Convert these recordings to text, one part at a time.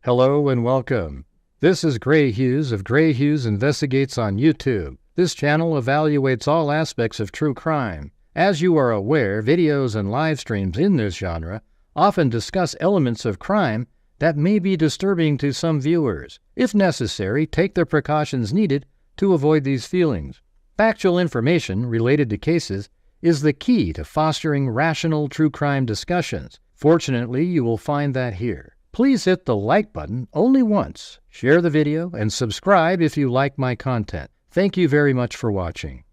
Hello and welcome. This is Grant Hughes of Grant Hughes Investigates on YouTube. This channel evaluates all aspects of true crime. As you are aware, videos and live streams in this genre often discuss elements of crime that may be disturbing to some viewers. If necessary, take the precautions needed to avoid these feelings. Factual information related to cases is the key to fostering rational true crime discussions. Fortunately, you will find that here. Please hit the like button only once, share the video, and subscribe if you like my content. Thank you very much for watching.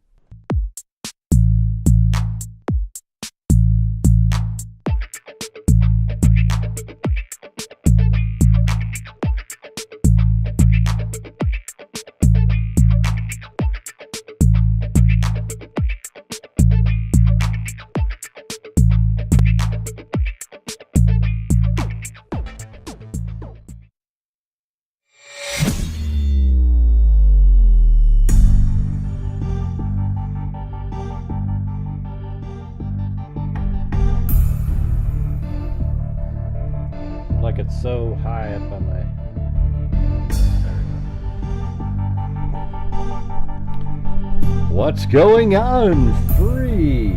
Like it's so high up on my... What's going on, freaks?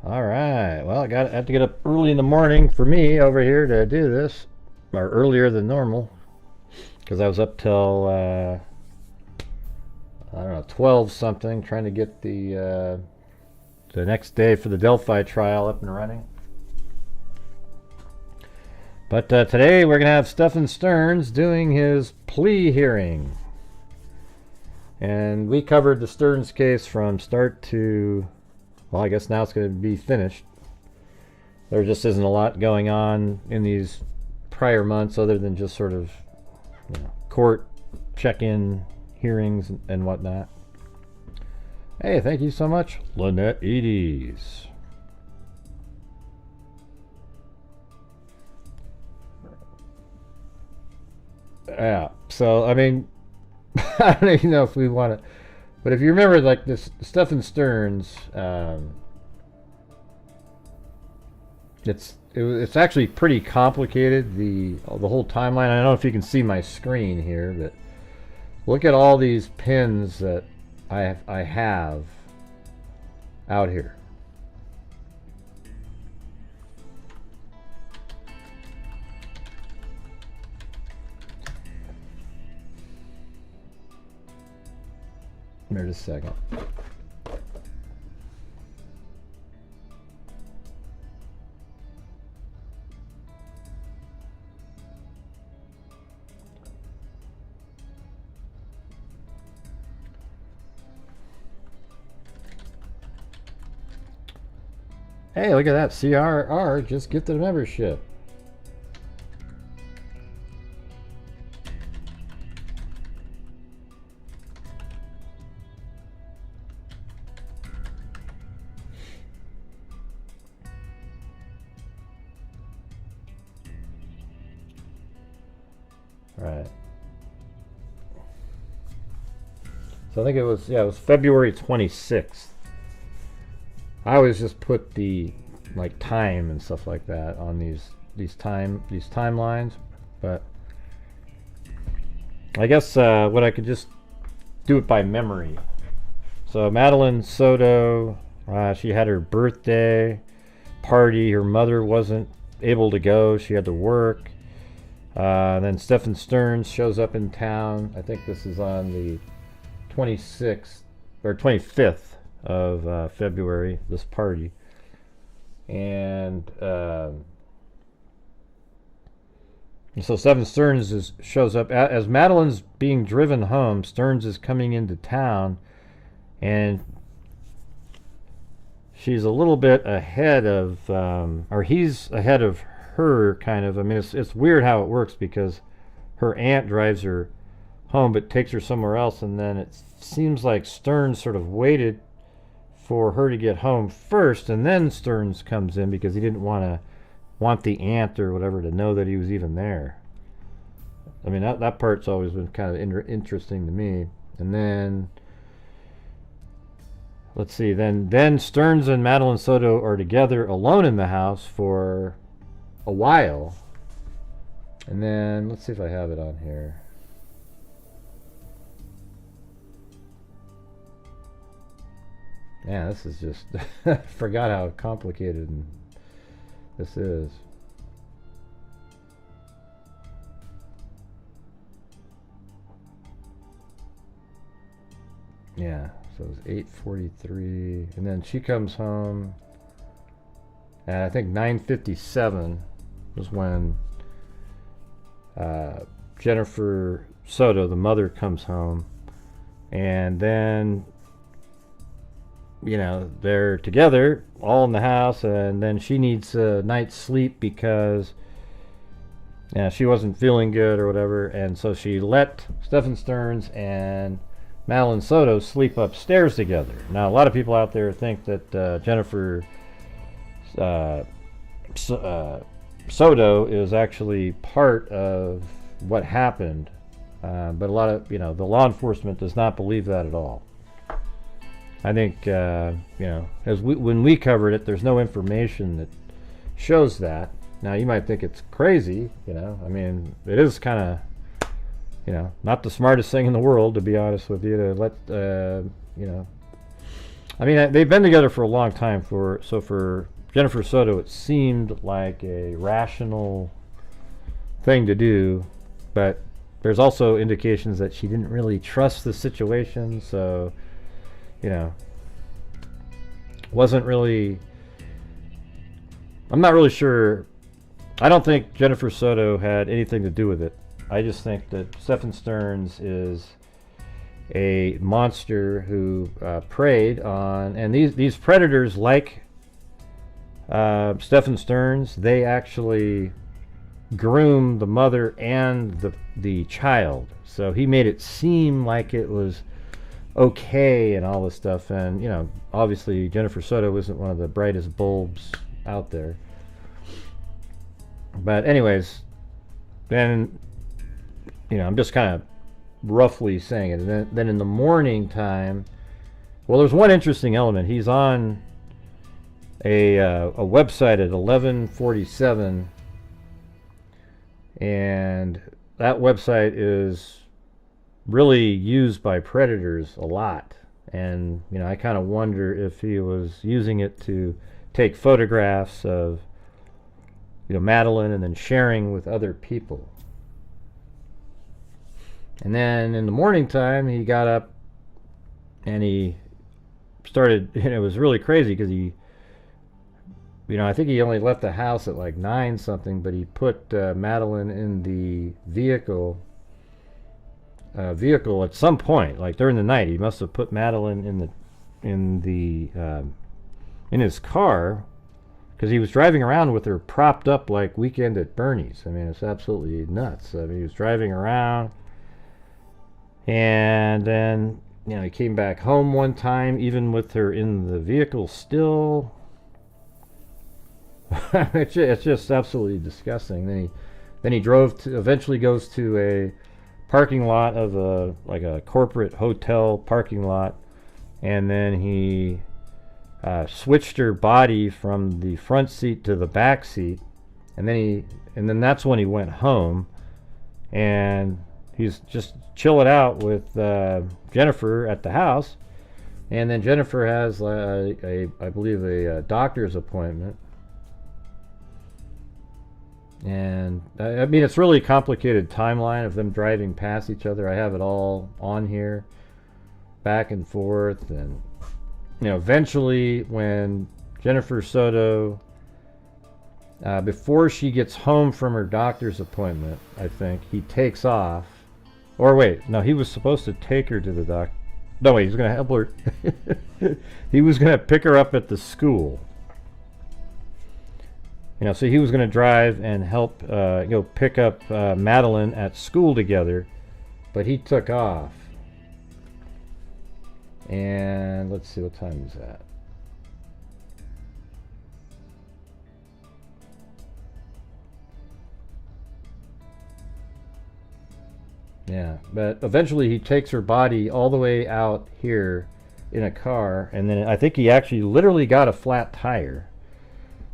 All right, well, I have to get up early in the morning for me over here to do this, or earlier than normal. Because I was up till, I don't know, 12 something, trying to get the next day for the Delphi trial up and running. But today we're going to have Stephan Sterns doing his plea hearing. And we covered the Sterns case from start to, well, I guess now it's going to be finished. There just isn't a lot going on in these prior months other than just sort of court check-in hearings and whatnot. Hey, thank you so much, Lynette Eades. Yeah, so I mean, I don't even know if we want to, but if you remember, like this Stephan Sterns, it's actually pretty complicated, the whole timeline. I don't know if you can see my screen here, but look at all these pins that I have out here. Here, just a second. Hey, look at that. CRR, just get the membership. All right. So I think it was, yeah, it was February 26th. I always just put the like time and stuff like that on these timelines, but I guess what I could just do it by memory. So Madeline Soto, she had her birthday party. Her mother wasn't able to go; she had to work. Then Stephan Sterns shows up in town. I think this is on the 26th or 25th of February, this party. And so Stephan Sterns shows up as Madeline's being driven home. Sterns is coming into town, and she's a little bit ahead of, or he's ahead of her, kind of. I mean, it's weird how it works, because her aunt drives her home but takes her somewhere else, and then it seems like Sterns sort of waited for her to get home first, and then Sterns comes in because he didn't want the aunt or whatever to know that he was even there. I mean, that part's always been kind of interesting to me. And then, let's see, then Sterns and Madeline Soto are together alone in the house for a while. And then, let's see if I have it on here. Man, this is just, I forgot how complicated this is. Yeah, so it was 8:43, and then she comes home at I think 9:57 was when Jennifer Soto, the mother, comes home, and then they're together all in the house, and then she needs a night's sleep because she wasn't feeling good or whatever, and so she let Stephan Sterns and Madeline Soto sleep upstairs together. Now, a lot of people out there think that Jennifer Soto is actually part of what happened, but a lot of the law enforcement does not believe that at all. I think when we covered it, there's no information that shows that. Now, you might think it's crazy, I mean, it is kind of not the smartest thing in the world, to be honest with you, to let I mean, they've been together for a long time. For Jennifer Soto, it seemed like a rational thing to do, but there's also indications that she didn't really trust the situation, so wasn't really. I'm not really sure. I don't think Jennifer Soto had anything to do with it. I just think that Stephan Sterns is a monster who preyed on, and these predators, like Stephan Sterns, they actually groom the mother and the child. So he made it seem like it was okay and all this stuff, and obviously Jennifer Soto isn't one of the brightest bulbs out there. But anyways, then I'm just kind of roughly saying it. And then in the morning time, well, there's one interesting element. He's on a website at 11:47, and that website is really used by predators a lot. And I kind of wonder if he was using it to take photographs of Madeline and then sharing with other people. And then in the morning time, he got up and he started, it was really crazy because he, I think he only left the house at like 9 something, but he put Madeline in the vehicle at some point, like during the night. He must have put Madeline in his car, because he was driving around with her propped up like Weekend at Bernie's. I mean, it's absolutely nuts. I mean, he was driving around, and then he came back home one time, even with her in the vehicle still. It's just absolutely disgusting. Then he eventually goes to a parking lot of a corporate hotel parking lot, and then he switched her body from the front seat to the back seat, and then that's when he went home, and he's just chilling out with Jennifer at the house, and then Jennifer has I believe a doctor's appointment, and I mean, it's really a complicated timeline of them driving past each other. I have it all on here, back and forth, and eventually when Jennifer Soto, before she gets home from her doctor's appointment, I think, he takes off. Or wait, no, he was supposed to take her to the doctor. No, wait, he was going to help her. He was going to pick her up at the school. So he was going to drive and help, pick up Madeline at school together, but he took off. And let's see, what time is that? Yeah, but eventually he takes her body all the way out here in a car, and then I think he actually literally got a flat tire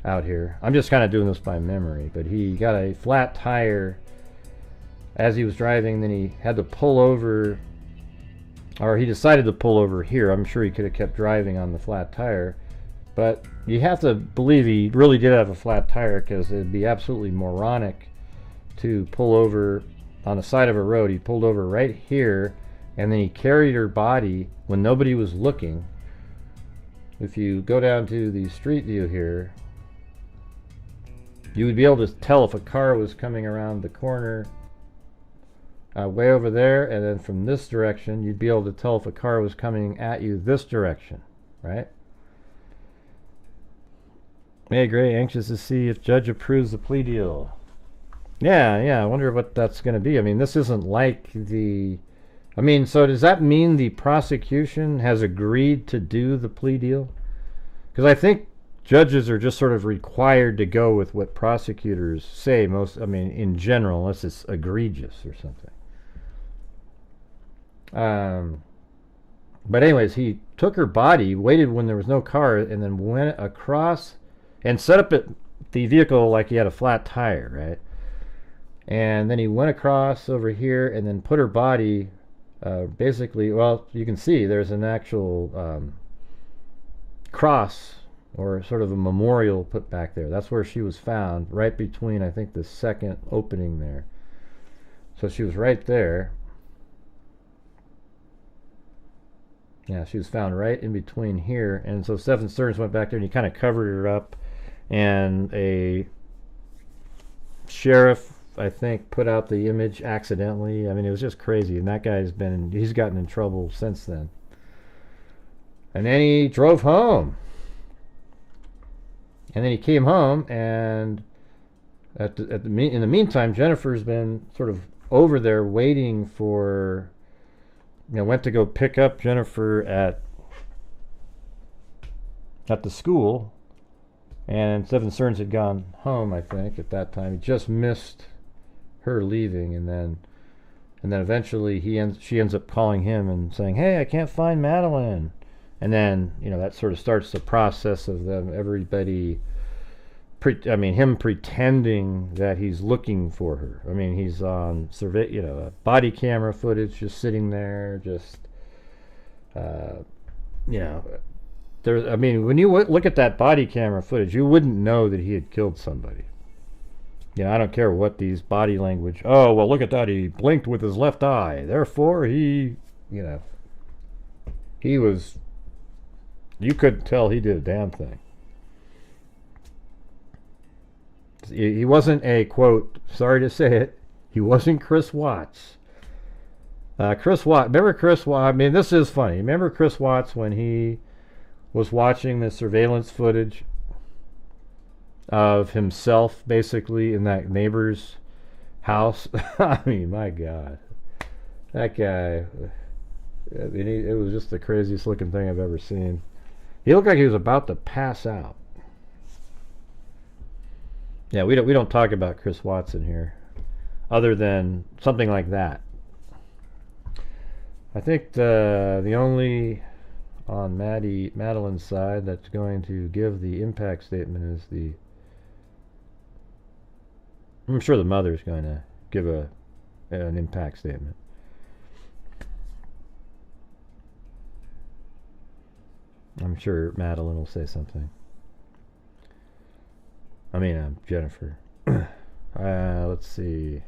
out here. I'm just kind of doing this by memory, but he got a flat tire as he was driving. Then he had to pull over, or he decided to pull over here. I'm sure he could have kept driving on the flat tire, but you have to believe he really did have a flat tire, because it'd be absolutely moronic to pull over on the side of a road. He pulled over right here, and then he carried her body when nobody was looking. If you go down to the street view here, you would be able to tell if a car was coming around the corner way over there, and then from this direction you'd be able to tell if a car was coming at you this direction, right? Hey Gray, anxious to see if judge approves the plea deal. Yeah, I wonder what that's going to be. I mean, this isn't like the... I mean, so does that mean the prosecution has agreed to do the plea deal? Because I think judges are just sort of required to go with what prosecutors say, I mean, in general, unless it's egregious or something. But anyways, he took her body, waited when there was no car, and then went across and set up the vehicle like he had a flat tire, right? And then he went across over here and then put her body basically, well, you can see there's an actual cross, or sort of a memorial put back there. That's where she was found, right between, I think, the second opening there. So she was right there. Yeah, she was found right in between here. And so Stephan Sterns went back there and he kind of covered her up. And a sheriff, I think, put out the image accidentally. I mean, it was just crazy. And that guy's he's gotten in trouble since then. And then he drove home. And then he came home, and in the meantime, Jennifer's been sort of over there waiting for, went to go pick up Jennifer at the school, and Stephan Sterns had gone home, I think, at that time. He just missed her leaving, and then eventually she ends up calling him and saying, "Hey, I can't find Madeline." And then, that sort of starts the process of everybody, him pretending that he's looking for her. I mean, he's on body camera footage, just sitting there, just, when you look at that body camera footage, you wouldn't know that he had killed somebody. I don't care what these body language, oh, well, look at that, he blinked with his left eye, therefore he was... You couldn't tell he did a damn thing. He wasn't a, quote, sorry to say it, he wasn't Chris Watts. Remember Chris Watts? I mean, this is funny. Remember Chris Watts when he was watching the surveillance footage of himself, basically, in that neighbor's house? I mean, my God. That guy, it was just the craziest looking thing I've ever seen. He looked like he was about to pass out. Yeah, we don't talk about Chris Watson here, other than something like that. I think the only on Madeline's side that's going to give the impact statement is the... I'm sure the mother's going to give an impact statement. I'm sure Madeline will say something. I mean, Jennifer. Let's see.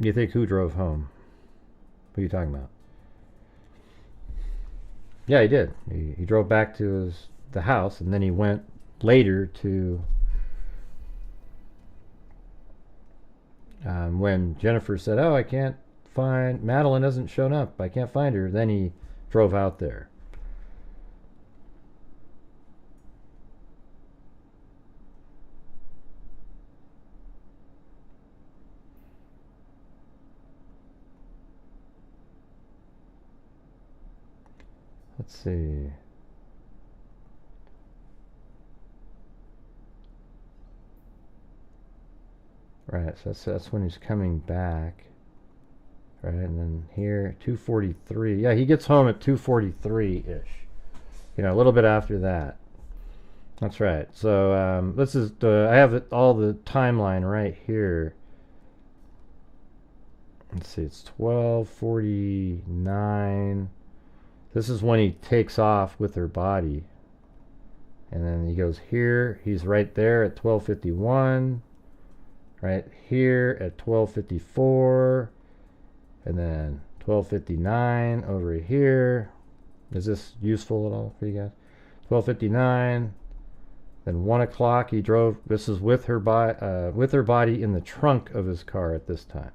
You think who drove home? What are you talking about? Yeah, he did. He drove back to the house, and then he went later to... when Jennifer said, "Oh, I can't find... Madeline hasn't shown up. I can't find her." Then he drove out there. Let's see. Right, so that's when he's coming back. Right, and then here, 2:43. Yeah, he gets home at 2:43-ish. You know, a little bit after that. That's right. So this is I have all the timeline right here. Let's see, it's 12:49. This is when he takes off with her body. And then he goes here. He's right there at 12:51. Right here at 12:54. And then 12:59 over here. Is this useful at all for you guys? 12:59. Then 1 o'clock he drove. This is with her body in the trunk of his car at this time.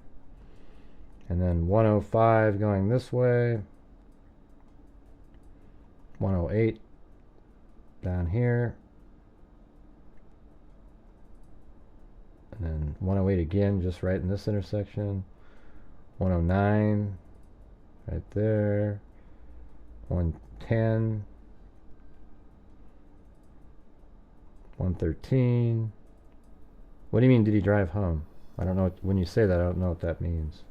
And then 1:05 going this way. 1:08 down here. And then 1:08 again, just right in this intersection. 1:09 right there. 1:10. 1:13. What do you mean, did he drive home? I don't know. When you say that, I don't know what that means.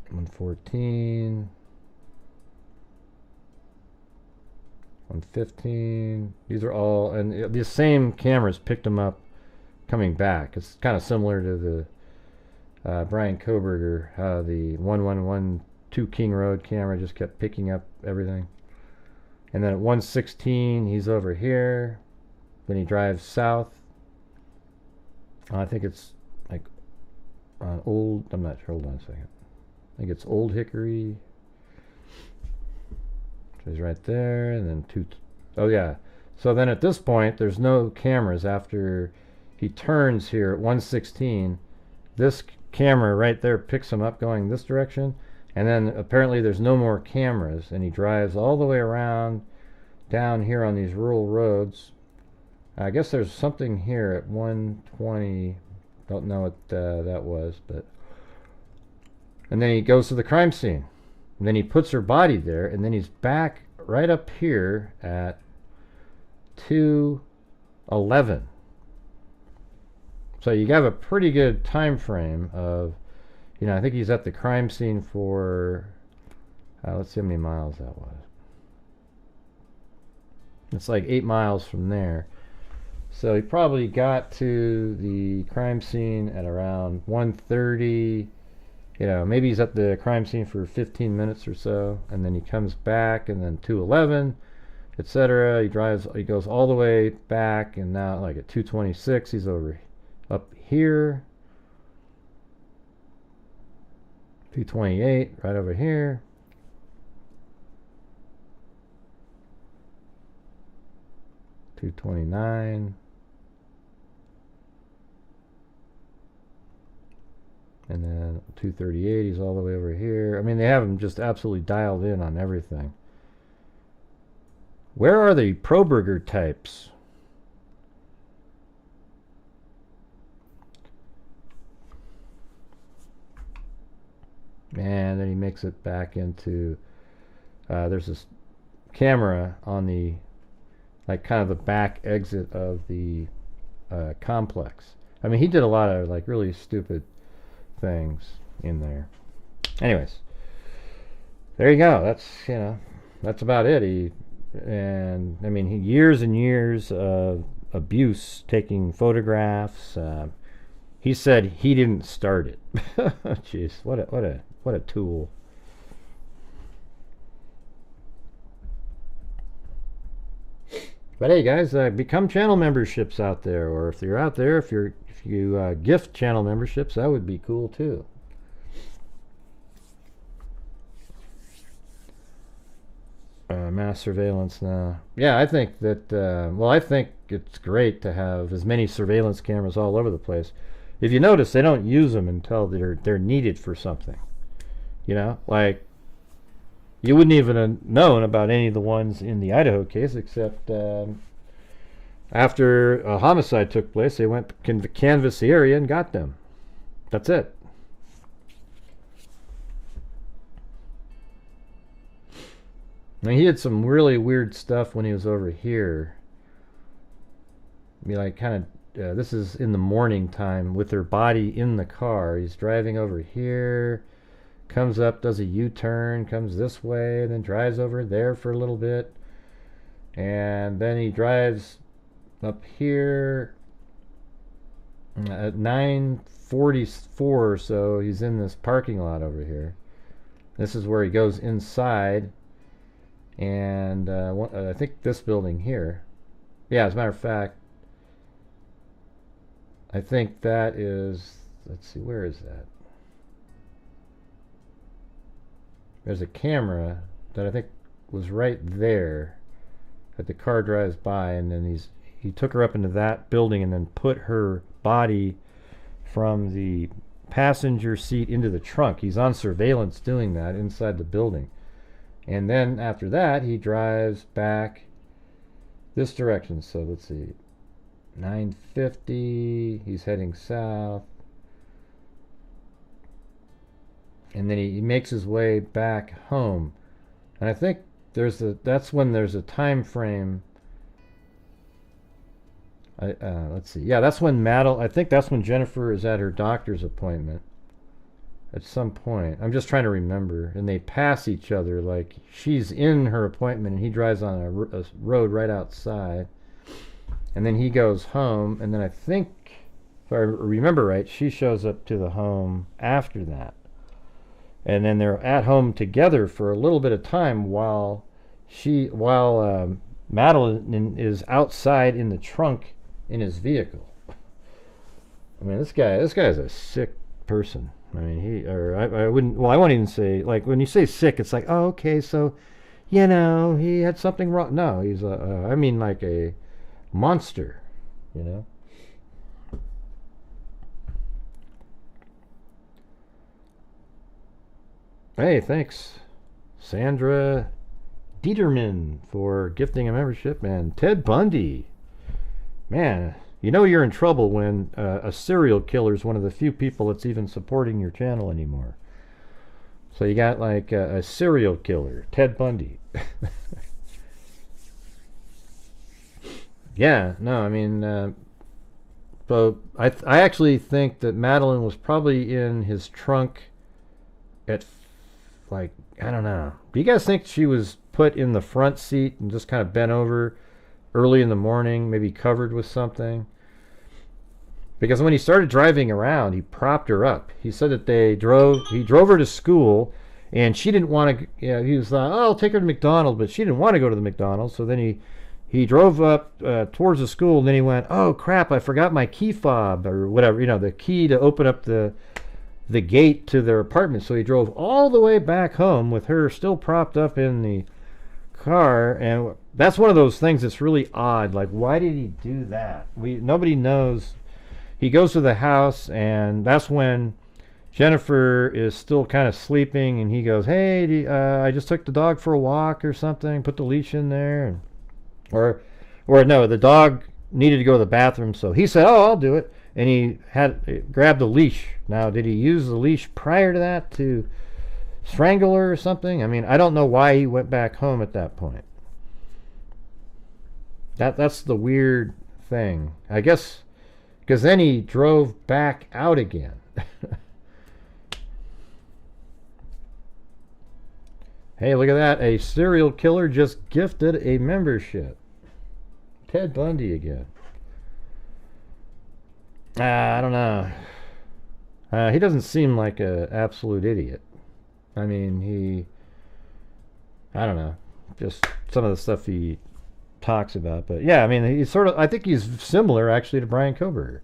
$1:14. $1:15. These are all, and the same cameras picked them up coming back. It's kind of similar to the Brian Koberger, the 1112 King Road camera just kept picking up everything. And then at 1:16, he's over here. Then he drives south. I think it's like on Old, I'm not sure, hold on a second. I think it's Old Hickory. So he's right there, and then oh yeah. So then at this point, there's no cameras after he turns here at 1:16. This camera right there picks him up going this direction, and then apparently there's no more cameras, and he drives all the way around down here on these rural roads. I guess there's something here at 1:20. Don't know what that was, but. And then he goes to the crime scene. And then he puts her body there, and then he's back right up here at 2:11. So you have a pretty good time frame of, you know, I think he's at the crime scene for, let's see how many miles that was. It's like 8 miles from there. So he probably got to the crime scene at around 1:30. You know, maybe he's at the crime scene for 15 minutes or so, and then he comes back, and then 2:11, etc. He goes all the way back, and now like at 2:26, he's up here. 2:28, right over here. 2:29. And then 2:38, he's all the way over here. I mean, they have him just absolutely dialed in on everything. Where are the Proberger types? And then he makes it back into, there's this camera on the, like kind of the back exit of the complex. I mean, he did a lot of like really stupid things in there. Anyways, there you go. That's, you know, that's about it. And I mean, years and years of abuse, taking photographs. He said he didn't start it. Jeez, what a tool. But hey, guys, become channel memberships out there, or if you're out there, if you gift channel memberships, that would be cool too. Mass surveillance now. Yeah, I think that, well, I think it's great to have as many surveillance cameras all over the place. If you notice, they don't use them until they're needed for something. You know, like, you wouldn't even have known about any of the ones in the Idaho case, except after a homicide took place, they went to canvass the area and got them. That's it. Now, he had some really weird stuff when he was over here. be like kind of, this is in the morning time with her body in the car. He's driving over here, comes up, does a U-turn, comes this way, then drives over there for a little bit. And then he drives up here at 9:44 or so. He's in this parking lot over here. This is where he goes inside. And I think this building here. Yeah, as a matter of fact, I think that is, let's see, where is that? There's a camera that I think was right there that the car drives by, and then he took her up into that building and then put her body from the passenger seat into the trunk. He's on surveillance doing that inside the building. And then after that, he drives back this direction. So let's see, 9:50, he's heading south. And then he makes his way back home. And I think that's when there's a time frame. Let's see. Yeah, that's when I think that's when Jennifer is at her doctor's appointment at some point. I'm just trying to remember. And they pass each other, like she's in her appointment and he drives on a road right outside. And then he goes home. And then I think, if I remember right, she shows up to the home after that. And then they're at home together for a little bit of time while Madeline is outside in the trunk in his vehicle. I mean, this guy is a sick person. I mean, I won't even say, like, when you say sick, it's like, oh, okay, so, he had something wrong. No, he's I mean, like a monster, Hey, thanks, Sandra Dieterman, for gifting a membership, and Ted Bundy. Man, you're in trouble when a serial killer is one of the few people that's even supporting your channel anymore. So you got like a serial killer, Ted Bundy. Yeah, no, I mean, so I actually think that Madeline was probably in his trunk at, like, I don't know. Do you guys think she was put in the front seat and just kind of bent over early in the morning, maybe covered with something? Because when he started driving around, he propped her up. He said that he drove her to school, and she didn't want to, he was like, oh, I'll take her to McDonald's, but she didn't want to go to the McDonald's. So then he drove up towards the school, and then he went, oh, crap, I forgot my key fob, or whatever, the key to open up the gate to their apartment. So he drove all the way back home with her still propped up in the car. And that's one of those things that's really odd. Like, why did he do that? Nobody knows. He goes to the house, and that's when Jennifer is still kind of sleeping, and he goes, hey, I just took the dog for a walk or something, put the leash in there. Or no, the dog needed to go to the bathroom, so he said, oh, I'll do it. And he had grabbed the leash. Now, did he use the leash prior to that to strangle her or something? I mean, I don't know why he went back home at that point. That's the weird thing. I guess because then he drove back out again. Hey, look at that. A serial killer just gifted a membership. Ted Bundy again. I don't know. He doesn't seem like an absolute idiot. I mean, I don't know. Just some of the stuff he talks about. But yeah, I mean, I think he's similar actually to Brian Koberger.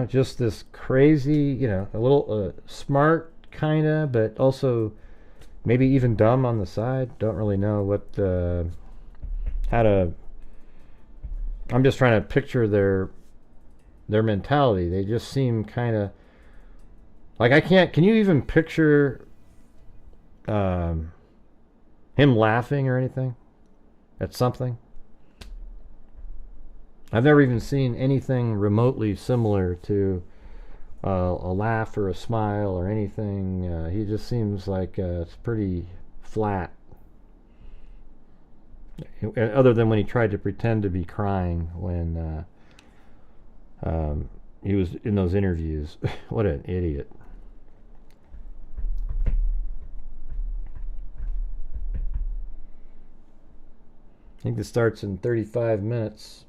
Just this crazy, a little smart kind of, but also maybe even dumb on the side. Don't really know I'm just trying to picture their mentality. They just seem kind of like, can you even picture him laughing or anything at something? I've never even seen anything remotely similar to a laugh or a smile or anything. He just seems like it's pretty flat. other than when he tried to pretend to be crying when he was in those interviews. What an idiot. I think this starts in 35 minutes.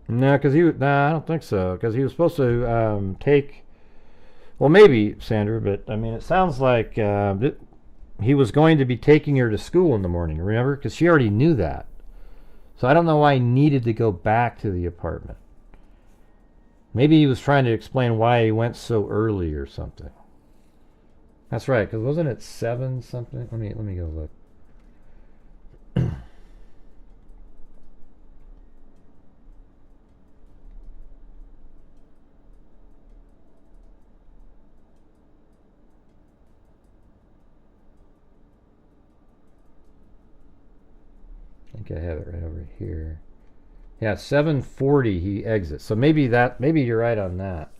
No, I don't think so. Because he was supposed to take, well, maybe Sandra, but I mean, it sounds like he was going to be taking her to school in the morning. Remember, because she already knew that. So I don't know why he needed to go back to the apartment. Maybe he was trying to explain why he went so early or something. That's right, because wasn't it 7 something? Let me go look. I think I have it right over here. Yeah, 7:40 he exits. So maybe you're right on that.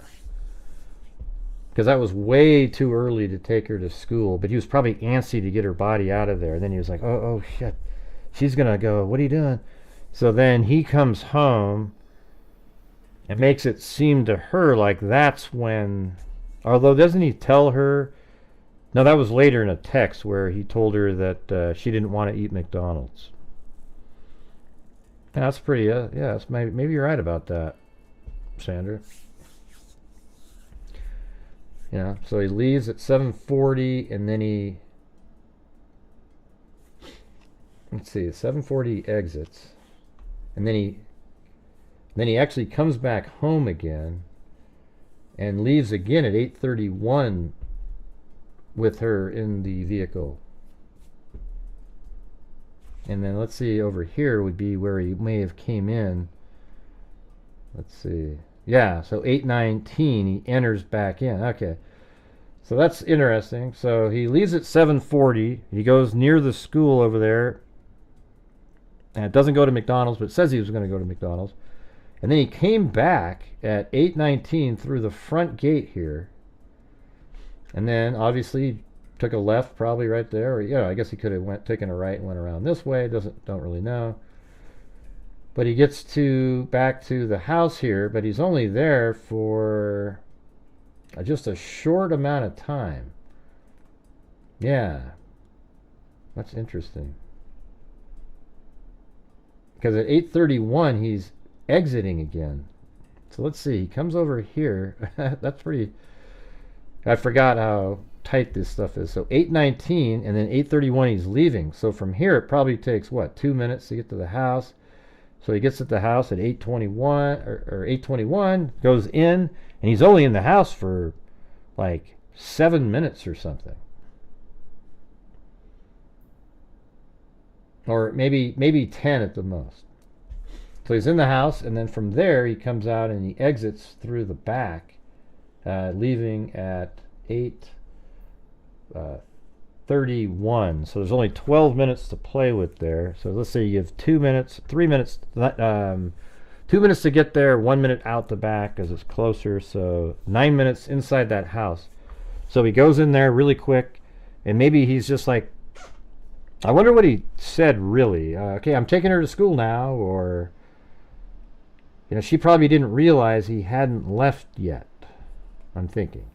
Because that was way too early to take her to school, but he was probably antsy to get her body out of there. And then he was like, oh shit, she's gonna go, what are you doing? So then he comes home and makes it seem to her like that's when, although doesn't he tell her, no, that was later in a text where he told her that she didn't want to eat McDonald's. Yeah, that's pretty, yeah, maybe you're right about that, Sandra. Yeah, so he leaves at 7:40, and then let's see, 7:40 he exits, and then he actually comes back home again, and leaves again at 8:31 with her in the vehicle. And then let's see, over here would be where he may have came in. Let's see. Yeah, so 8:19 he enters back in. Okay. So that's interesting. So he leaves at 7:40. He goes near the school over there. And it doesn't go to McDonald's, but it says he was going to go to McDonald's. And then he came back at 8:19 through the front gate here. And then obviously took a left probably right there, or I guess he could have taken a right and went around this way. Don't really know. But he gets back to the house here, but he's only there for just a short amount of time. Yeah, that's interesting. Because at 8:31 he's exiting again. So let's see. He comes over here. That's pretty. I forgot how tight this stuff is. So 8:19 and then 8:31 he's leaving. So from here it probably takes 2 minutes to get to the house. So he gets at the house at 8:21 or 8:21, goes in, and he's only in the house for like 7 minutes or something. Or maybe 10 at the most. So he's in the house, and then from there he comes out and he exits through the back, leaving at 8:31. So there's only 12 minutes to play with there. So let's say you have 2 minutes, 3 minutes, 2 minutes to get there, 1 minute out the back because it's closer. So 9 minutes inside that house. So he goes in there really quick, and maybe he's just like, I wonder what he said really. Okay, I'm taking her to school now, or she probably didn't realize he hadn't left yet, I'm thinking.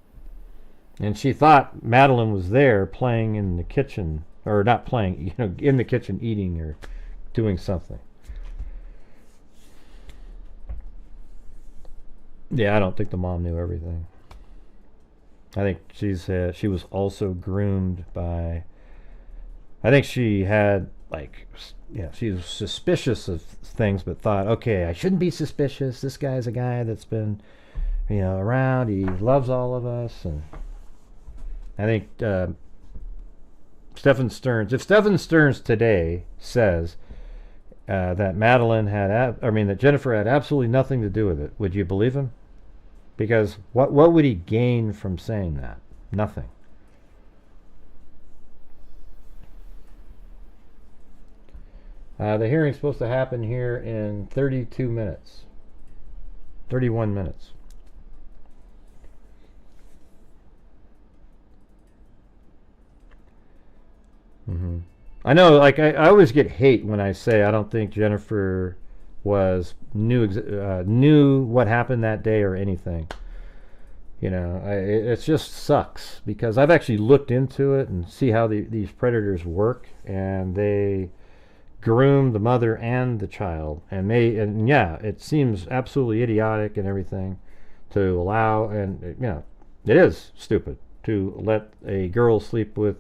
And she thought Madeline was there playing in the kitchen, or not playing, in the kitchen eating or doing something. Yeah, I don't think the mom knew everything. I think she was also groomed by, I think she had she was suspicious of things, but thought, okay, I shouldn't be suspicious. This guy's a guy that's been, around. He loves all of us, and I think Stephan Sterns. If Stephan Sterns today says that that Jennifer had absolutely nothing to do with it, would you believe him? Because what would he gain from saying that? Nothing. The hearing's supposed to happen here in 32 minutes. 31 minutes. I know, like, I always get hate when I say I don't think Jennifer knew what happened that day or anything. You know, it just sucks because I've actually looked into it and see how these predators work, and they groom the mother and the child, and yeah, it seems absolutely idiotic and everything to allow, and you know, it is stupid to let a girl sleep with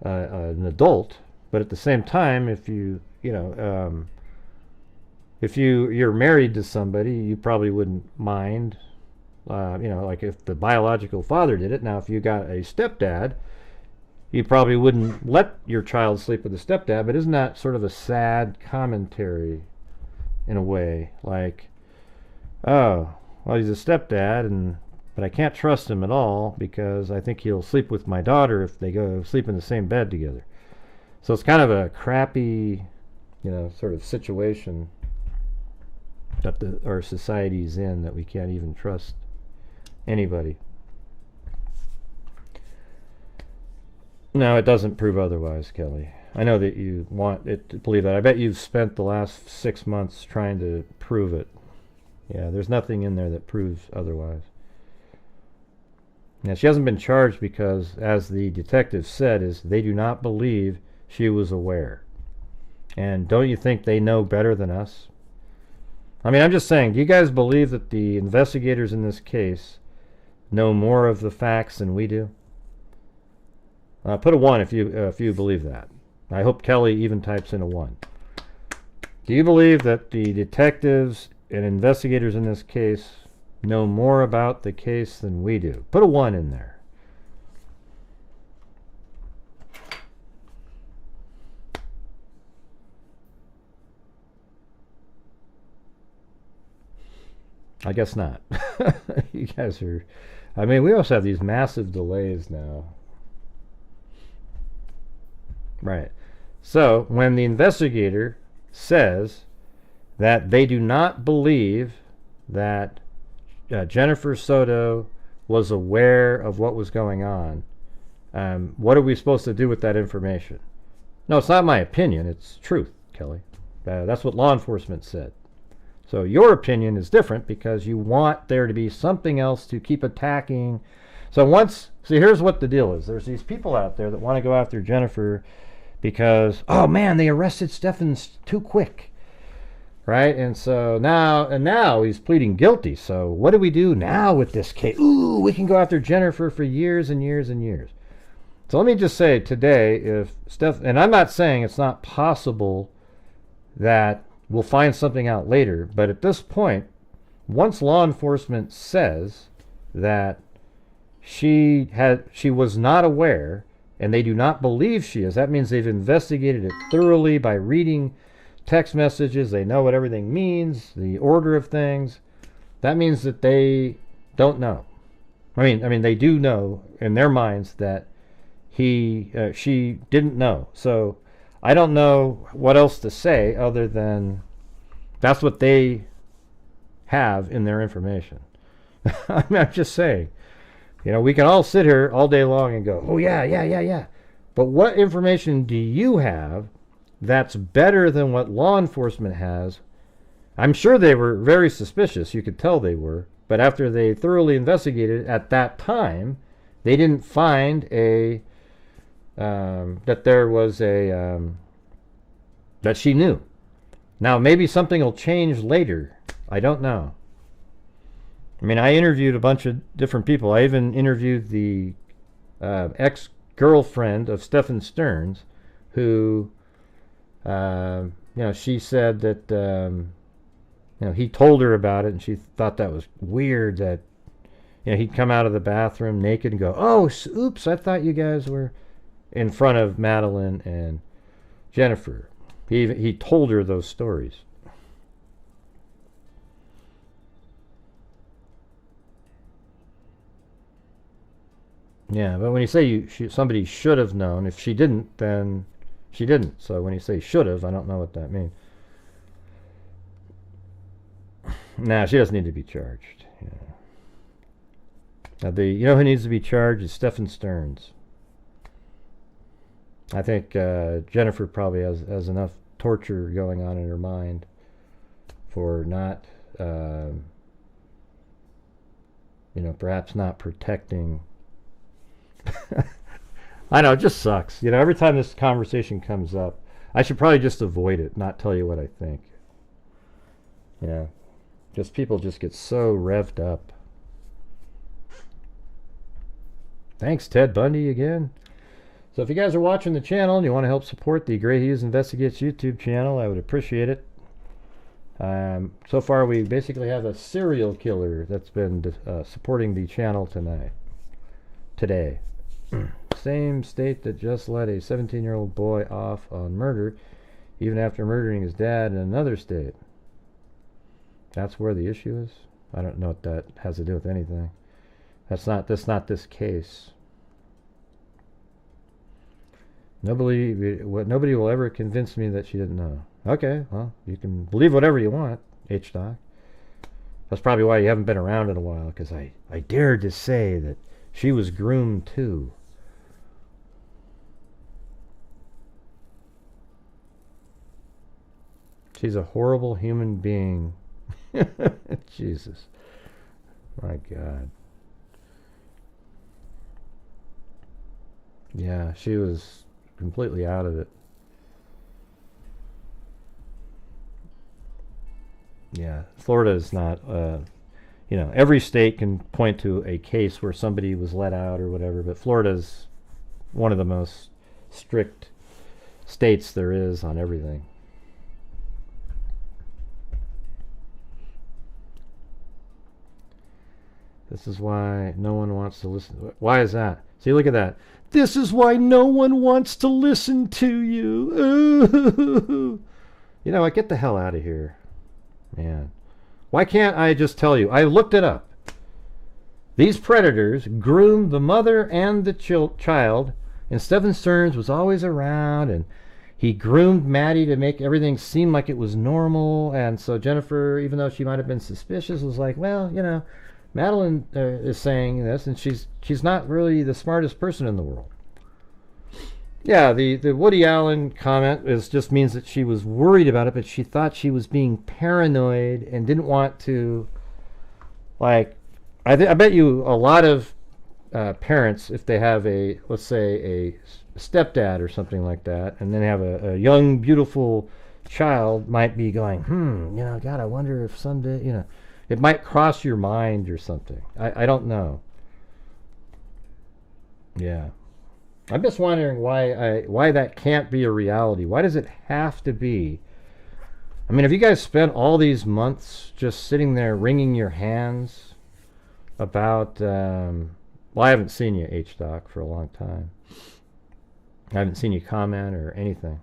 an adult, but at the same time, if you're married to somebody, you probably wouldn't mind. Like if the biological father did it. Now, if you got a stepdad, you probably wouldn't let your child sleep with a stepdad, but isn't that sort of a sad commentary in a way? Like, oh, well, he's a stepdad, but I can't trust him at all because I think he'll sleep with my daughter if they go sleep in the same bed together. So it's kind of a crappy, sort of situation that our society's in, that we can't even trust anybody. No, it doesn't prove otherwise, Kelly. I know that you want it to believe that. I bet you've spent the last 6 months trying to prove it. Yeah, there's nothing in there that proves otherwise. Now, she hasn't been charged because, as the detective said, is they do not believe she was aware. And don't you think they know better than us? I mean, I'm just saying, do you guys believe that the investigators in this case know more of the facts than we do? Put a 1 if you believe that. I hope Kelly even types in a 1. Do you believe that the detectives and investigators in this case know more about the case than we do? Put a 1 in there. I guess not. You guys are... I mean, we also have these massive delays now. Right. So, when the investigator says that they do not believe that Jennifer Soto was aware of what was going on, what are we supposed to do with that information? No, it's not my opinion. It's truth, Kelly. That's what law enforcement said. So your opinion is different because you want there to be something else to keep attacking. So here's what the deal is. There's these people out there that want to go after Jennifer because, oh man, they arrested Stephan too quick, right? And so now he's pleading guilty. So what do we do now with this case? Ooh, we can go after Jennifer for years and years and years. So let me just say today, and I'm not saying it's not possible that we'll find something out later, but at this point, once law enforcement says that she was not aware, and they do not believe she is, that means they've investigated it thoroughly by reading text messages. They know what everything means, the order of things. That means that they don't know. I mean, they do know in their minds that she didn't know. So I don't know what else to say other than that's what they have in their information. I'm just saying. We can all sit here all day long and go, oh, yeah. But what information do you have that's better than what law enforcement has? I'm sure they were very suspicious. You could tell they were. But after they thoroughly investigated at that time, they didn't find that there was that she knew. Now, maybe something will change later. I don't know. I mean, I interviewed a bunch of different people. I even interviewed the ex-girlfriend of Stephan Sterns, who, she said that, he told her about it, and she thought that was weird that, he'd come out of the bathroom naked and go, oh, oops, I thought you guys were in front of Madeline and Jennifer. He told her those stories. Yeah, but when you say somebody should have known, if she didn't, then she didn't. So when you say should have, I don't know what that means. Nah, she doesn't need to be charged. Yeah. Now who needs to be charged is Stephan Sterns. I think Jennifer probably has enough torture going on in her mind for not, perhaps not protecting. I know, it just sucks. Every time this conversation comes up, I should probably just avoid it, not tell you what I think. Just people just get so revved up. Thanks, Ted Bundy, again. So if you guys are watching the channel and you want to help support the Grant Hughes Investigates YouTube channel, I would appreciate it. So far, we basically have a serial killer that's been supporting the channel today. Same state that just let a 17-year-old boy off on murder, even after murdering his dad in another state. That's where the issue is. I don't know what that has to do with anything. That's not this case. Nobody will ever convince me that she didn't know. Okay, well, you can believe whatever you want, H-Doc. That's probably why you haven't been around in a while, because I dared to say that she was groomed too. She's a horrible human being. Jesus. My God. Yeah, she was completely out of it. Yeah, Florida is not, every state can point to a case where somebody was let out or whatever, but Florida is one of the most strict states there is on everything. This is why no one wants to listen. Why is that? See, look at that. This is why no one wants to listen to you. Ooh. You know what? Get the hell out of here. Man. Why can't I just tell you? I looked it up. These predators groomed the mother and the child, and Stephan Sterns was always around, and he groomed Maddie to make everything seem like it was normal. And so Jennifer, even though she might have been suspicious, was like, well, Madeline is saying this, and she's not really the smartest person in the world. Yeah, the Woody Allen comment just means that she was worried about it, but she thought she was being paranoid and didn't want to, I bet you a lot of parents, if they have let's say a stepdad or something like that, and then have a young, beautiful child, might be going, God, I wonder if someday, it might cross your mind or something. I don't know. Yeah. I'm just wondering why that can't be a reality. Why does it have to be? I mean, have you guys spent all these months just sitting there wringing your hands about... well, I haven't seen you, H-Doc, for a long time. I haven't seen you comment or anything.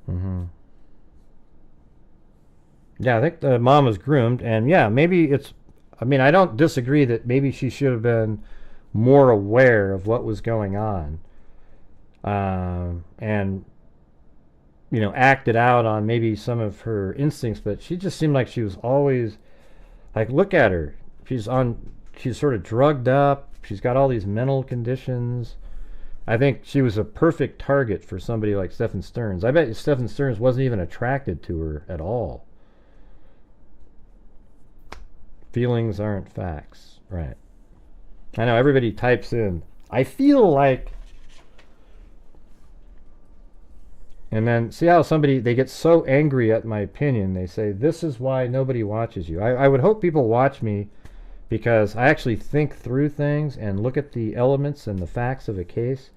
Mm-hmm. Yeah, I think the mom was groomed, and yeah, maybe it's... I mean, I don't disagree that maybe she should have been more aware of what was going on, and acted out on maybe some of her instincts, but she just seemed like she was always... look at her. She's sort of drugged up. She's got all these mental conditions. I think she was a perfect target for somebody like Stephan Sterns. I bet Stephan Sterns wasn't even attracted to her at all. Feelings aren't facts. Right. I know everybody types in, I feel like... And then see how they get so angry at my opinion. They say, this is why nobody watches you. I would hope people watch me because I actually think through things and look at the elements and the facts of a case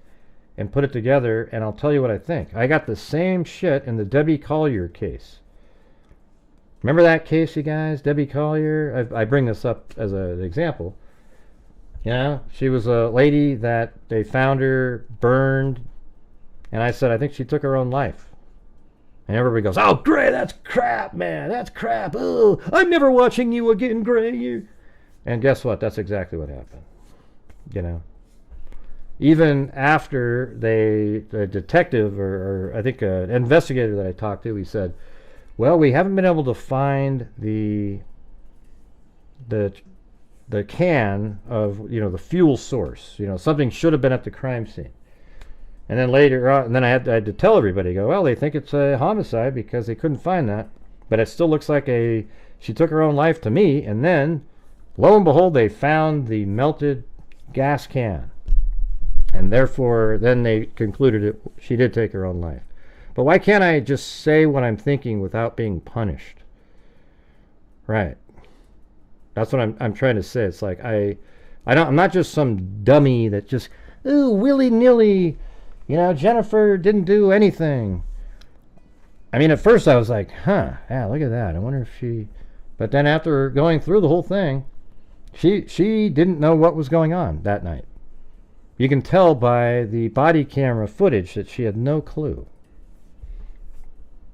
and put it together, and I'll tell you what I think. I got the same shit in the Debbie Collier case. Remember that case, you guys? Debbie Collier? I bring this up as an example. She was a lady that they found her burned, and I said, I think she took her own life. And everybody goes, oh, Gray, that's crap, man. That's crap. Oh, I'm never watching you again, Gray. And guess what? That's exactly what happened. Even after the detective, or I think an investigator that I talked to, he said, Well, we haven't been able to find the can of, you know, the fuel source. You know, something should have been at the crime scene. And then later on, and then I had to tell everybody, go, well, they think it's a homicide because they couldn't find that. But it still looks like she took her own life to me. And then, lo and behold, they found the melted gas can. And therefore, then they concluded she did take her own life. But why can't I just say what I'm thinking without being punished? Right. That's what I'm trying to say. It's like I'm not just some dummy that just, ooh, willy-nilly, you know, Jennifer didn't do anything. I mean, at first I was like, huh, yeah, look at that. I wonder if she... But then after going through the whole thing, she didn't know what was going on that night. You can tell by the body camera footage that she had no clue.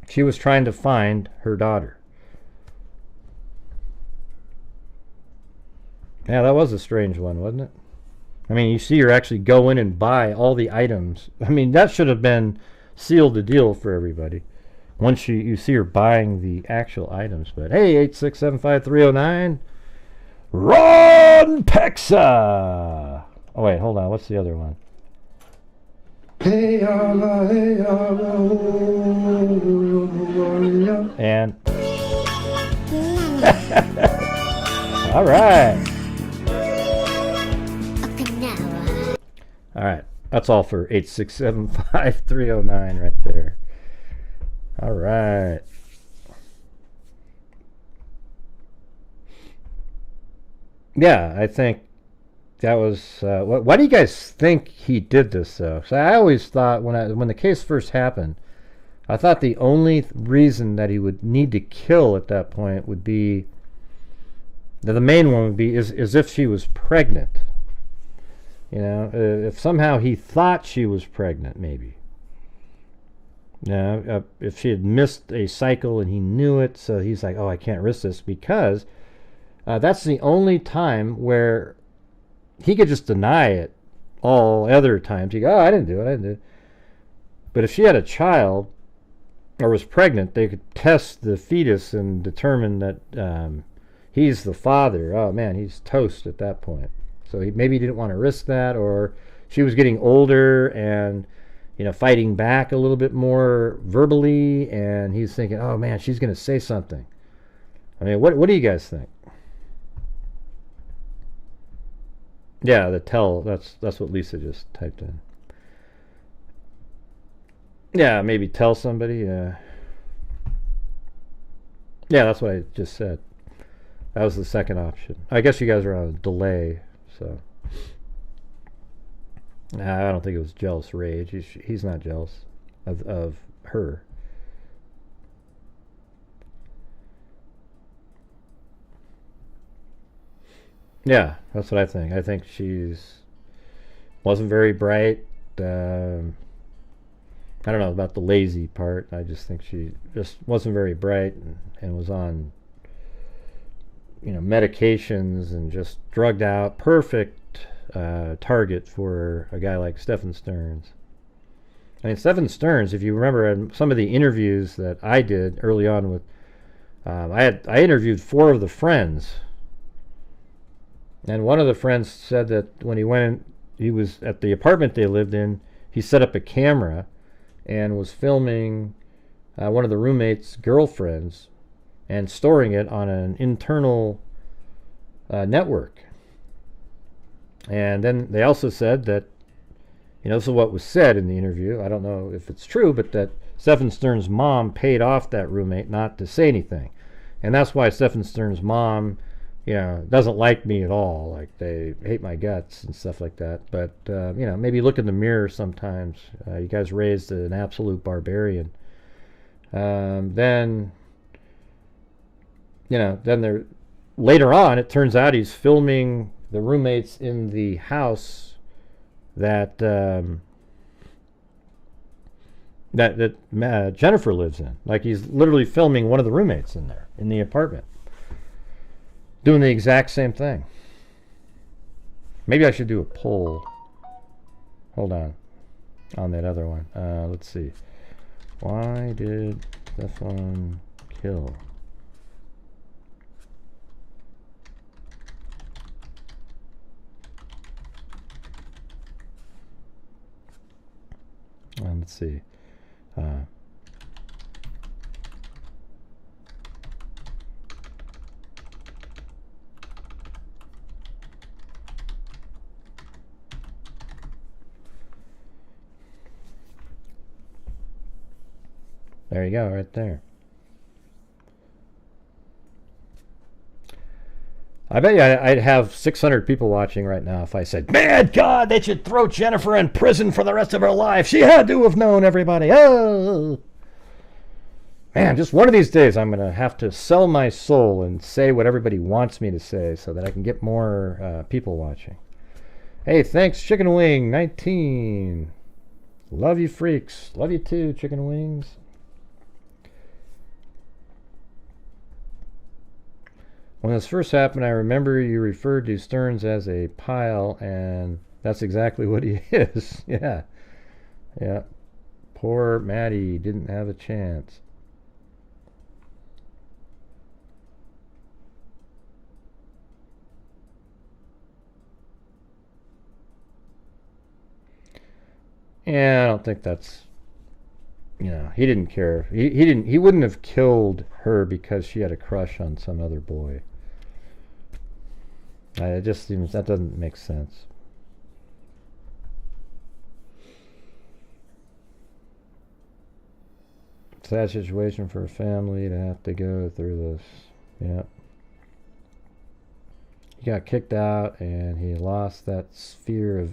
She was trying to find her daughter. Yeah, that was a strange one, wasn't it? I mean, you see her actually go in and buy all the items. I mean, that should have been sealed the deal for everybody. Once you see her buying the actual items. But hey, 8675309, Ron Pexa. Oh wait, hold on. What's the other one? And all right. All right. That's all for 8675309 right there. All right. Yeah, I think that was. Why do you guys think he did this, though? So I always thought when the case first happened, I thought the only reason that he would need to kill at that point would be, the main one would be is if she was pregnant. You know, if somehow he thought she was pregnant, maybe. If she had missed a cycle and he knew it, so he's like, oh, I can't risk this, because that's the only time where he could just deny it. All other times he go, oh, I didn't do it. But if she had a child or was pregnant, they could test the fetus and determine that he's the father. Oh man, he's toast at that point. So maybe he didn't want to risk that, or she was getting older and, you know, fighting back a little bit more verbally, and he's thinking, oh man, she's going to say something. I mean, what do you guys think? Yeah, the tell, that's what Lisa just typed in. Yeah, maybe tell somebody. Yeah, that's what I just said. That was the second option. I guess you guys are on a delay, so. Nah, I don't think it was jealous rage. He's not jealous of her. Yeah, that's what I think. I think wasn't very bright. I don't know about the lazy part. I just think she just wasn't very bright and was on, you know, medications and just drugged out. Perfect target for a guy like Stephan Sterns. I mean, Stephan Sterns, if you remember in some of the interviews that I did early on with, I interviewed 4 of the friends. And one of the friends said that when he went in, he was at the apartment they lived in, he set up a camera and was filming one of the roommate's girlfriends and storing it on an internal network. And then they also said that, you know, this is what was said in the interview. I don't know if it's true, but that Stephan Sterns' mom paid off that roommate not to say anything. And that's why Stephan Sterns' mom, you know, doesn't like me at all. Like, they hate my guts and stuff like that. But, you know, maybe look in the mirror sometimes. You guys raised an absolute barbarian. Then, you know, later on, it turns out he's filming the roommates in the house that Jennifer lives in. Like, he's literally filming one of the roommates in there, in the apartment, doing the exact same thing. Maybe I should do a poll. Hold on that other one. Let's see. Why did Stephan kill. Let's see. There you go, right there. I bet you I'd have 600 people watching right now if I said, "Man, God, they should throw Jennifer in prison for the rest of her life. She had to have known everybody." Oh. Man, just one of these days I'm going to have to sell my soul and say what everybody wants me to say so that I can get more people watching. Hey, thanks, Chicken Wing 19. Love you, freaks. Love you too, Chicken Wings. When this first happened, I remember you referred to Sterns as a pile, and that's exactly what he is. Yeah. Yeah. Poor Maddie didn't have a chance. Yeah, I don't think that's, you know, he didn't care. He wouldn't have killed her because she had a crush on some other boy. It just seems that doesn't make sense. Sad situation for a family to have to go through this. Yeah. He got kicked out and he lost that sphere of.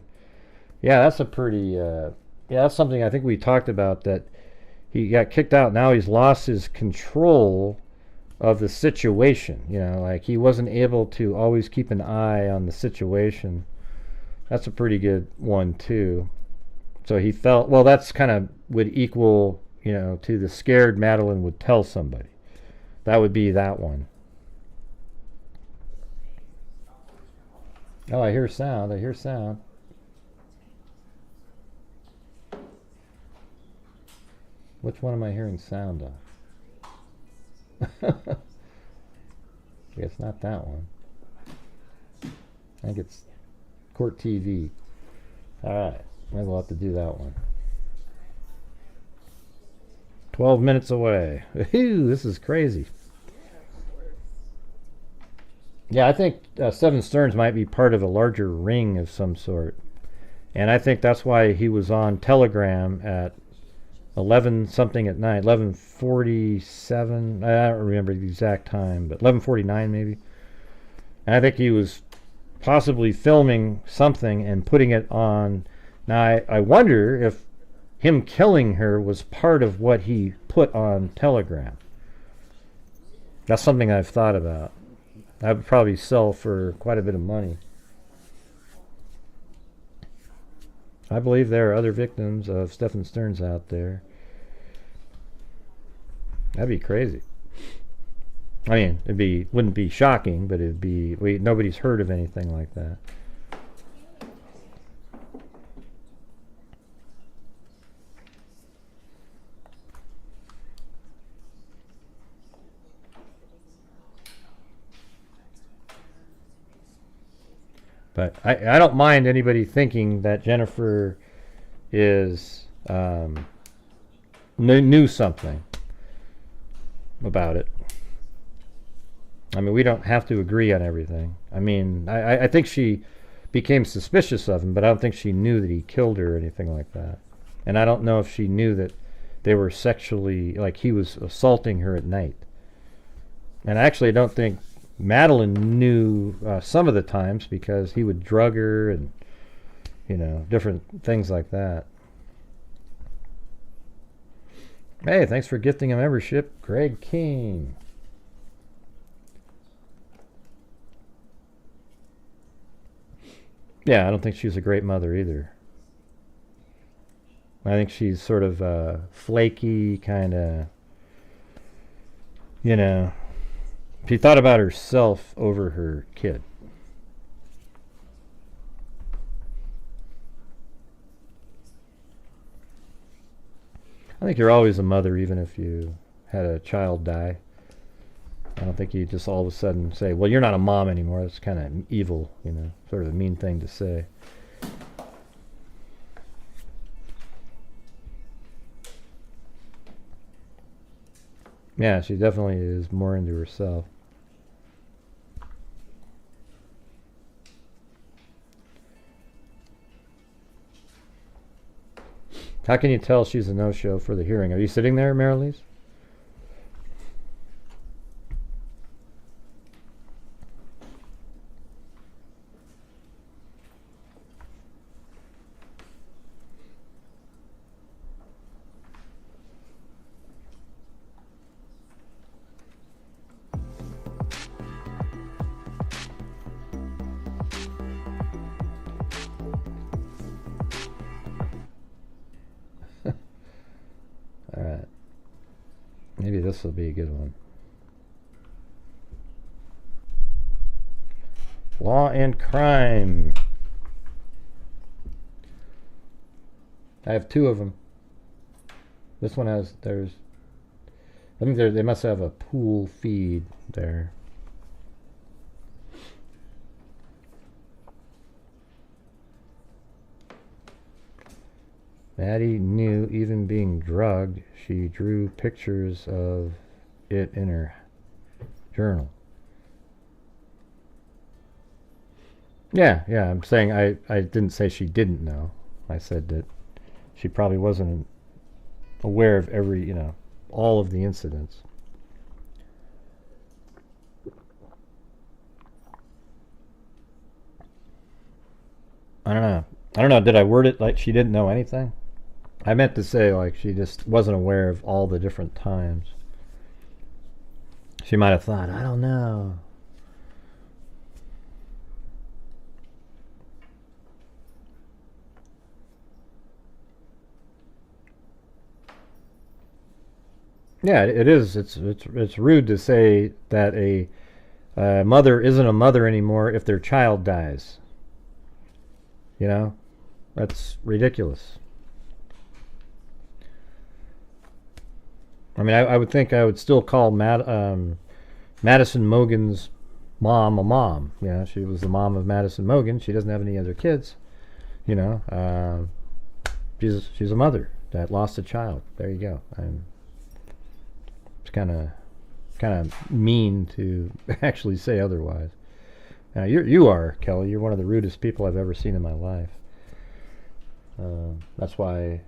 Yeah, that's a pretty. Yeah, that's something I think we talked about, that he got kicked out. Now he's lost his control of the situation. You know, like he wasn't able to always keep an eye on the situation. That's a pretty good one too. So he felt, well, that's kind of would equal, you know, to the scared Madeline would tell somebody. That would be that one. Oh, I hear sound. I hear sound. Which one am I hearing sound of? It's not that one. I think it's Court TV. Alright, maybe we'll have to do that one. 12 minutes away. Ew, this is crazy. Yeah, I think Stephan Sterns might be part of a larger ring of some sort. And I think that's why he was on Telegram at 11 something at night, 11:47. I don't remember the exact time, but 11:49 maybe. And I think he was possibly filming something and putting it on. Now I wonder if him killing her was part of what he put on Telegram. That's something I've thought about. That would probably sell for quite a bit of money. I believe there are other victims of Stephan Sterns out there. That'd be crazy. I mean, wouldn't be shocking, but it'd be, nobody's heard of anything like that. But I don't mind anybody thinking that Jennifer is knew something about it. I mean, we don't have to agree on everything. I mean, I think she became suspicious of him, but I don't think she knew that he killed her or anything like that. And I don't know if she knew that they were sexually, like he was assaulting her at night. And actually, I don't think Madeline knew some of the times, because he would drug her and, you know, different things like that. Hey, thanks for gifting a membership, Greg King. Yeah, I don't think she's a great mother either. I think she's sort of flaky, kind of, you know, she thought about herself over her kid. I think you're always a mother, even if you had a child die. I don't think you just all of a sudden say, well, you're not a mom anymore. That's kind of evil, you know, sort of a mean thing to say. Yeah, she definitely is more into herself. How can you tell she's a no-show for the hearing? Are you sitting there, Marilise? Alright. Maybe this will be a good one. Law and crime. I have two of them. This one has, I think they must have a pool feed there. Maddie knew even being drugged, she drew pictures of it in her journal. Yeah, I'm saying I didn't say she didn't know. I said that she probably wasn't aware of every, you know, all of the incidents. I don't know. Did I word it like she didn't know anything? I meant to say like she just wasn't aware of all the different times. She might have thought, I don't know. Yeah, it is. It's rude to say that a mother isn't a mother anymore if their child dies. You know, that's ridiculous. I mean, I would think I would still call Madison Mogan's mom a mom. You know, she was the mom of Madison Mogan. She doesn't have any other kids. You know, she's a mother that lost a child. There you go. It's kind of mean to actually say otherwise. Now you are, Kelly. You're one of the rudest people I've ever seen in my life. That's why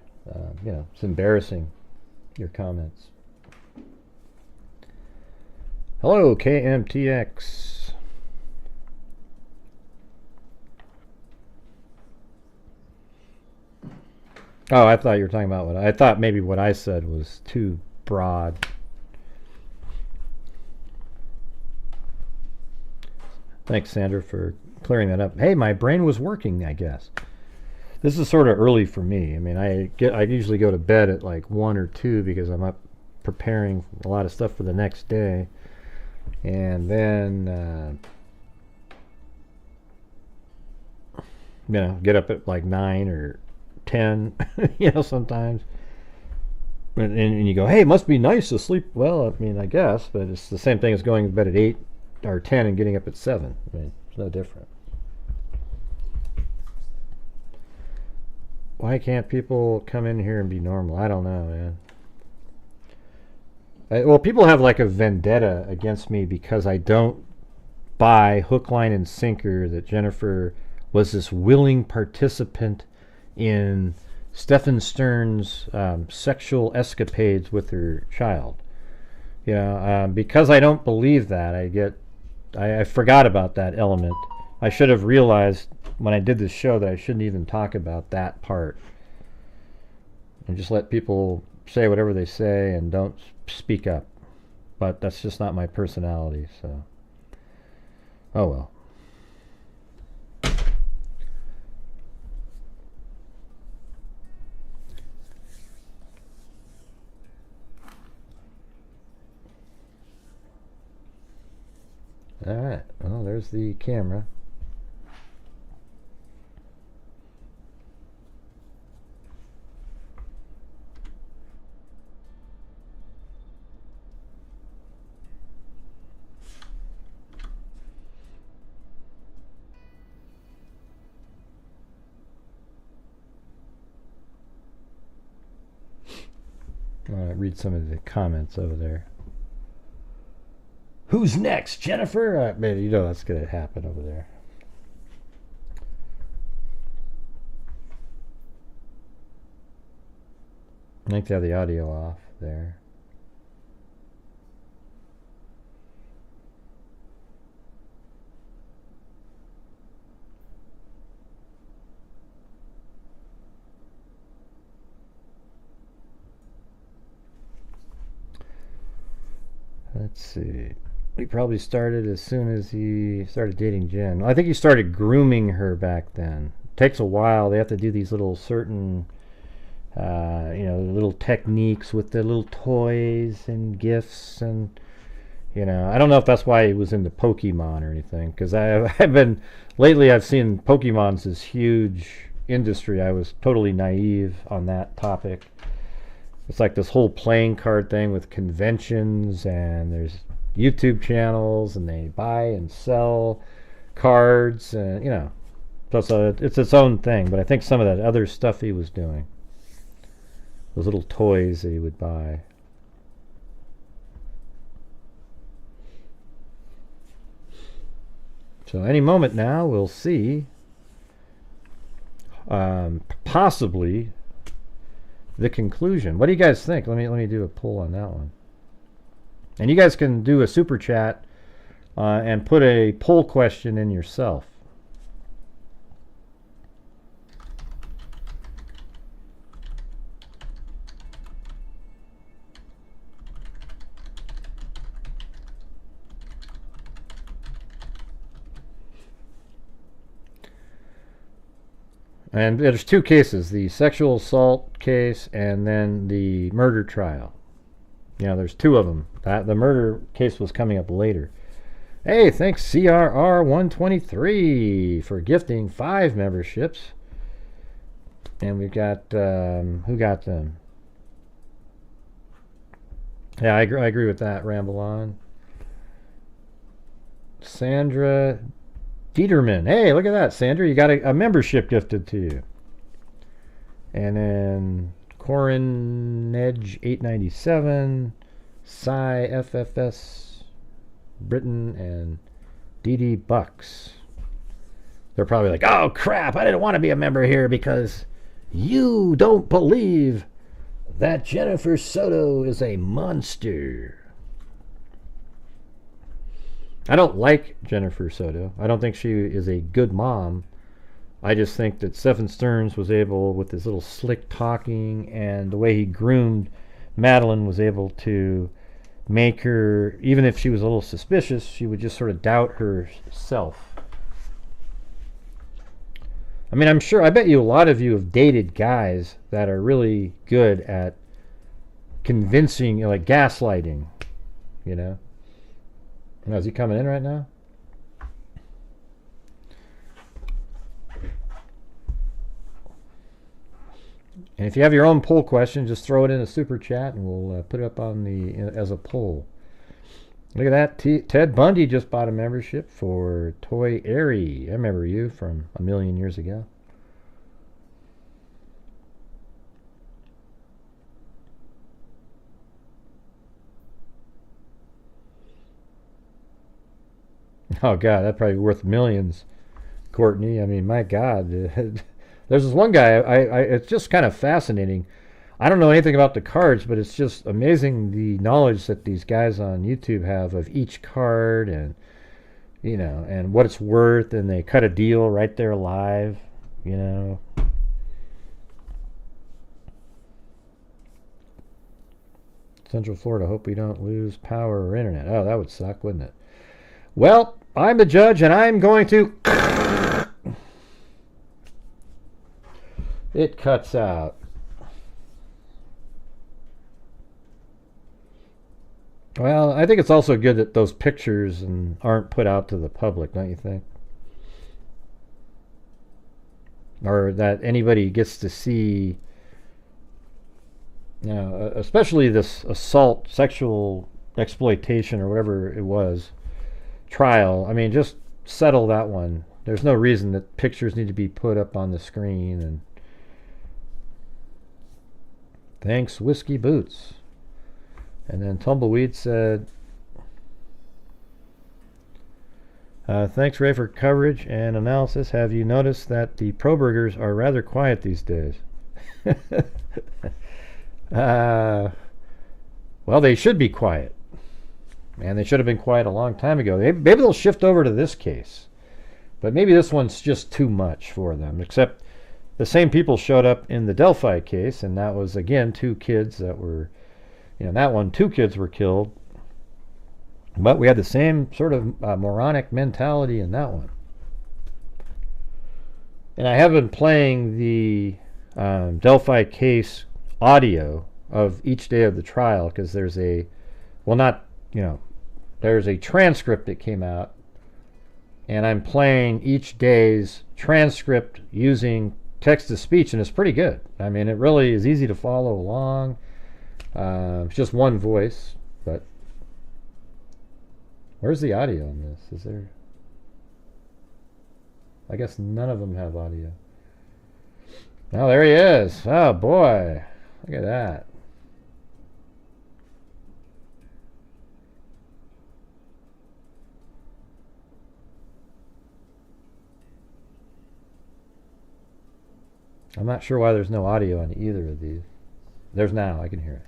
you know, it's embarrassing, your comments. Hello, KMTX. Oh, I thought you were talking about I thought maybe what I said was too broad. Thanks, Sandra, for clearing that up. Hey, my brain was working, I guess. This is sort of early for me. I mean, I usually go to bed at like 1 or 2 because I'm up preparing a lot of stuff for the next day. And then, you know, get up at like 9 or 10, you know, sometimes. And you go, hey, it must be nice to sleep. Well, I mean, I guess, but it's the same thing as going to bed at 8 or 10 and getting up at 7. I mean, it's no different. Why can't people come in here and be normal? I don't know, man. Well, people have like a vendetta against me because I don't buy hook, line, and sinker that Jennifer was this willing participant in Stephan Sterns' sexual escapades with her child. You know, because I don't believe that, I forgot about that element. I should have realized when I did this show that I shouldn't even talk about that part. And just let people say whatever they say and don't speak up. But that's just not my personality, so. Oh well. Alright, well, there's the camera. read some of the comments over there. Who's next, Jennifer? Man, you know that's going to happen over there. I think they have the audio off there. Let's see. He probably started as soon as he started dating Jen. I think he started grooming her back then. It takes a while. They have to do these little certain, little techniques with the little toys and gifts, and I don't know if that's why he was into Pokemon or anything. Because I've seen Pokemon's this huge industry. I was totally naive on that topic. It's like this whole playing card thing with conventions, and there's YouTube channels, and they buy and sell cards, and so it's its own thing. But I think some of that other stuff he was doing, those little toys that he would buy. So any moment now we'll see possibly the conclusion. What do you guys think? Let me do a poll on that one. And you guys can do a super chat and put a poll question in yourself. And there's two cases, the sexual assault case and then the murder trial. There's two of them. The murder case was coming up later. Hey, thanks CRR123 for gifting 5 memberships. And we've got, who got them? Yeah, I agree with that, Ramble On. Sandra Dieterman. Hey, look at that, Sandra. You got a membership gifted to you. And then Corin Edge 897, Cy FFS Britain, and DD Bucks. They're probably like, oh crap, I didn't want to be a member here because you don't believe that Jennifer Soto is a monster. I don't like Jennifer Soto. I don't think she is a good mom. I just think that Stephan Sterns was able, with his little slick talking and the way he groomed Madeline, was able to make her, even if she was a little suspicious, she would just sort of doubt herself. I mean, I bet you a lot of you have dated guys that are really good at convincing, like gaslighting, Now, is he coming in right now? And if you have your own poll question, just throw it in a super chat, and we'll put it up on as a poll. Look at that. Ted Bundy just bought a membership for Toy Airy. I remember you from a million years ago. Oh, God, that's probably worth millions, Courtney. I mean, my God. There's this one guy, it's just kind of fascinating. I don't know anything about the cards, but it's just amazing the knowledge that these guys on YouTube have of each card and, and what it's worth, and they cut a deal right there live, Central Florida, hope we don't lose power or internet. Oh, that would suck, wouldn't it? Well, I'm the judge, and I'm going to... It cuts out. Well, I think it's also good that those pictures aren't put out to the public, don't you think? Or that anybody gets to see, especially this assault, sexual exploitation, or whatever it was, trial. I mean, just settle that one. There's no reason that pictures need to be put up on the screen. And thanks, Whiskey Boots. And then Tumbleweed said, thanks, Ray, for coverage and analysis. Have you noticed that the Proburgers are rather quiet these days? Well, they should be quiet. Man, they should have been quiet a long time ago. Maybe they'll shift over to this case. But maybe this one's just too much for them. Except the same people showed up in the Delphi case, and that was, again, 2 kids that were, in that one, 2 kids were killed. But we had the same sort of moronic mentality in that one. And I have been playing the Delphi case audio of each day of the trial because there's a, well, not, there's a transcript that came out. And I'm playing each day's transcript using text-to-speech, and it's pretty good. I mean, it really is easy to follow along. It's just one voice, but where's the audio on this? Is there? I guess none of them have audio. Oh, there he is. Oh, boy. Look at that. I'm not sure why there's no audio on either of these. There's now. I can hear it.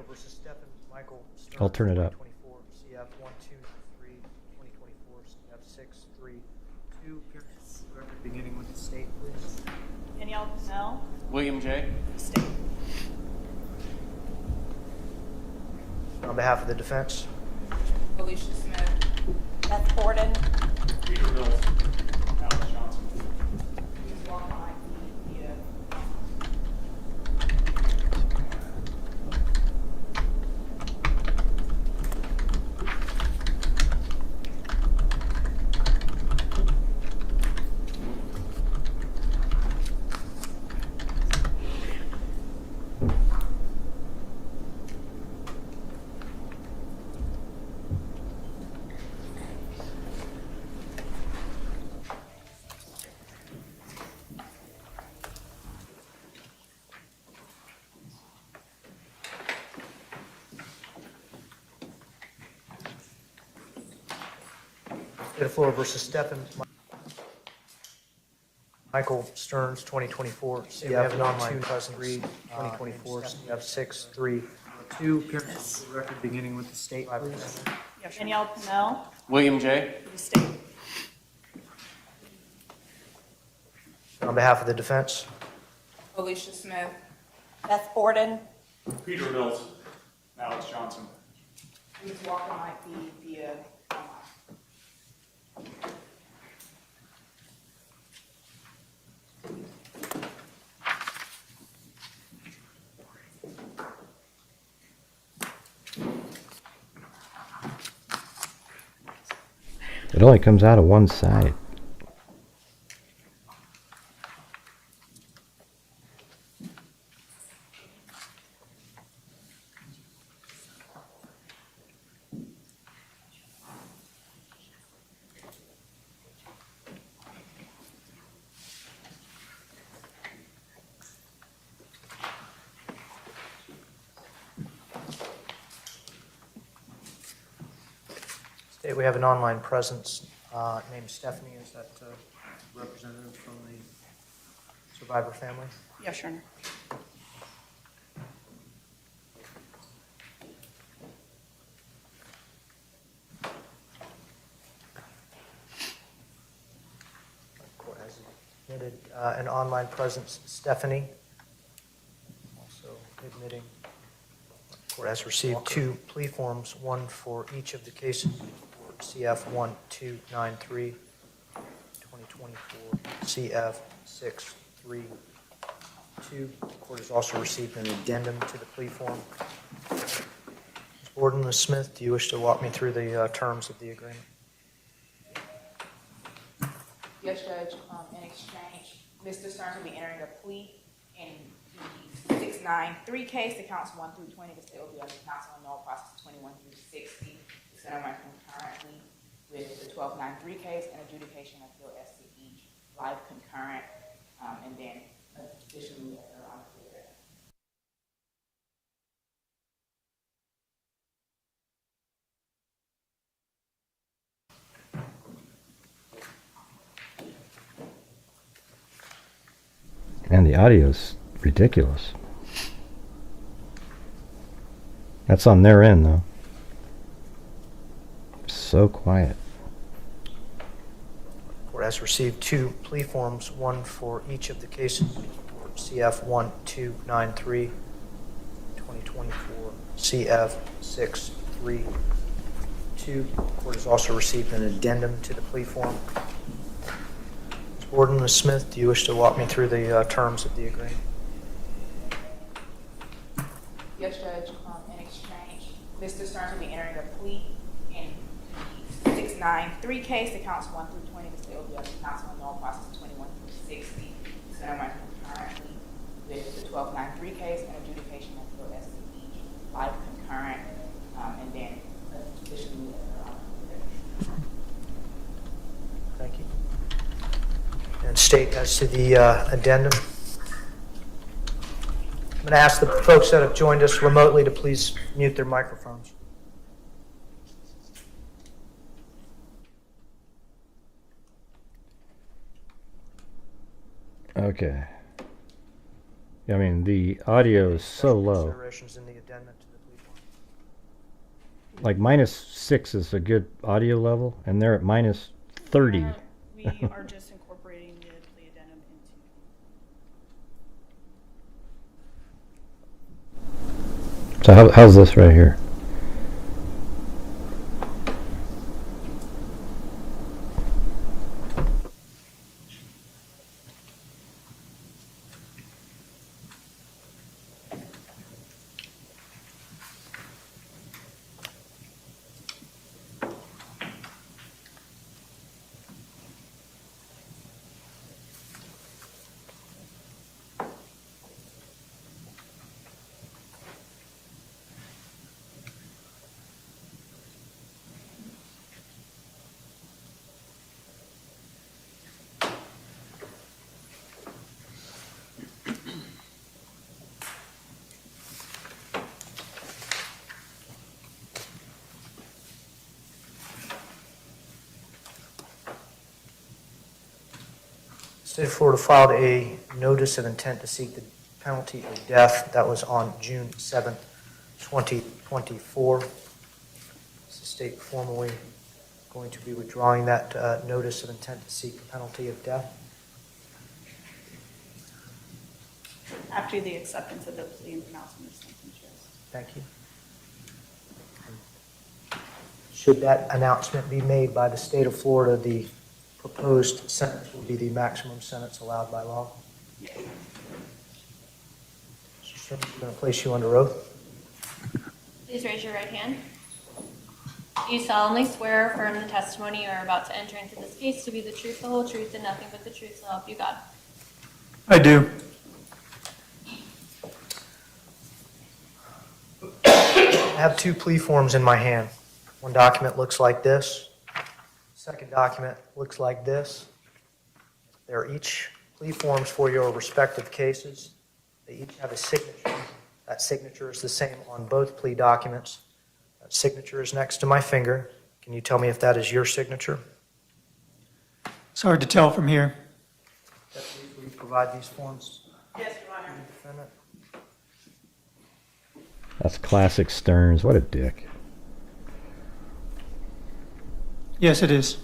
Versus Stephan Michael Sterns, I'll turn it up. 2024 CF 123 2024 CF 632. Beginning with the state, please. Danielle Pennell. William J. State. On behalf of the defense. Alicia Smith. Beth Borden. Peter Mills. Alex Johnson. Please walk behind me via. Floor versus Stephan Michael Sterns, 2024 CF 123 2024 CF 632. Appearances for the record, beginning with the state, please. Danielle Pennell. William J. State. On behalf of the defense. Alicia Smith. Beth Borden. Peter Mills. Alex Johnson. Please walk behind me via. It only comes out of one side. We have an online presence named Stephanie. Is that representative from the survivor family? Yes, Your Honor. Court has admitted an online presence, Stephanie. Also admitting. Court has received 2 plea forms, one for each of the cases. CF 1293, 2024, CF 632. The court has also received an addendum to the plea form. Ms. Borden, Ms. Smith, do you wish to walk me through the terms of the agreement? Yes, Judge. In exchange, Mr. Sterns will be entering a plea, and the 693 case, the counts 1 through 20, the state will be under counsel on all process 21 through 60. It's going to run concurrently with the 1293 case and adjudication appeal SCE live concurrent, and then additionally on the And the audio's ridiculous. That's on their end, though. So quiet. Court has received 2 plea forms, one for each of the cases, CF 1293, 2024, CF 632. Court has also received an addendum to the plea form. Ms. Borden, Ms. Smith, do you wish to walk me through the terms of the agreement? Yes, Judge. In exchange, Mr. Sterns will be entering a plea in the 693 case, the counts 1 through 20, the state will be under counsel on all process 21 through 60. It's going to run concurrently with the 1293 case and adjudication appeal SCE live concurrent, and then additionally Thank you. And state as to the addendum. I'm going to ask the folks that have joined us remotely to please mute their microphones. Okay. I mean, the audio is so low. Considerations in the addendum to the plea form. Like -6 is a good audio level, and they're at -30. We are just incorporating the addendum into. So how's this right here? State of Florida filed a notice of intent to seek the penalty of death. That was on June 7th, 2024. Is the state formally going to be withdrawing that notice of intent to seek the penalty of death? After the acceptance of the plea and pronouncement of sentence, yes. Thank you. Should that announcement be made by the state of Florida, the proposed sentence will be the maximum sentence allowed by law? Yes. Mr. Sterns, I'm going to place you under oath. Please raise your right hand. Do you solemnly swear or affirm the testimony you are about to enter into this case to be the truth, the whole truth, and nothing but the truth, so help you God? I do. I have 2 plea forms in my hand. One document looks like this. Second document looks like this. They're each plea forms for your respective cases. They each have a signature. That signature is the same on both plea documents. That signature is next to my finger. Can you tell me if that is your signature? It's hard to tell from here. Deputy, will you provide these forms Yes, Your to Honor. the defendant? That's classic Stearns. What a dick. Yes, it is.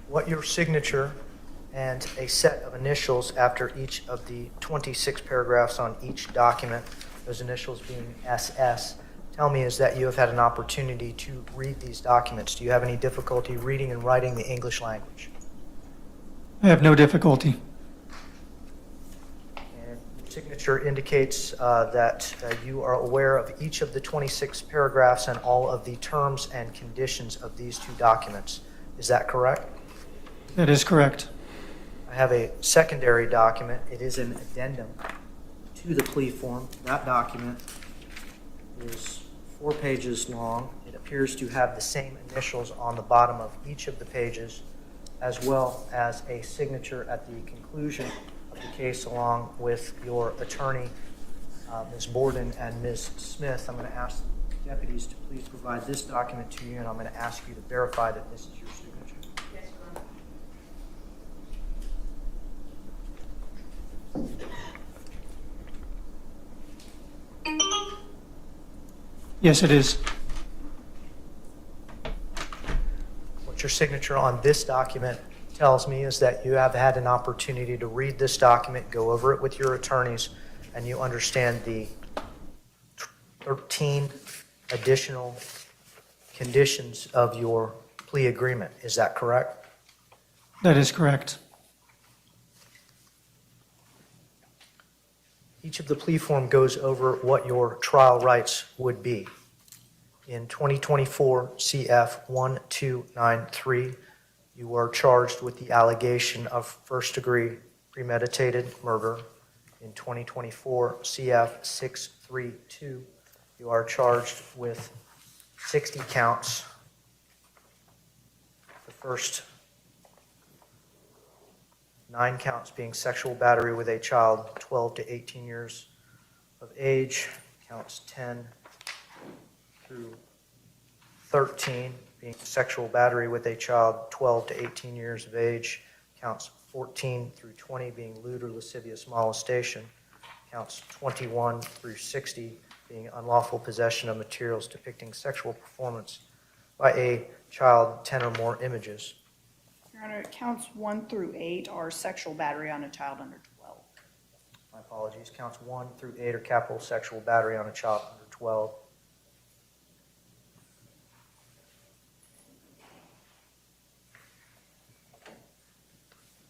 What your signature and a set of initials after each of the 26 paragraphs on each document, those initials being SS, tell me is that you have had an opportunity to read these documents. Do you have any difficulty reading and writing the English language? I have no difficulty. And your signature indicates that you are aware of each of the 26 paragraphs and all of the terms and conditions of these 2 documents. Is that correct? That is correct. I have a secondary document. It is an addendum to the plea form. That document is 4 pages long. It appears to have the same initials on the bottom of each of the pages, as well as a signature at the conclusion of the case along with your attorney, Ms. Borden and Ms. Smith. I'm going to ask the deputies to please provide this document to you, and I'm going to ask you to verify that this is your signature. Yes, Your Honor. Yes, it is. What your signature on this document tells me is that you have had an opportunity to read this document, go over it with your attorneys, and you understand the 13 additional conditions of your plea agreement. Is that correct? That is correct. Each of the plea form goes over what your trial rights would be. In 2024 CF 1293, you are charged with the allegation of first-degree premeditated murder. In 2024 CF 632, you are charged with 60 counts. The first 9 counts being sexual battery with a child 12 to 18 years of age, counts 10 through 13 being sexual battery with a child 12 to 18 years of age, counts 14 through 20 being lewd or lascivious molestation, counts 21 through 60 being unlawful possession of materials depicting sexual performance by a child, 10 or more images. Your Honor, counts 1 through 8 are sexual battery on a child under 12. My apologies. Counts 1 through 8 are capital sexual battery on a child under 12.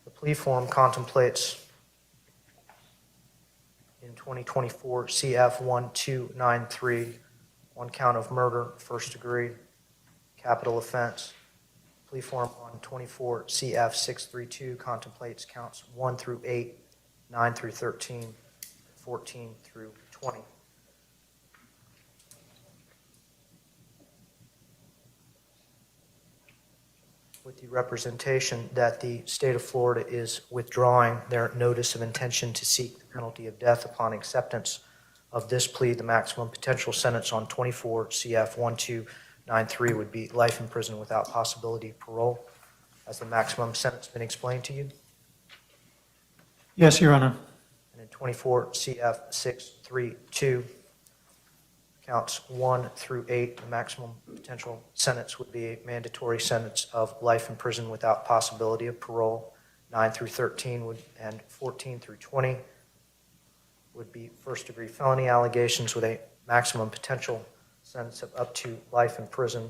The plea form contemplates in 2024 CF 1293 1 count of murder, first degree, capital offense. Plea form on 24 CF 632 contemplates counts 1 through 8, 9 through 13, 14 through 20. With the representation that the state of Florida is withdrawing their notice of intention to seek the penalty of death upon acceptance of this plea, the maximum potential sentence on 24 CF 1293 would be life in prison without possibility of parole. Has the maximum sentence been explained to you? Yes, Your Honor. And in 24 CF 632, counts 1 through 8, the maximum potential sentence would be a mandatory sentence of life in prison without possibility of parole. 9 through 13 and 14 through 20 would be first-degree felony allegations with a maximum potential sentence of up to life in prison.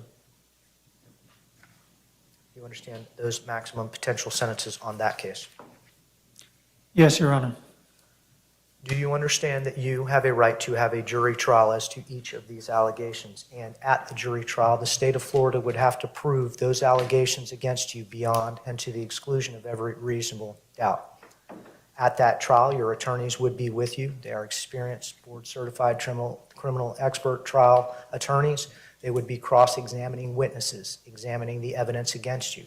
You understand those maximum potential sentences on that case? Yes, Your Honor. Do you understand that you have a right to have a jury trial as to each of these allegations? And at the jury trial, the state of Florida would have to prove those allegations against you beyond and to the exclusion of every reasonable doubt. At that trial, your attorneys would be with you. They are experienced, board-certified criminal expert trial attorneys. They would be cross-examining witnesses, examining the evidence against you.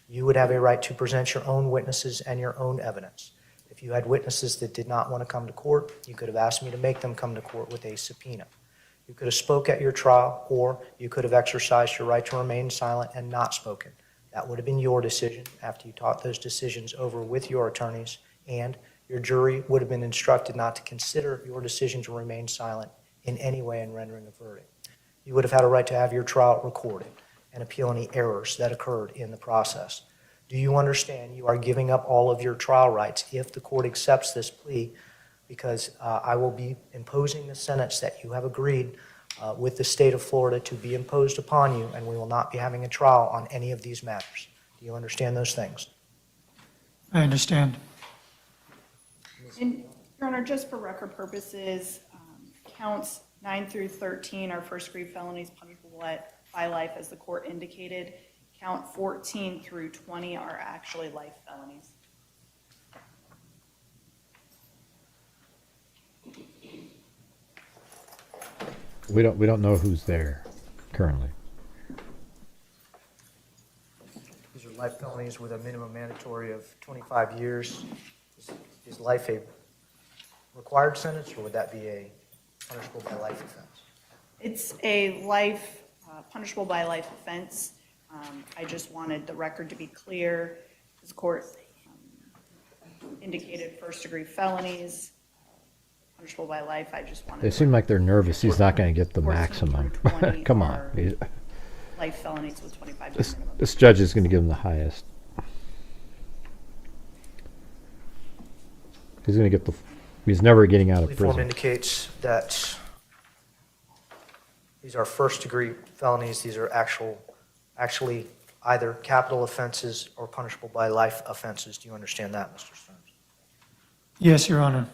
You would have a right to present your own witnesses and your own evidence. If you had witnesses that did not want to come to court, you could have asked me to make them come to court with a subpoena. You could have spoke at your trial, or you could have exercised your right to remain silent and not spoken. That would have been your decision after you talked those decisions over with your attorneys, and your jury would have been instructed not to consider your decision to remain silent in any way in rendering a verdict. You would have had a right to have your trial recorded and appeal any errors that occurred in the process. Do you understand you are giving up all of your trial rights if the court accepts this plea? Because I will be imposing the sentence that you have agreed with the state of Florida to be imposed upon you, and we will not be having a trial on any of these matters. Do you understand those things? I understand. And, Your Honor, just for record purposes, counts 9 through 13 are first-degree felonies punishable by life, as the court indicated. Count 14 through 20 are actually life felonies. We don't know who's there currently. These are life felonies with a minimum mandatory of 25 years. Is life a required sentence, or would that be a punishable by life offense? It's a life, punishable by life offense. I just wanted the record to be clear. This court indicated first-degree felonies, punishable by life. I just wanted. They seem like they're nervous. He's not going to get the 14 maximum. through 20 Come are on. life felonies with 25 years minimum. This judge is going to give him the highest. He's going to get the. He's never getting out of Plea form prison. indicates that these are first-degree felonies. These are actually either capital offenses or punishable by life offenses. Do you understand that, Mr. Sterns? Yes, Your Honor.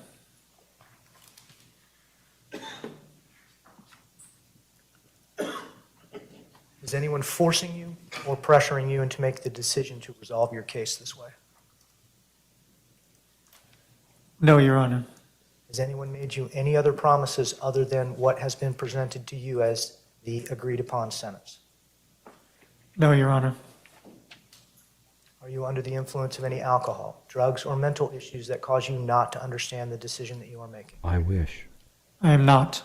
Is anyone forcing you or pressuring you into make the decision to resolve your case this way? No, Your Honor. Has anyone made you any other promises other than what has been presented to you as the agreed-upon sentence? No, Your Honor. Are you under the influence of any alcohol, drugs, or mental issues that cause you not to understand the decision that you are making? I wish. I am not.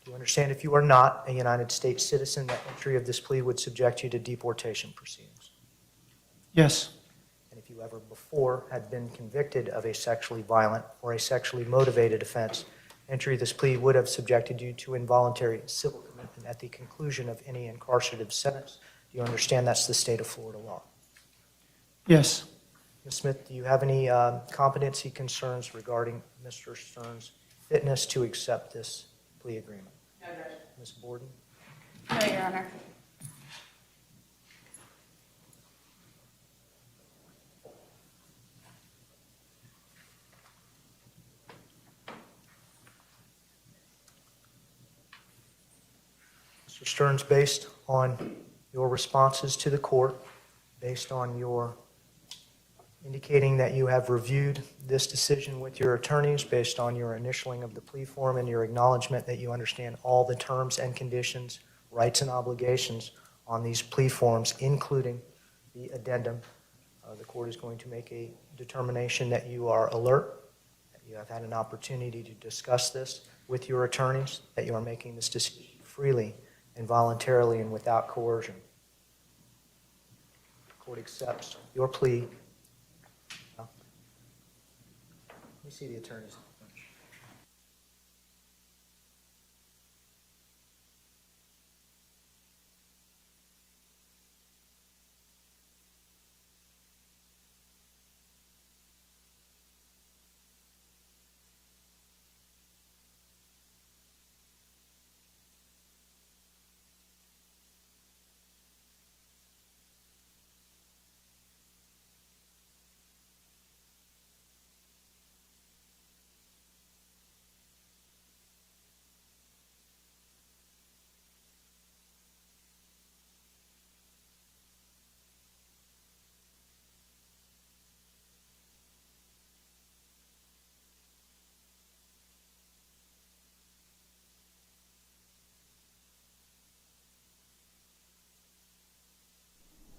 Do you understand if you are not a United States citizen, that entry of this plea would subject you to deportation proceedings? Yes. And if you ever before had been convicted of a sexually violent or a sexually motivated offense, entry of this plea would have subjected you to involuntary civil commitment at the conclusion of any incarcerative sentence. Do you understand that's the state of Florida law? Yes. Ms. Smith, do you have any competency concerns regarding Mr. Sterns' fitness to accept this plea agreement? No, Judge. Ms. Borden? No, Your Honor. Mr. Sterns, based on your responses to the court, based on your indicating that you have reviewed this decision with your attorneys, based on your initialing of the plea form and your acknowledgement that you understand all the terms and conditions, rights and obligations on these plea forms, including the addendum, the court is going to make a determination that you are alert, that you have had an opportunity to discuss this with your attorneys, that you are making this decision freely and voluntarily and without coercion. The court accepts your plea. Let me see the attorneys.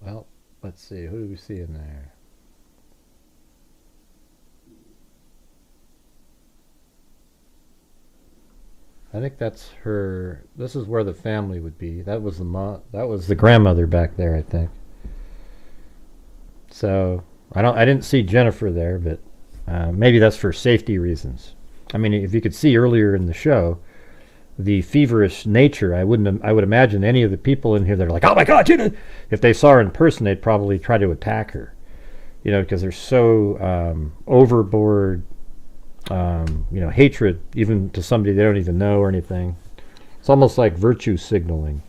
Well, let's see. Who do we see in there? I think that's her. This is where the family would be. That was that was the grandmother back there, I think. So I didn't see Jennifer there, but maybe that's for safety reasons. I mean, if you could see earlier in the show, the feverish nature, I would imagine any of the people in here that are like, oh my God, if they saw her in person, they'd probably try to attack her, because they're so overboard, hatred, even to somebody they don't even know or anything. It's almost like virtue signaling.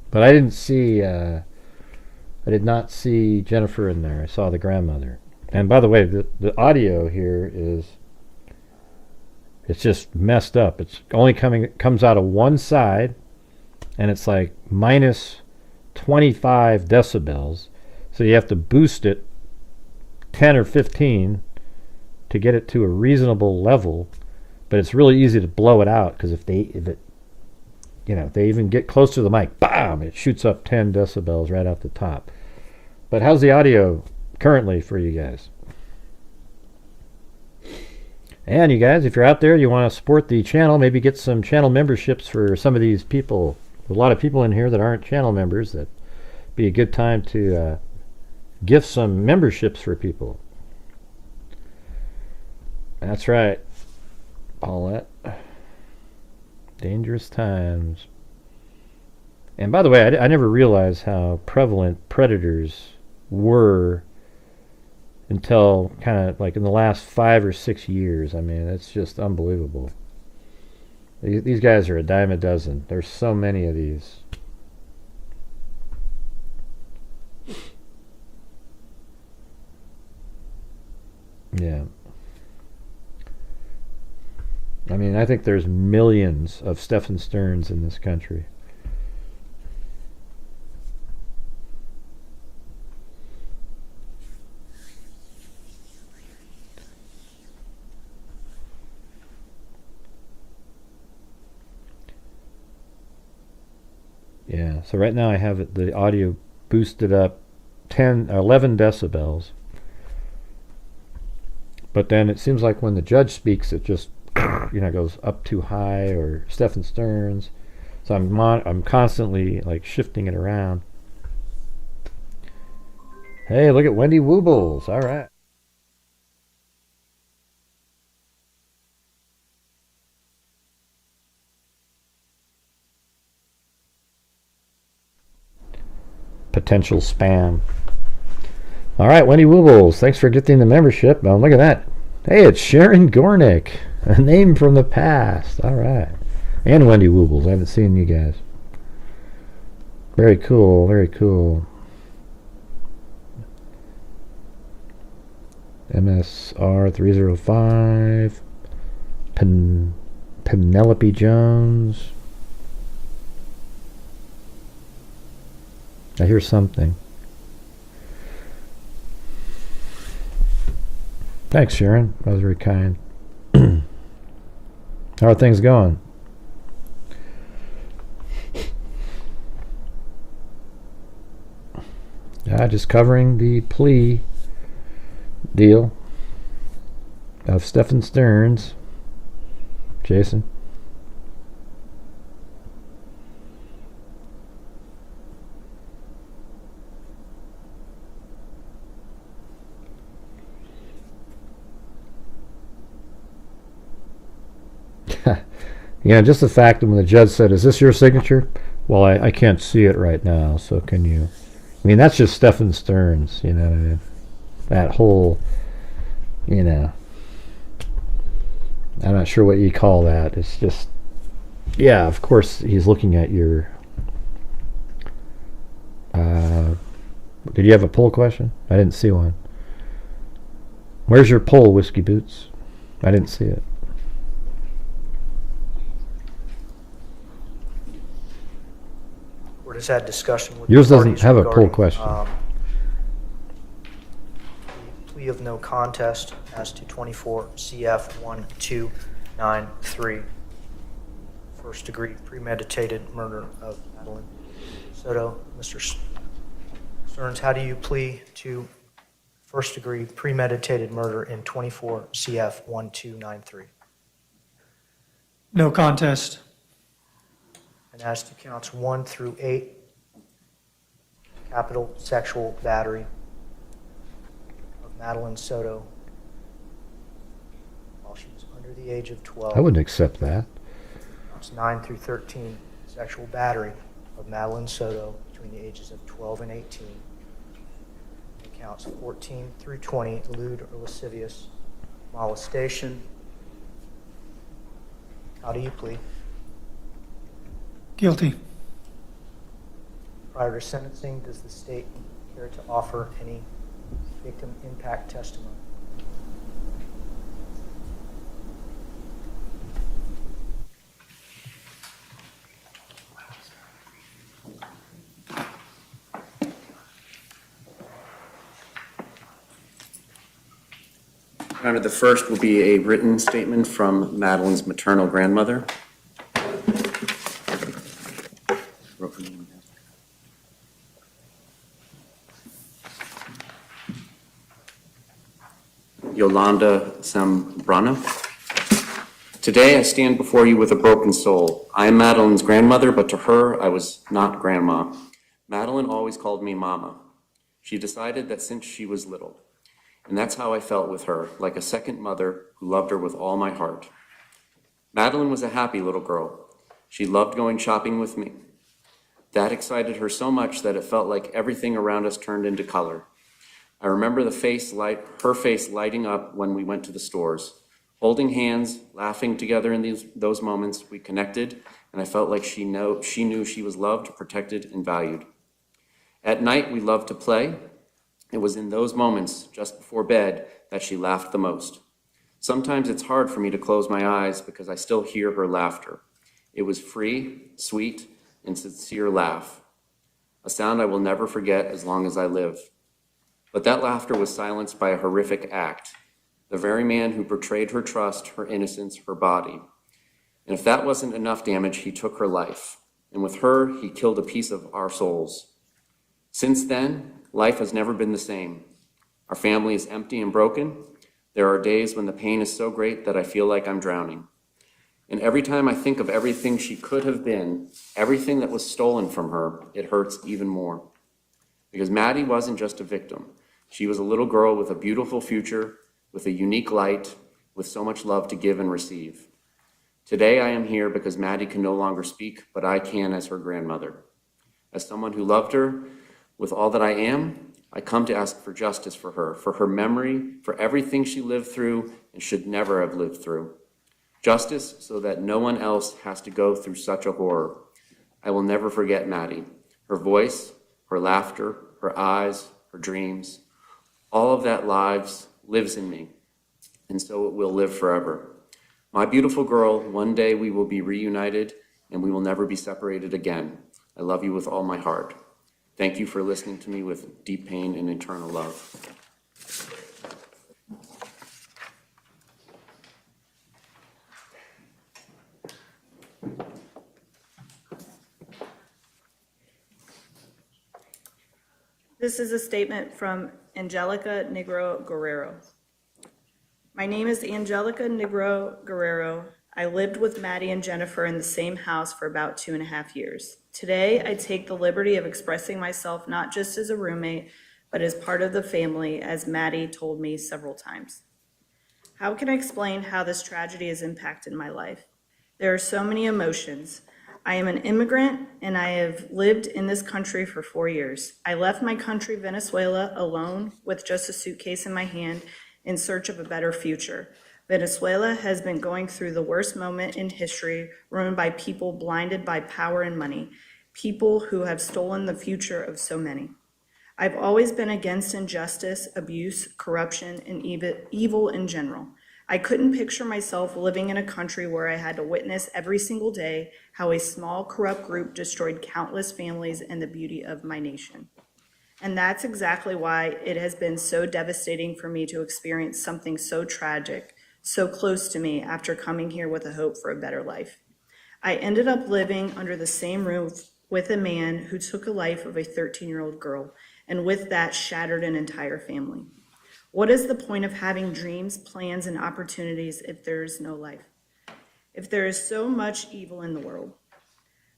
But I did not see Jennifer in there. I saw the grandmother. And by the way, the audio here it's just messed up. It's only comes out of one side, and it's like minus 25 decibels. So you have to boost it 10 or 15 to get it to a reasonable level. But it's really easy to blow it out, because if it they even get close to the mic, bam, it shoots up 10 decibels right out the top. But how's the audio currently for you guys? And you guys, if you're out there, you want to support the channel, maybe get some channel memberships for some of these people. There's a lot of people in here that aren't channel members. That'd be a good time to gift some memberships for people. That's right, Paulette. Dangerous times. And by the way, I never realized how prevalent predators were until kind of like in the last 5 or 6 years. I mean, it's just unbelievable. These guys are a dime a dozen. There's so many of these. Yeah. I mean, I think there's millions of Stephan Sterns in this country. Yeah, so right now I have the audio boosted up 11 decibels. But then it seems like when the judge speaks, it just goes up too high, or Stephan Sterns. So I'm constantly like shifting it around. Hey, look at Wendy Woobles. All right. Potential spam. All right, Wendy Woobles, thanks for getting the membership. Oh, look at that. Hey, it's Sharon Gornick, a name from the past. All right. And Wendy Woobles. I haven't seen you guys. Very cool, very cool. MSR 305. Penelope Jones. I hear something. Thanks, Sharon. That was very kind. How are things going? Just covering the plea deal of Stephan Sterns. Jason. Just the fact that when the judge said, "Is this your signature?" Well, I can't see it right now, so can you? I mean, that's just Stephan Sterns, that whole, I'm not sure what you call that. It's just, yeah, of course he's looking at your, did you have a poll question? I didn't see one. Where's your poll, Whiskey Boots? I didn't see it. Court has had discussion with Yours the doesn't parties have a poll regarding, question. the plea of no contest as to 24 CF 1293, first degree premeditated murder of Madeline Soto. Mr. Sterns, how do you plea to first degree premeditated murder in 24 CF 1293? No contest. And as to counts 1 through 8, capital sexual battery of Madeline Soto while she was under the age of 12. I wouldn't accept that. Counts 9 through 13, sexual battery of Madeline Soto between the ages of 12 and 18. And counts 14 through 20, lewd or lascivious molestation. How do you plead? Guilty. Prior to sentencing, does the state care to offer any victim impact testimony? Your Honor, the first will be a written statement from Madeline's maternal grandmother. Yolanda Zambrano. Today I stand before you with a broken soul. I am Madeline's grandmother, but to her I was not grandma. Madeline always called me Mama. She decided that since she was little. And that's how I felt with her, like a second mother who loved her with all my heart. Madeline was a happy little girl. She loved going shopping with me. That excited her so much that it felt like everything around us turned into color. I remember her face lighting up when we went to the stores. Holding hands, laughing together in those moments, we connected, and I felt like she knew she was loved, protected, and valued. At night, we loved to play. It was in those moments, just before bed, that she laughed the most. Sometimes it's hard for me to close my eyes because I still hear her laughter. It was free, sweet, and sincere laugh, a sound I will never forget as long as I live. But that laughter was silenced by a horrific act. The very man who betrayed her trust, her innocence, her body. And if that wasn't enough damage, he took her life. And with her, he killed a piece of our souls. Since then, life has never been the same. Our family is empty and broken. There are days when the pain is so great that I feel like I'm drowning. And every time I think of everything she could have been, everything that was stolen from her, it hurts even more. Because Maddie wasn't just a victim. She was a little girl with a beautiful future, with a unique light, with so much love to give and receive. Today I am here because Maddie can no longer speak, but I can as her grandmother. As someone who loved her with all that I am, I come to ask for justice for her memory, for everything she lived through and should never have lived through. Justice so that no one else has to go through such a horror. I will never forget Maddie, her voice, her laughter, her eyes, her dreams. All of that lives in me, and so it will live forever. My beautiful girl, one day we will be reunited and we will never be separated again. I love you with all my heart. Thank you for listening to me with deep pain and eternal love. This is a statement from Angelica Negro Guerrero. My name is Angelica Negro Guerrero. I lived with Maddie and Jennifer in the same house for about 2.5 years. Today, I take the liberty of expressing myself not just as a roommate, but as part of the family, as Maddie told me several times. How can I explain how this tragedy has impacted my life? There are so many emotions. I am an immigrant and I have lived in this country for 4 years. I left my country, Venezuela, alone with just a suitcase in my hand in search of a better future. Venezuela has been going through the worst moment in history, run by people blinded by power and money, people who have stolen the future of so many. I've always been against injustice, abuse, corruption, and evil in general. I couldn't picture myself living in a country where I had to witness every single day how a small, corrupt group destroyed countless families and the beauty of my nation. And that's exactly why it has been so devastating for me to experience something so tragic, so close to me after coming here with a hope for a better life. I ended up living under the same roof with a man who took the life of a 13-year-old girl, and with that shattered an entire family. What is the point of having dreams, plans, and opportunities if there is no life? If there is so much evil in the world?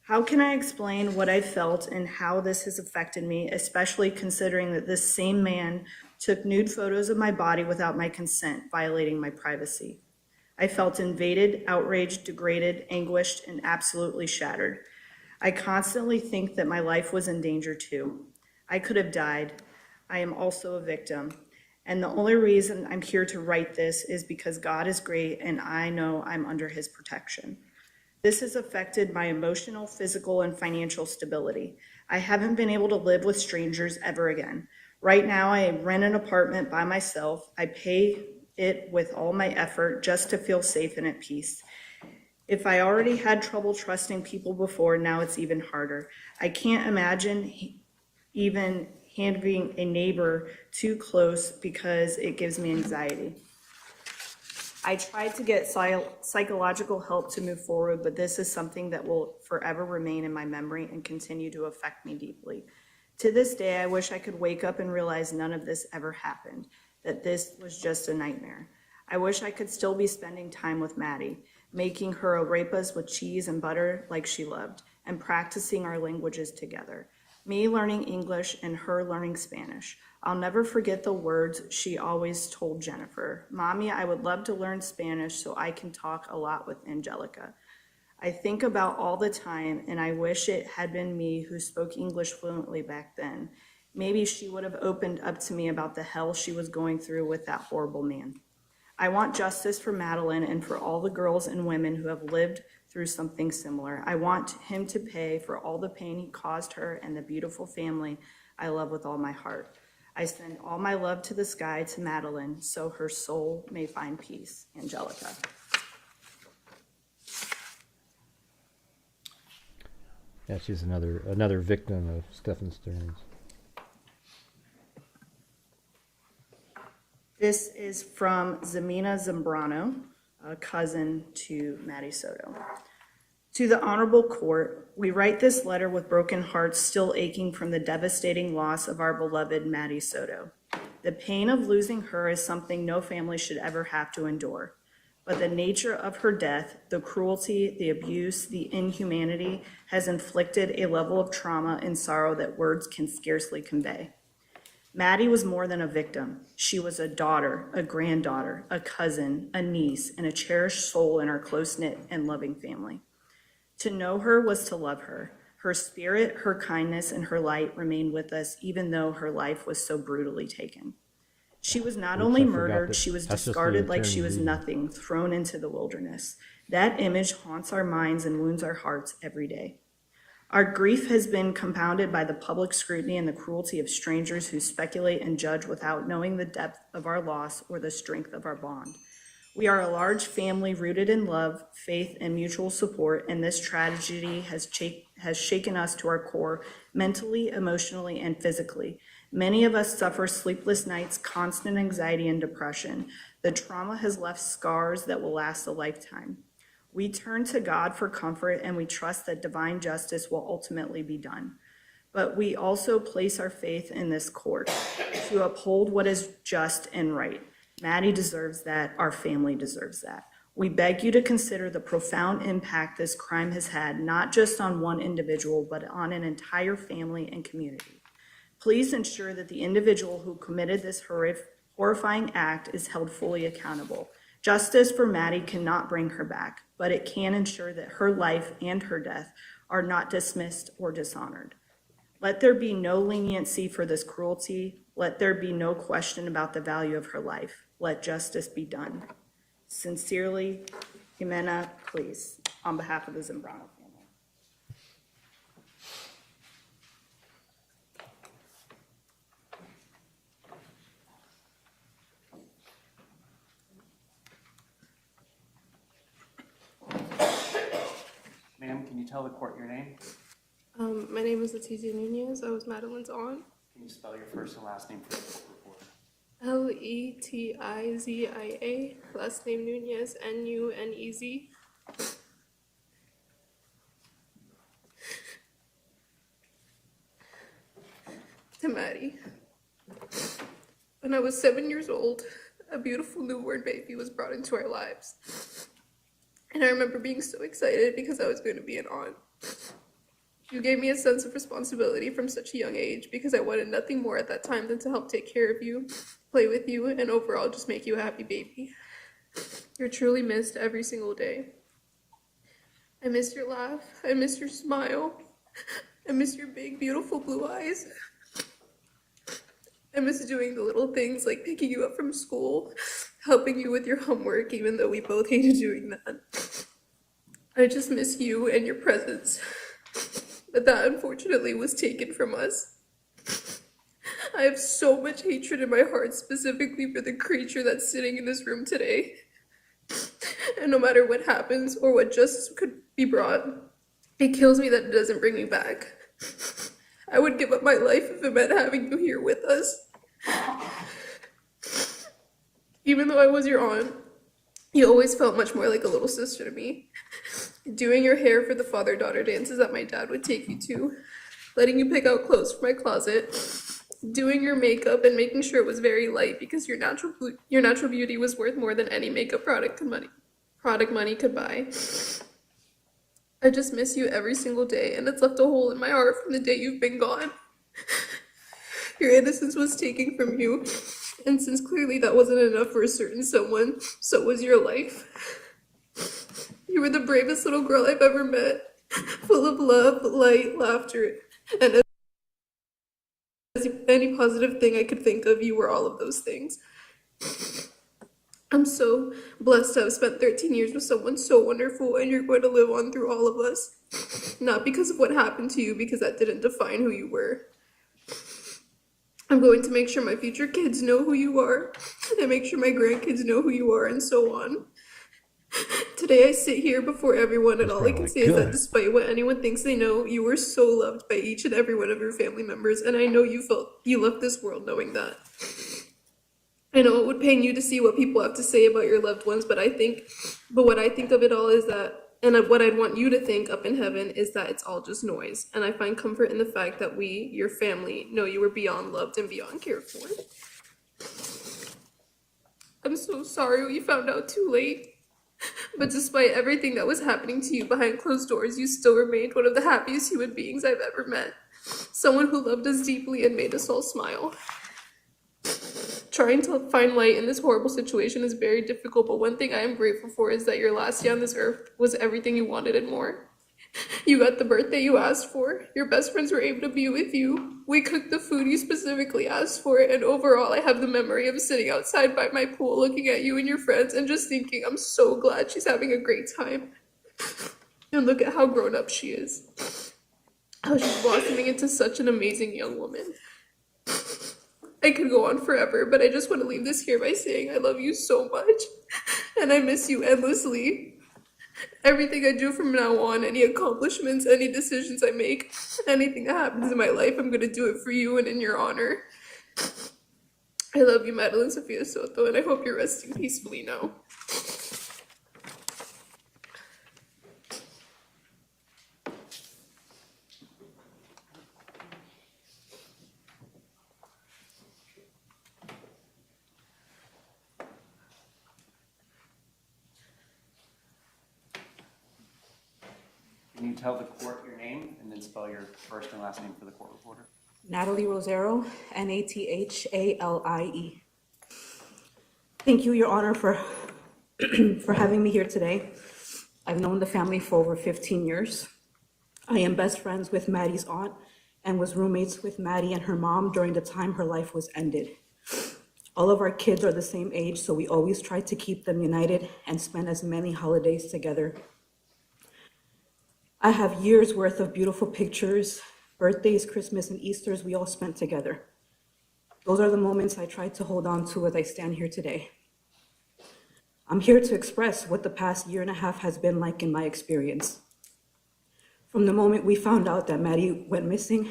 How can I explain what I felt and how this has affected me, especially considering that this same man took nude photos of my body without my consent, violating my privacy? I felt invaded, outraged, degraded, anguished, and absolutely shattered. I constantly think that my life was in danger too. I could have died. I am also a victim. And the only reason I'm here to write this is because God is great and I know I'm under his protection. This has affected my emotional, physical, and financial stability. I haven't been able to live with strangers ever again. Right now, I rent an apartment by myself. I pay it with all my effort just to feel safe and at peace. If I already had trouble trusting people before, now it's even harder. I can't imagine even handling a neighbor too close because it gives me anxiety. I tried to get psychological help to move forward, but this is something that will forever remain in my memory and continue to affect me deeply. To this day, I wish I could wake up and realize none of this ever happened, that this was just a nightmare. I wish I could still be spending time with Maddie, making her arepas with cheese and butter like she loved, and practicing our languages together. Me learning English and her learning Spanish. I'll never forget the words she always told Jennifer. Mommy, I would love to learn Spanish so I can talk a lot with Angelica. I think about all the time, and I wish it had been me who spoke English fluently back then. Maybe she would have opened up to me about the hell she was going through with that horrible man. I want justice for Madeline and for all the girls and women who have lived through something similar. I want him to pay for all the pain he caused her and the beautiful family I love with all my heart. I send all my love to the sky to Madeline so her soul may find peace. Angelica. Yeah, she's another victim of Stephan Sterns. This is from Zemina Zambrano, a cousin to Maddie Soto. To the Honorable Court, we write this letter with broken hearts still aching from the devastating loss of our beloved Maddie Soto. The pain of losing her is something no family should ever have to endure. But the nature of her death, the cruelty, the abuse, the inhumanity has inflicted a level of trauma and sorrow that words can scarcely convey. Maddie was more than a victim. She was a daughter, a granddaughter, a cousin, a niece, and a cherished soul in our close-knit and loving family. To know her was to love her. Her spirit, her kindness, and her light remained with us even though her life was so brutally taken. She was not only murdered, she was discarded like she was nothing, thrown into the wilderness. That image haunts our minds and wounds our hearts every day. Our grief has been compounded by the public scrutiny and the cruelty of strangers who speculate and judge without knowing the depth of our loss or the strength of our bond. We are a large family rooted in love, faith, and mutual support, and this tragedy has shaken us to our core, mentally, emotionally, and physically. Many of us suffer sleepless nights, constant anxiety, and depression. The trauma has left scars that will last a lifetime. We turn to God for comfort, and we trust that divine justice will ultimately be done. But we also place our faith in this court to uphold what is just and right. Maddie deserves that. Our family deserves that. We beg you to consider the profound impact this crime has had, not just on one individual, but on an entire family and community. Please ensure that the individual who committed this horrifying act is held fully accountable. Justice for Maddie cannot bring her back, but it can ensure that her life and her death are not dismissed or dishonored. Let there be no leniency for this cruelty. Let there be no question about the value of her life. Let justice be done. Sincerely, Jimena, please, on behalf of the Zambrano family. Ma'am, can you tell the court your name? My name is Letizia Nunez. I was Madeline's aunt. Can you spell your first and last name for the court report? Letizia, last name Nunez, Nunez. To Maddie. When I was 7 years old, a beautiful newborn baby was brought into our lives. And I remember being so excited because I was going to be an aunt. You gave me a sense of responsibility from such a young age because I wanted nothing more at that time than to help take care of you, play with you, and overall just make you a happy baby. You're truly missed every single day. I miss your laugh. I miss your smile. I miss your big, beautiful blue eyes. I miss doing the little things like picking you up from school, helping you with your homework, even though we both hated doing that. I just miss you and your presence. But that unfortunately was taken from us. I have so much hatred in my heart, specifically for the creature that's sitting in this room today. And no matter what happens or what justice could be brought, it kills me that it doesn't bring me back. I would give up my life if it meant having you here with us. Even though I was your aunt, you always felt much more like a little sister to me. Doing your hair for the father-daughter dances that my dad would take you to, letting you pick out clothes from my closet, doing your makeup and making sure it was very light because your natural beauty was worth more than any makeup product money could buy. I just miss you every single day, and it's left a hole in my heart from the day you've been gone. Your innocence was taken from you, and since clearly that wasn't enough for a certain someone, so was your life. You were the bravest little girl I've ever met, full of love, light, laughter, and any positive thing I could think of, you were all of those things. I'm so blessed to have spent 13 years with someone so wonderful, and you're going to live on through all of us. Not because of what happened to you, because that didn't define who you were. I'm going to make sure my future kids know who you are, and make sure my grandkids know who you are, and so on. Today I sit here before everyone, and all I can say is that despite what anyone thinks they know, you were so loved by each and every one of your family members, and I know you left this world knowing that. I know it would pain you to see what people have to say about your loved ones, but what I think of it all is that, and what I'd want you to think up in heaven is that it's all just noise. And I find comfort in the fact that we, your family, know you were beyond loved and beyond cared for. I'm so sorry we found out too late. But despite everything that was happening to you behind closed doors, you still remained one of the happiest human beings I've ever met. Someone who loved us deeply and made us all smile. Trying to find light in this horrible situation is very difficult, but one thing I am grateful for is that your last day on this earth was everything you wanted and more. You got the birthday you asked for, your best friends were able to be with you, we cooked the food you specifically asked for, and overall I have the memory of sitting outside by my pool looking at you and your friends and just thinking, I'm so glad she's having a great time. And look at how grown up she is. How she's blossoming into such an amazing young woman. I could go on forever, but I just want to leave this here by saying I love you so much, and I miss you endlessly. Everything I do from now on, any accomplishments, any decisions I make, anything that happens in my life, I'm going to do it for you and in your honor. I love you, Madeline Sofia Soto, and I hope you're resting peacefully now. Can you tell the court your name and then spell your first and last name for the court reporter? Natalie Rosero, Nathalie. Thank you, Your Honor, for having me here today. I've known the family for over 15 years. I am best friends with Maddie's aunt and was roommates with Maddie and her mom during the time her life was ended. All of our kids are the same age, so we always try to keep them united and spend as many holidays together. I have years worth of beautiful pictures, birthdays, Christmas, and Easters we all spent together. Those are the moments I try to hold on to as I stand here today. I'm here to express what the past year and a half has been like in my experience. From the moment we found out that Maddie went missing,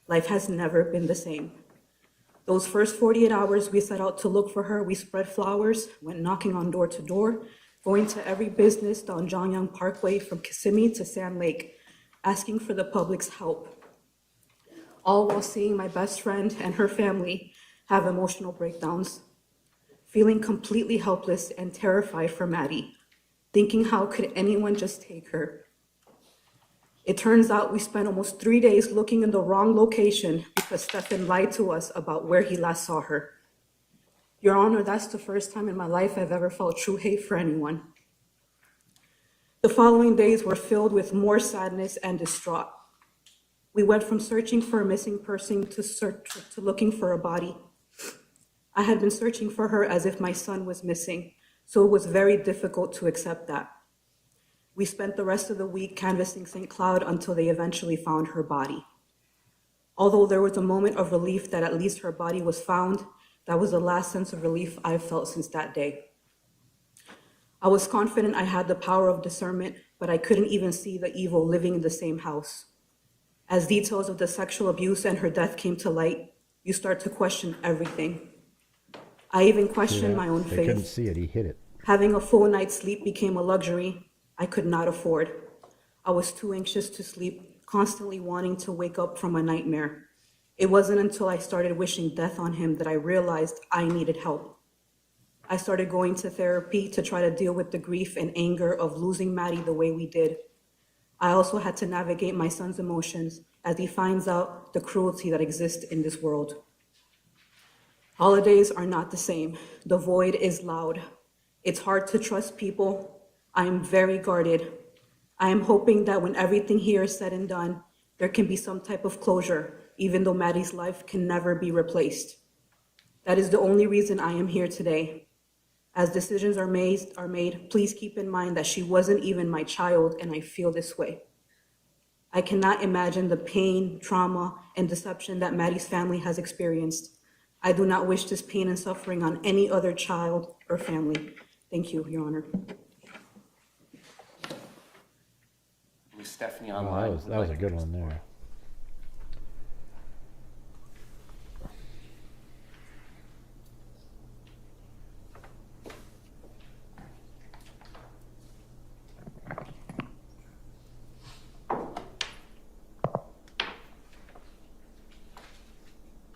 life has never been the same. Those first 48 hours we set out to look for her, we spread flowers, went knocking on door to door, going to every business on John Young Parkway from Kissimmee to Sand Lake, asking for the public's help. All while seeing my best friend and her family have emotional breakdowns, feeling completely helpless and terrified for Maddie, thinking how could anyone just take her? It turns out we spent almost 3 days looking in the wrong location because Stephan lied to us about where he last saw her. Your Honor, that's the first time in my life I've ever felt true hate for anyone. The following days were filled with more sadness and distraught. We went from searching for a missing person to looking for a body. I had been searching for her as if my son was missing, so it was very difficult to accept that. We spent the rest of the week canvassing St. Cloud until they eventually found her body. Although there was a moment of relief that at least her body was found, that was the last sense of relief I've felt since that day. I was confident I had the power of discernment, but I couldn't even see the evil living in the same house. As details of the sexual abuse and her death came to light, you start to question everything. I even questioned my own faith. I couldn't see it, he hit it. Having a full night's sleep became a luxury I could not afford. I was too anxious to sleep, constantly wanting to wake up from a nightmare. It wasn't until I started wishing death on him that I realized I needed help. I started going to therapy to try to deal with the grief and anger of losing Maddie the way we did. I also had to navigate my son's emotions as he finds out the cruelty that exists in this world. Holidays are not the same. The void is loud. It's hard to trust people. I am very guarded. I am hoping that when everything here is said and done, there can be some type of closure, even though Maddie's life can never be replaced. That is the only reason I am here today. As decisions are made, please keep in mind that she wasn't even my child, and I feel this way. I cannot imagine the pain, trauma, and deception that Maddie's family has experienced. I do not wish this pain and suffering on any other child or family. Thank you, Your Honor. Stephanie Oh, online. that was a good one there.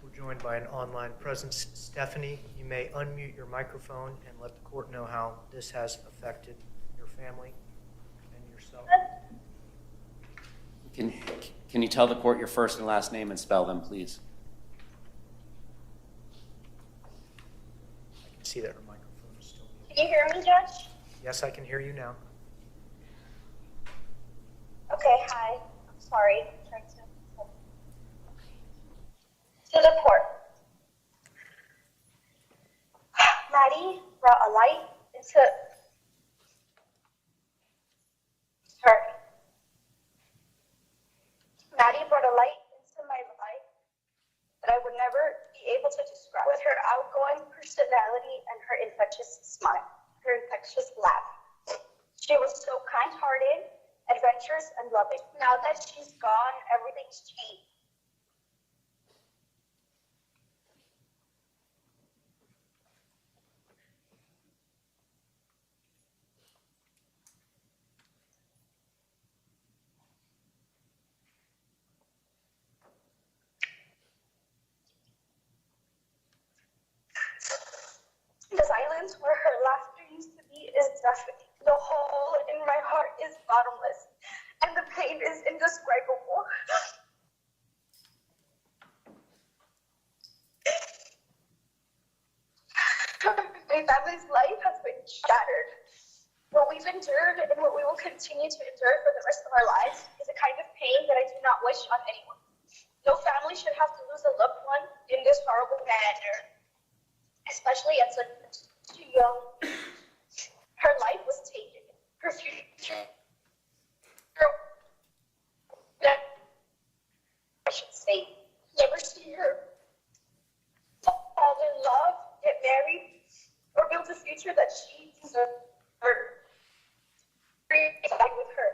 We're joined by an online presence. Stephanie, you may unmute your microphone and let the court know how this has affected your family and yourself. Can you tell the court your first and last name and spell them, please? I can see that her microphone is still muted. Can you hear me, Judge? Yes, I can hear you now. Okay, hi. I'm sorry. I'm trying to the court. Maddie brought a light into her. Maddie brought a light into my life that I would never be able to describe. With her outgoing personality and her infectious smile, her infectious laugh. She was so kind-hearted, adventurous, and loving. Now that she's gone, everything's changed. The silence where her laughter used to be is deafening. The hole in my heart is bottomless, and the pain is indescribable. My family's life has been shattered. What we've endured and what we will continue to endure for the rest of our lives is a kind of pain that I do not wish on anyone. No family should have to lose a loved one in this horrible manner, especially at such a young. Her life was taken. Her future. I should say, never see her fall in love, get married, or build a future that she deserved. With her.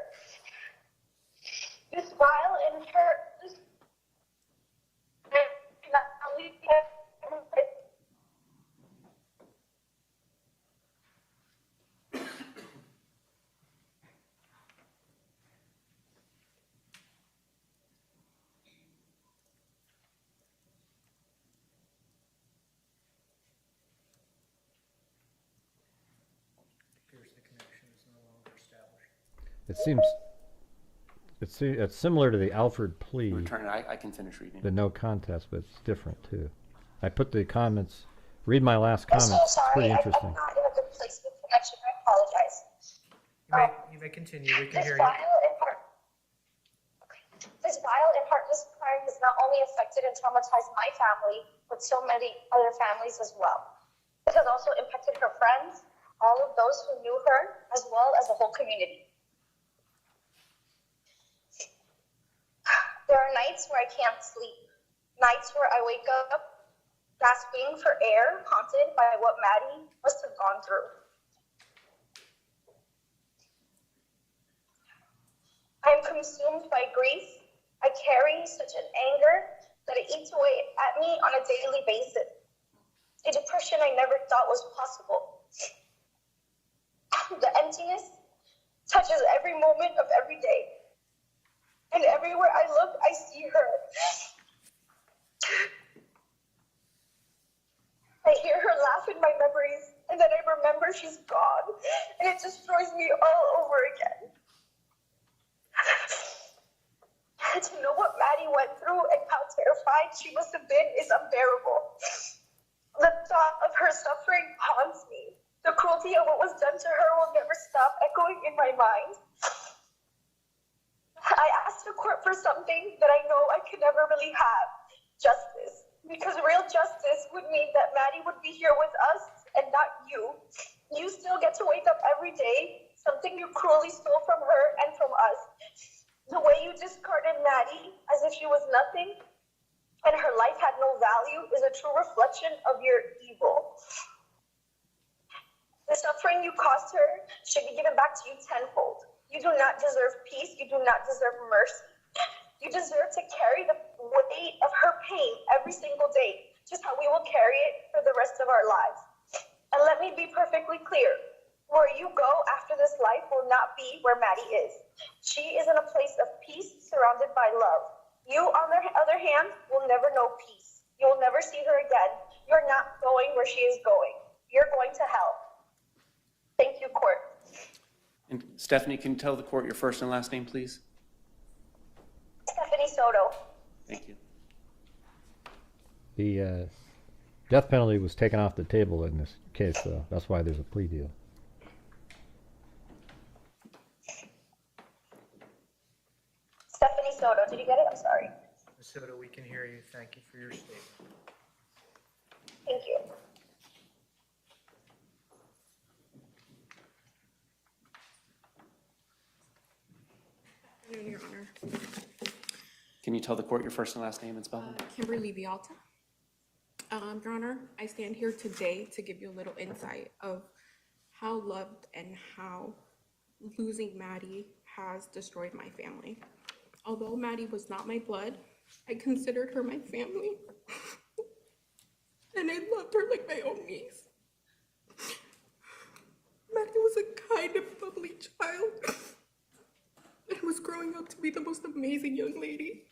This smile in her. It's similar to the Alfred plea, Return it. I can finish reading. the no contest, but it's different too. I put the comments, read my last I'm comments, so it's pretty sorry. interesting. I'm not in a good place with connection. I apologize. You may continue. We can This hear you. vile and this vile and heartless crime has not only affected and traumatized my family, but so many other families as well. It has also impacted her friends, all of those who knew her, as well as the whole community. There are nights where I can't sleep, nights where I wake up gasping for air, haunted by what Maddie must have gone through. I am consumed by grief. I carry such an anger that it eats away at me on a daily basis. A depression I never thought was possible. The emptiness touches every moment of every day. And everywhere I look, I see her. I hear her laugh in my memories, and then I remember she's gone, and it destroys me all over again. To know what Maddie went through and how terrified she must have been is unbearable. The thought of her suffering haunts me. The cruelty of what was done to her will never stop echoing in my mind. I asked the court for something that I know I could never really have, justice. Because real justice would mean that Maddie would be here with us and not you. You still get to wake up every day, something you cruelly stole from her and from us. The way you discarded Maddie as if she was nothing and her life had no value is a true reflection of your evil. The suffering you caused her should be given back to you tenfold. You do not deserve peace. You do not deserve mercy. You deserve to carry the weight of her pain every single day, just how we will carry it for the rest of our lives. And let me be perfectly clear. Where you go after this life will not be where Maddie is. She is in a place of peace surrounded by love. You, on the other hand, will never know peace. You will never see her again. You're not going where she is going. You're going to hell. Thank you, court. And Stephanie, can you tell the court your first and last name, please? Stephanie Soto. Thank you. The death penalty was taken off the table in this case, though. That's why there's a plea deal. Stephanie Soto, did you get it? I'm sorry. Ms. Soto, we can hear you. Thank you for your statement. Thank you. Your Honor. Can you tell the court your first and last name and spelling? Kimberly Vialta. Your Honor, I stand here today to give you a little insight of how loved and how losing Maddie has destroyed my family. Although Maddie was not my blood, I considered her my family. And I loved her like my own niece. Maddie was a kind and bubbly child and was growing up to be the most amazing young lady.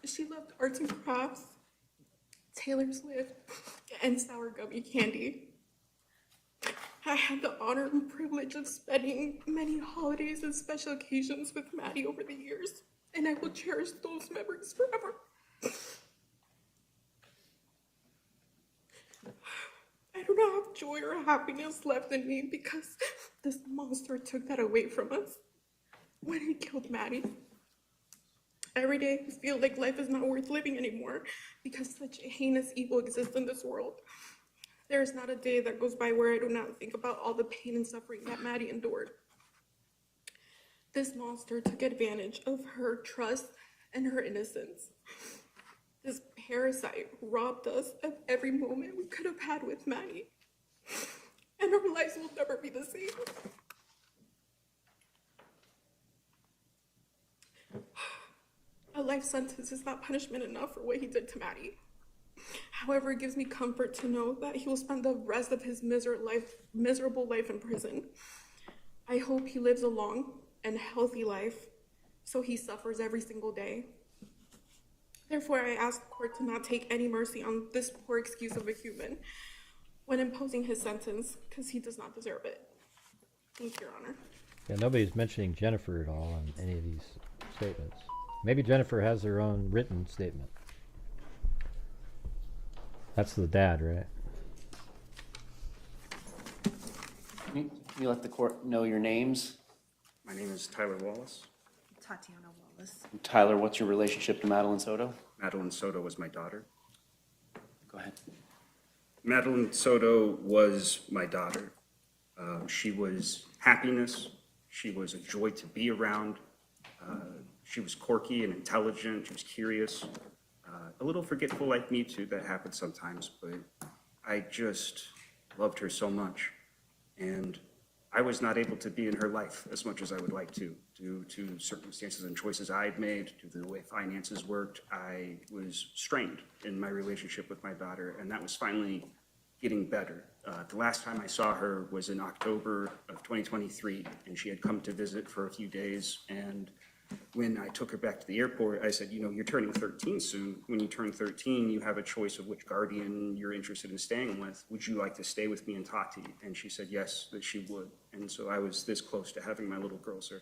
She loved arts and crafts, Taylor's Lift, and sour gummy candy. I had the honor and privilege of spending many holidays and special occasions with Maddie over the years, and I will cherish those memories forever. I do not have joy or happiness left in me because this monster took that away from us when he killed Maddie. Every day I feel like life is not worth living anymore because such heinous evil exists in this world. There is not a day that goes by where I do not think about all the pain and suffering that Maddie endured. This monster took advantage of her trust and her innocence. This parasite robbed us of every moment we could have had with Maddie. And our lives will never be the same. A life sentence is not punishment enough for what he did to Maddie. However, it gives me comfort to know that he will spend the rest of his miserable life in prison. I hope he lives a long and healthy life, so he suffers every single day. Therefore, I ask the court to not take any mercy on this poor excuse of a human when imposing his sentence, because he does not deserve it. Thank you, Your Honor. Yeah, nobody's mentioning Jennifer at all in any of these statements. Maybe Jennifer has her own written statement. That's the dad, right? Can you let the court know your names? My name is Tyler Wallace. Tatiana Wallace. And Tyler, what's your relationship to Madeline Soto? Madeline Soto was my daughter. Go ahead. Madeline Soto was my daughter. She was happiness. She was a joy to be around. She was quirky and intelligent. She was curious. A little forgetful like me too, that happens sometimes, but I just loved her so much. And I was not able to be in her life as much as I would like to, due to circumstances and choices I had made, due to the way finances worked. I was strained in my relationship with my daughter, and that was finally getting better. The last time I saw her was in October of 2023, and she had come to visit for a few days, and When I took her back to the airport, I said, you're turning 13 soon. When you turn 13, you have a choice of which guardian you're interested in staying with. Would you like to stay with me and Tati? And she said yes, that she would. And so I was this close to having my little girl, sir.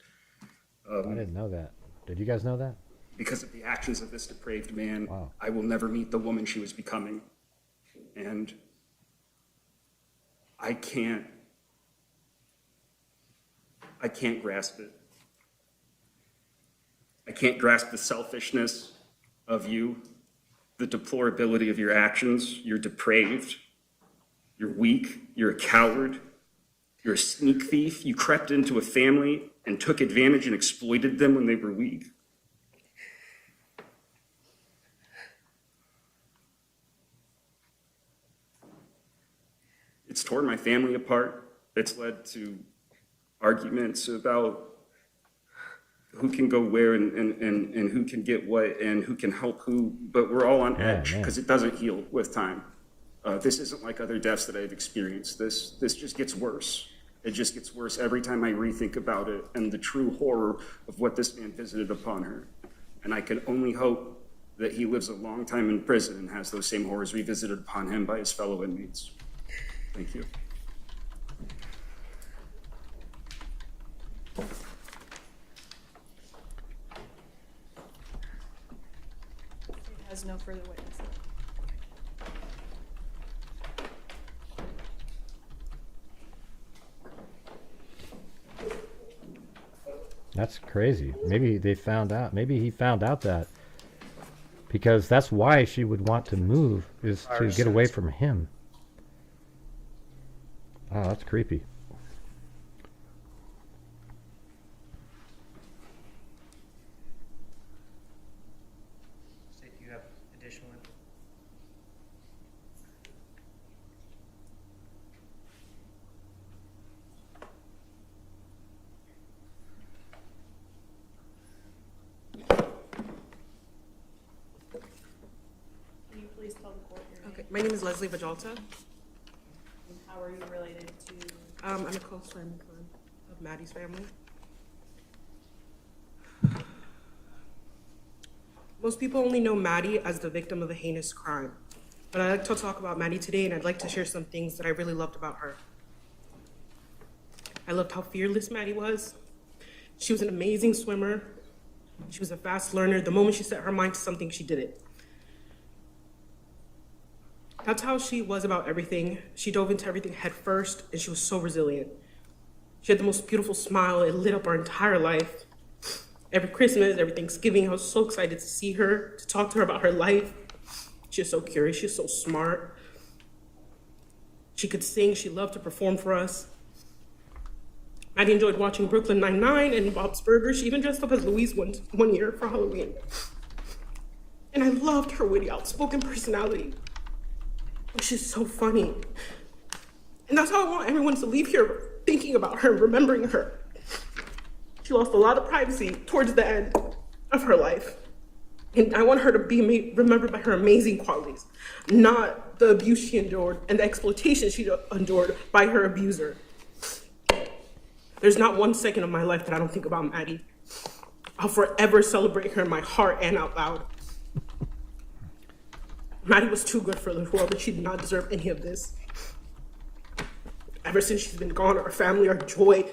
I didn't know that. Did you guys know that? Because of the actions of this depraved man, Wow. I will never meet the woman she was becoming. And I can't grasp it. I can't grasp the selfishness of you, the deplorability of your actions. You're depraved. You're weak. You're a coward. You're a sneak thief. You crept into a family and took advantage and exploited them when they were weak. It's torn my family apart. It's led to arguments about who can go where and who can get what and who can help who, but we're all on edge because it doesn't heal with time. This isn't like other deaths that I've experienced. This just gets worse. It just gets worse every time I rethink about it and the true horror of what this man visited upon her. And I can only hope that he lives a long time in prison and has those same horrors revisited upon him by his fellow inmates. Thank you. Has no further witnesses. That's crazy. Maybe they found out. Maybe he found out that because that's why she would want to move is to get away from him. Oh, that's creepy. See if you have additional info. Can you please tell the court your name? Okay, my name is Leslie Vajalta. And how are you related to? I'm a close friend of Maddie's family. Most people only know Maddie as the victim of a heinous crime, but I'd like to talk about Maddie today, and I'd like to share some things that I really loved about her. I loved how fearless Maddie was. She was an amazing swimmer. She was a fast learner. The moment she set her mind to something, she did it. That's how she was about everything. She dove into everything head first, and she was so resilient. She had the most beautiful smile. It lit up our entire life. Every Christmas, every Thanksgiving, I was so excited to see her, to talk to her about her life. She was so curious. She was so smart. She could sing. She loved to perform for us. Maddie enjoyed watching Brooklyn Nine-Nine and Bob's Burgers. She even dressed up as Louise one year for Halloween. And I loved her witty, outspoken personality. She's so funny. And that's how I want everyone to leave here thinking about her, remembering her. She lost a lot of privacy towards the end of her life. And I want her to be remembered by her amazing qualities, not the abuse she endured and the exploitation she endured by her abuser. There's not 1 second of my life that I don't think about Maddie. I'll forever celebrate her in my heart and out loud. Maddie was too good for the world, and she did not deserve any of this. Ever since she's been gone, our family, our joy,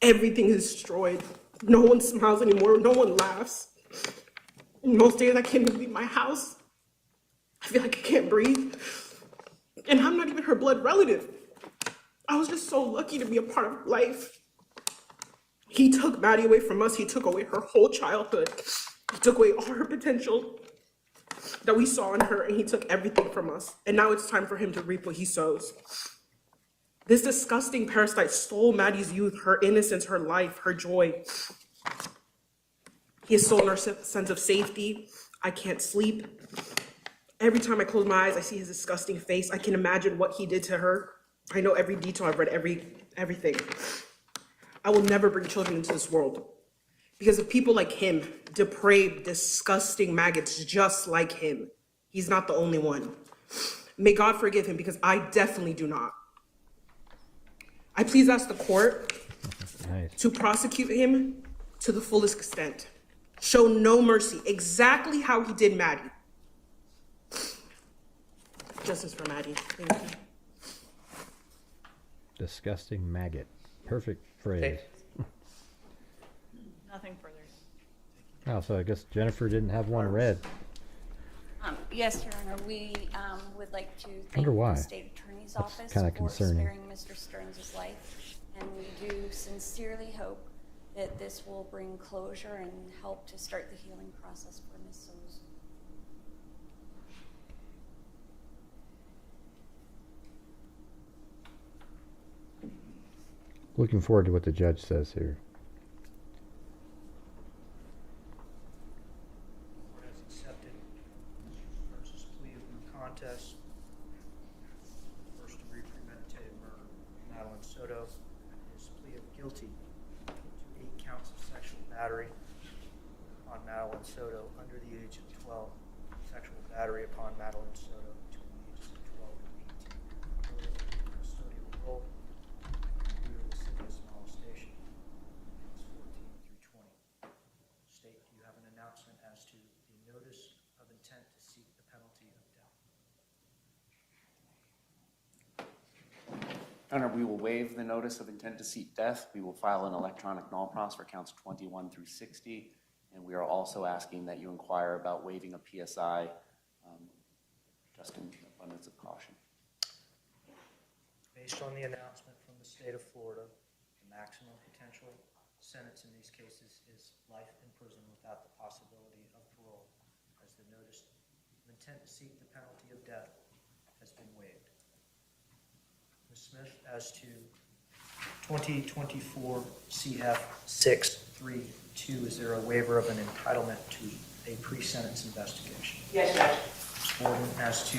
everything is destroyed. No one smiles anymore. No one laughs. Most days I can't even leave my house. I feel like I can't breathe. And I'm not even her blood relative. I was just so lucky to be a part of her life. He took Maddie away from us. He took away her whole childhood. He took away all her potential that we saw in her, and he took everything from us. And now it's time for him to reap what he sows. This disgusting parasite stole Maddie's youth, her innocence, her life, her joy. He has stolen our sense of safety. I can't sleep. Every time I close my eyes, I see his disgusting face. I can imagine what he did to her. I know every detail. I've read everything. I will never bring children into this world because of people like him, depraved, disgusting maggots just like him. He's not the only one. May God forgive him because I definitely do not. I please ask the court to prosecute him to the fullest extent. Show no mercy, exactly how he did Maddie. Justice for Maddie. Thank you. Disgusting maggot. Perfect phrase. Nothing further. Oh, so I guess Jennifer didn't have one read. Yes, Your Honor, we would like to thank Wonder why. the State Attorney's That's Office kinda for concerning. sparing Mr. Sterns' life, and we do sincerely hope that this will bring closure and help to start the healing process for Ms. So's. Looking forward to what the judge says here. Court has accepted Mr. Sterns' plea of no contest, first degree premeditated murder of Madeline Soto, and his plea of guilty to 8 counts of sexual battery on Madeline Soto under the age of 12, sexual battery upon Madeline Soto between the ages of 12 and 18, custodial role, small station, 14 through 20. State, do you have an announcement as to the notice of intent to seek the penalty of death? Your Honor, we will waive the notice of intent to seek death. We will file an electronic null pros for counts 21 through 60. And we are also asking that you inquire about waiving a PSI, just in abundance of caution. Based on the announcement from the state of Florida, the maximum potential sentence in these cases is life in prison without the possibility of parole, as the notice of intent to seek the penalty of death has been waived. Ms. Smith, as to 2024 CF 632, is there a waiver of an entitlement to a pre-sentence investigation? Yes, Judge. Ms. Gordon, as to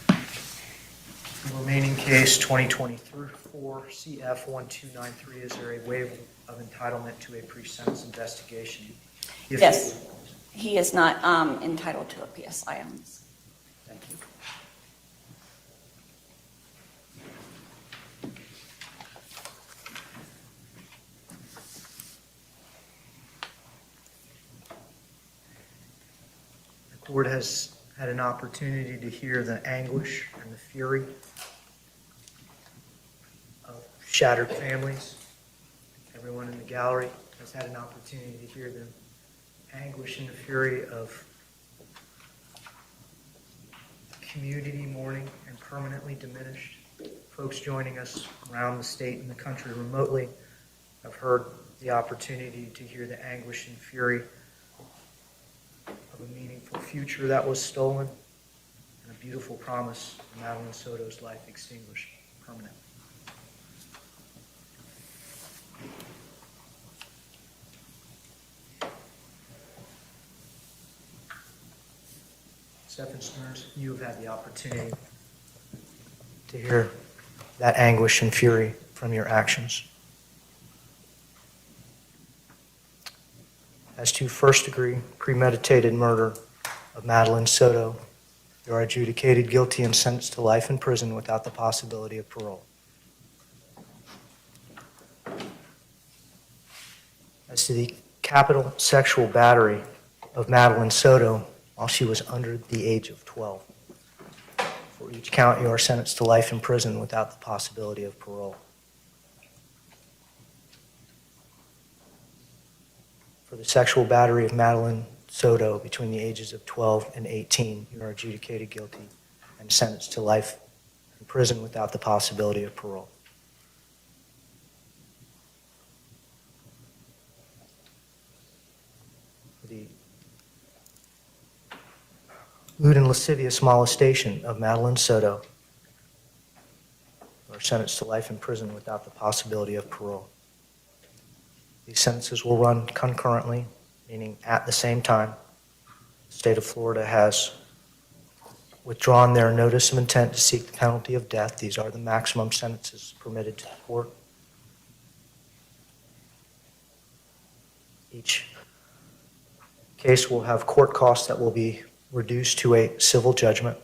the remaining case, 2024 CF 1293, is there a waiver of entitlement to a pre-sentence investigation? If Yes, he is not entitled to a PSI on this. Thank you. The court has had an opportunity to hear the anguish and the fury of shattered families. Everyone in the gallery has had an opportunity to hear the anguish and the fury of community mourning and permanently diminished. Folks joining us around the state and the country remotely have heard the opportunity to hear the anguish and fury of a meaningful future that was stolen and a beautiful promise of Madeline Soto's life extinguished permanently. Stephan Sterns, you have had the opportunity to hear that anguish and fury from your actions. As to first-degree premeditated murder of Madeline Soto, you are adjudicated guilty and sentenced to life in prison without the possibility of parole. As to the capital sexual battery of Madeline Soto while she was under the age of 12, for each count you are sentenced to life in prison without the possibility of parole. For the sexual battery of Madeline Soto between the ages of 12 and 18, you are adjudicated guilty and sentenced to life in prison without the possibility of parole. For the lewd and lascivious molestation of Madeline Soto, you are sentenced to life in prison without the possibility of parole. These sentences will run concurrently, meaning at the same time. The state of Florida has withdrawn their notice of intent to seek the penalty of death. These are the maximum sentences permitted to the court. Each case will have court costs that will be reduced to a civil judgment.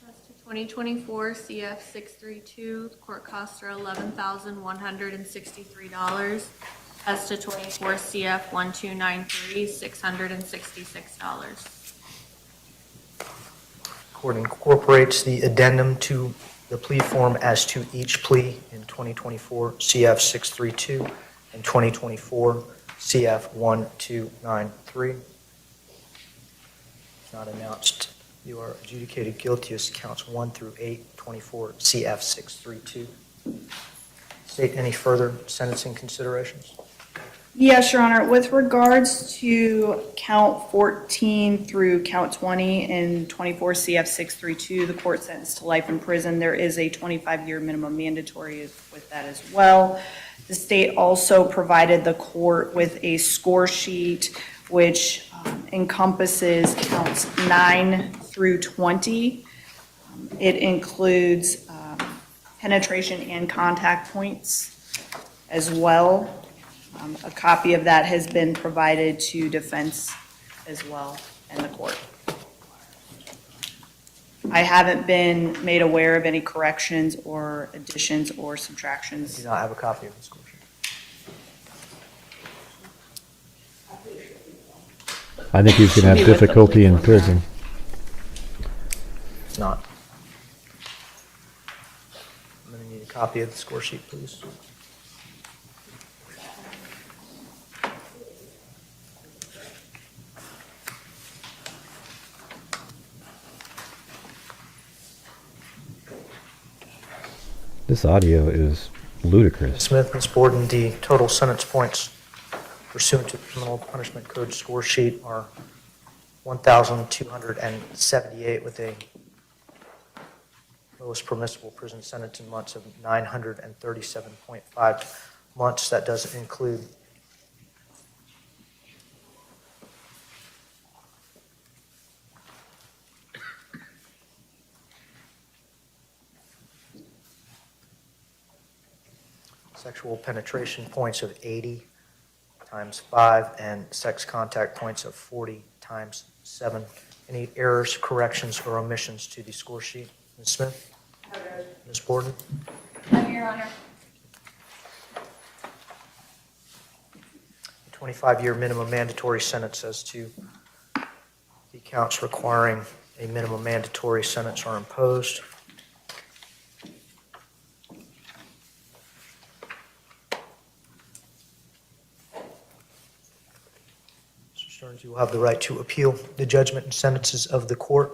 As to 2024 CF 632, the court costs are $11,163. As to 24 CF 1293, $666. Court incorporates the addendum to the plea form as to each plea in 2024 CF 632 and 2024 CF 1293. Not announced. You are adjudicated guilty as counts 1 through 8, 24 CF 632. State any further sentencing considerations? Yes, Your Honor. With regards to count 14 through count 20 in 24 CF 632, the court sentenced to life in prison, there is a 25-year minimum mandatory with that as well. The state also provided the court with a score sheet which encompasses counts 9 through 20. It includes penetration and contact points as well. A copy of that has been provided to defense as well in the court. I haven't been made aware of any corrections or additions or subtractions. Do not have a copy of the score sheet. I think he's going to have difficulty in prison. It's not. I'm going to need a copy of the score sheet, please. This audio is ludicrous. Smith, Ms. Borden, the total sentence points pursuant to the Criminal Punishment Code score sheet are 1,278 with a lowest permissible prison sentence in months of 937.5 months. That doesn't include sexual penetration points of 80 times 5 and sex contact points of 40 times 7. Any errors, corrections, or omissions to the score sheet? Ms. Smith? Ms. Borden? No, Your Honor. 25-year minimum mandatory sentence as to the counts requiring a minimum mandatory sentence are imposed. Stearns, you will have the right to appeal the judgment and sentences of the court.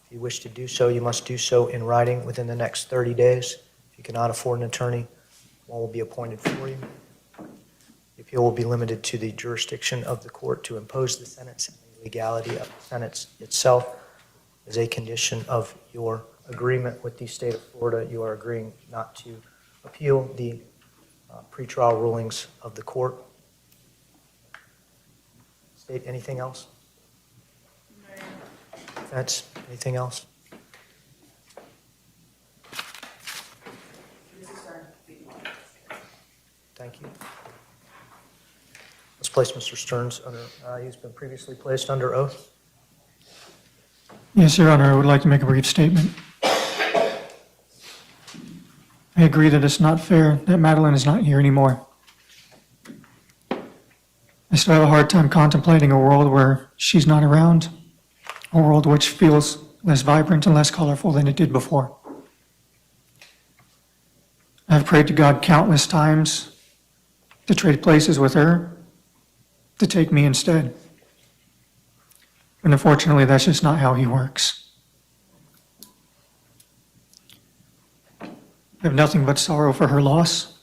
If you wish to do so, you must do so in writing within the next 30 days. If you cannot afford an attorney, one will be appointed for you. The appeal will be limited to the jurisdiction of the court to impose the sentence, and the legality of the sentence itself is a condition of your agreement with the state of Florida. You are agreeing not to appeal the pretrial rulings of the court. State anything else? Defense, anything else? Thank you. Let's place Mr. Stearns under, he's been previously placed under oath. Yes, Your Honor, I would like to make a brief statement. I agree that it's not fair that Madeline is not here anymore. I still have a hard time contemplating a world where she's not around, a world which feels less vibrant and less colorful than it did before. I've prayed to God countless times to trade places with her, to take me instead. But unfortunately, that's just not how he works. I have nothing but sorrow for her loss,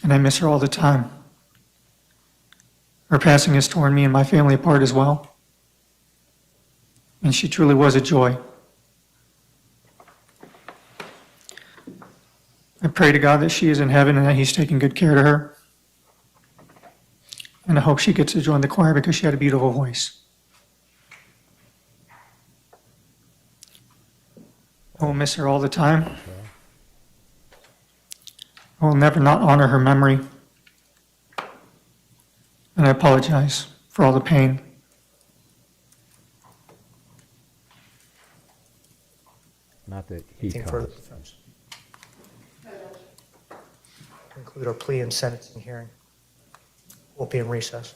and I miss her all the time. Her passing has torn me and my family apart as well, and she truly was a joy. I pray to God that she is in heaven and that he's taking good care of her. And I hope she gets to join the choir because she had a beautiful voice. I will miss her all the time. I will never not honor her memory. And I apologize for all the pain. Not that he Anything further? caused. Conclude our plea and sentencing hearing. We'll be in recess.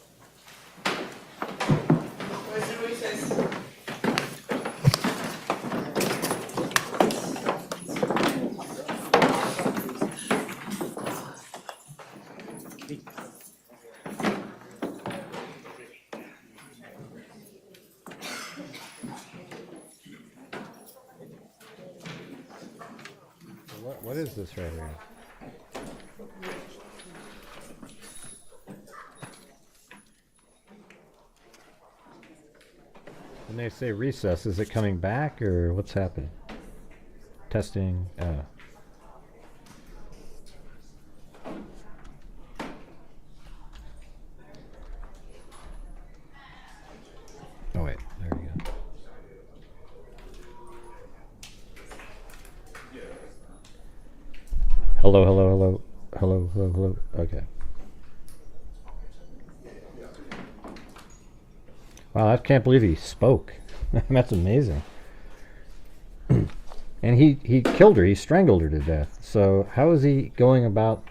What is this right here? When they say recess, is it coming back or what's happening? Testing. Oh wait, there you go. Hello, hello, hello, hello, hello, hello. Okay. Wow, I can't believe he spoke. That's amazing. And he killed her. He strangled her to death. So how is he going about?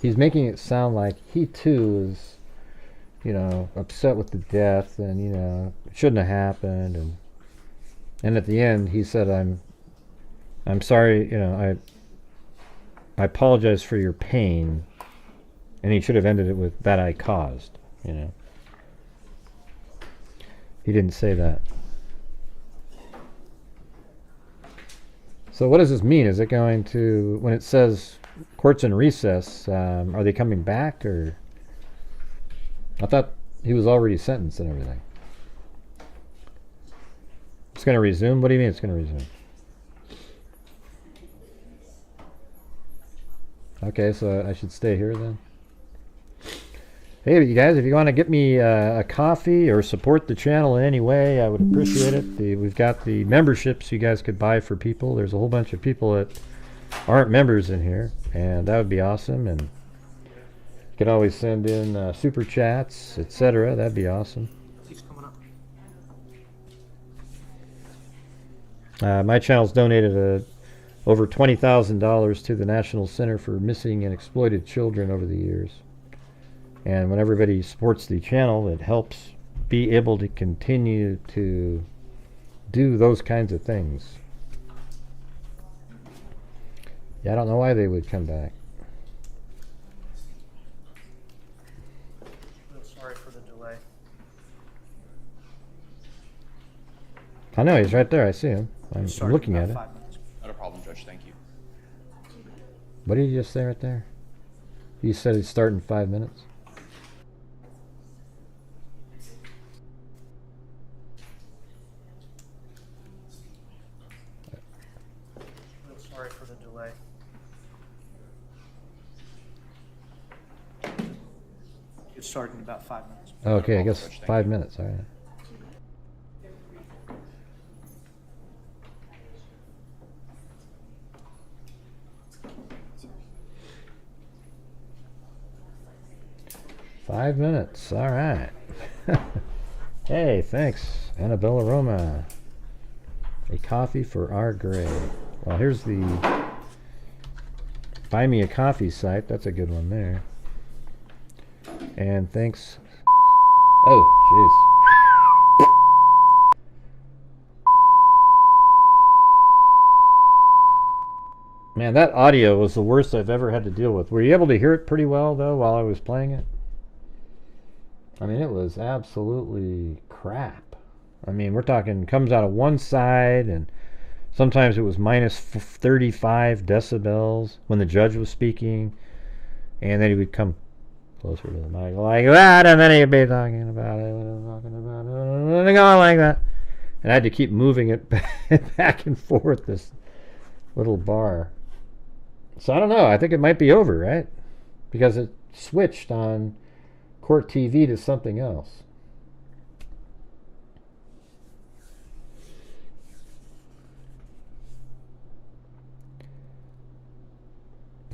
He's making it sound like he too is, you know, upset with the death, and you know, it shouldn't have happened. And at the end, he said, "I'm sorry. You know, I apologize for your pain." And he should have ended it with "that I caused." You know. He didn't say that. So what does this mean? Is it going to, when it says court's in recess, are they coming back, or? I thought he was already sentenced and everything. It's going to resume? What do you mean it's going to resume? Okay, so I should stay here then? Hey, you guys, if you want to get me a coffee or support the channel in any way, I would appreciate it. We've got the memberships you guys could buy for people. There's a whole bunch of people that aren't members in here, and that would be awesome. And you can always send in super chats, etc. That'd be awesome. My channel's donated over $20,000 to the National Center for Missing and Exploited Children over the years. And when everybody supports the channel, it helps be able to continue to do those kinds of things. Yeah, I don't know why they would come back. Real sorry for the delay. I know, he's right there. I see him. I'm looking at it. Not a problem, Judge. Thank you. What did you just say right there? You said it'd start in 5 minutes? Real sorry for the delay. It started in about 5 minutes. Okay, I guess 5 minutes. All right. 5 minutes. All right. Hey, thanks, Annabella Roma. A coffee for our Gray. Well, here's the Buy Me a Coffee site. That's a good one there. And thanks. Oh, jeez. Man, that audio was the worst I've ever had to deal with. Were you able to hear it pretty well, though, while I was playing it? I mean, it was absolutely crap. I mean, we're talking, comes out of one side, and sometimes it was minus 35 decibels when the judge was speaking, and then he would come closer to the mic like that, and then he'd be talking about it, and going like that. And I had to keep moving it back and forth, this little bar. So I don't know, I think it might be over, right? Because it switched on Court TV to something else.